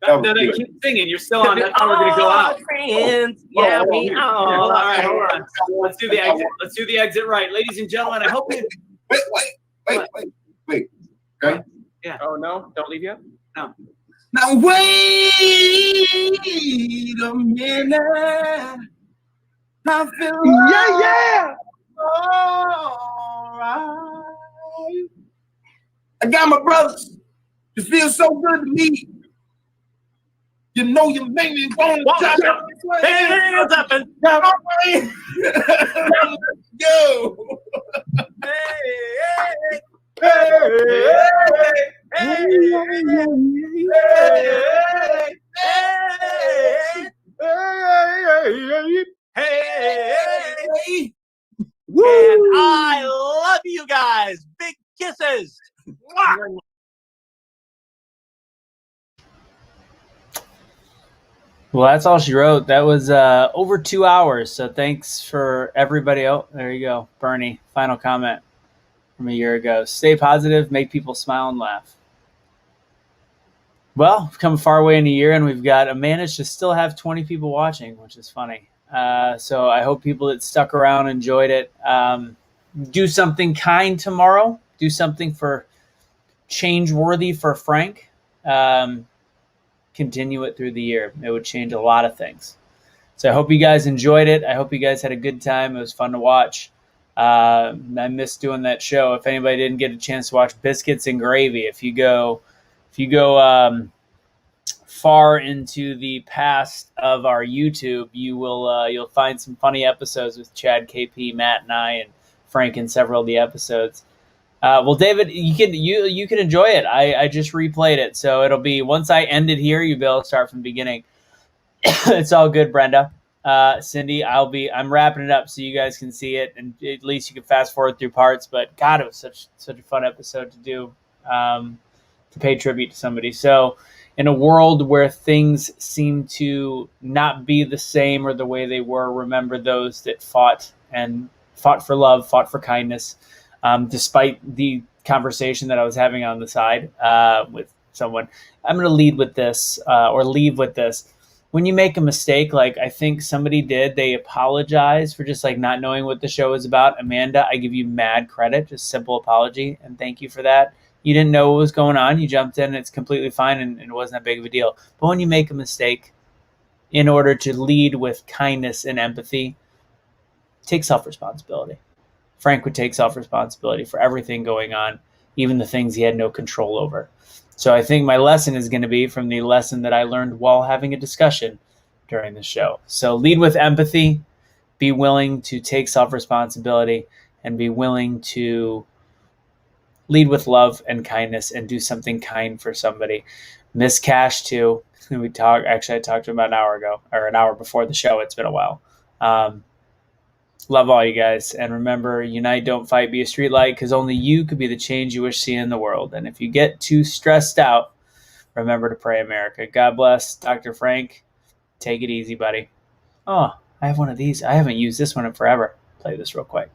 No, keep singing. You're still on. That's how we're gonna go out. Friends, yeah, we are. All right, hold on. Let's do the exit. Let's do the exit right, ladies and gentlemen. I hope you. Wait. Okay. Yeah. Oh no! Don't leave yet. No. Now wait a minute. I feel yeah. All right. I got my brothers. It feels so good to me. You know you make me want to Hands up and go. Hey. And I love you guys. Big kisses. Mwah. Well, that's all she wrote. That was over 2 hours. So thanks for everybody. Oh, there you go. Bernie, final comment from a year ago. Stay positive, make people smile and laugh. Well, we've come a far way in a year, and we've managed to still have 20 people watching, which is funny. So I hope people that stuck around enjoyed it. Do something kind tomorrow. Do something for change-worthy for Frank. Continue it through the year. It would change a lot of things. So I hope you guys enjoyed it. I hope you guys had a good time. It was fun to watch. I missed doing that show. If anybody didn't get a chance to watch Biscuits and Gravy, if you go far into the past of our YouTube, you'll find some funny episodes with Chad, KP, Matt, and I, and Frank in several of the episodes. Well, David, you can enjoy it. I just replayed it, so it'll be once I end it here, you'll be able to start from the beginning. It's all good, Brenda. Cindy, I'm wrapping it up so you guys can see it, and at least you can fast forward through parts. But God, it was such a fun episode to do, to pay tribute to somebody. So, in a world where things seem to not be the same or the way they were, remember those that fought for love, fought for kindness. Despite the conversation that I was having on the side with someone, I'm going to lead with this or leave with this. When you make a mistake, like I think somebody did, they apologize for just like not knowing what the show is about. Amanda, I give you mad credit, just simple apology, and thank you for that. You didn't know what was going on. You jumped in. It's completely fine, and it wasn't that big of a deal. But when you make a mistake, in order to lead with kindness and empathy, take self-responsibility. Frank would take self-responsibility for everything going on, even the things he had no control over. So I think my lesson is going to be from the lesson that I learned while having a discussion during the show. So lead with empathy, be willing to take self-responsibility, and be willing to lead with love and kindness and do something kind for somebody. Miss Cash too. I talked to him about an hour ago, or an hour before the show. It's been a while. Love all you guys. And remember, unite, don't fight, be a street light, because only you could be the change you wish to see in the world. And if you get too stressed out, remember to pray, America. God bless. Dr. Frank, take it easy, buddy. Oh, I have one of these. I haven't used this one in forever. Play this real quick.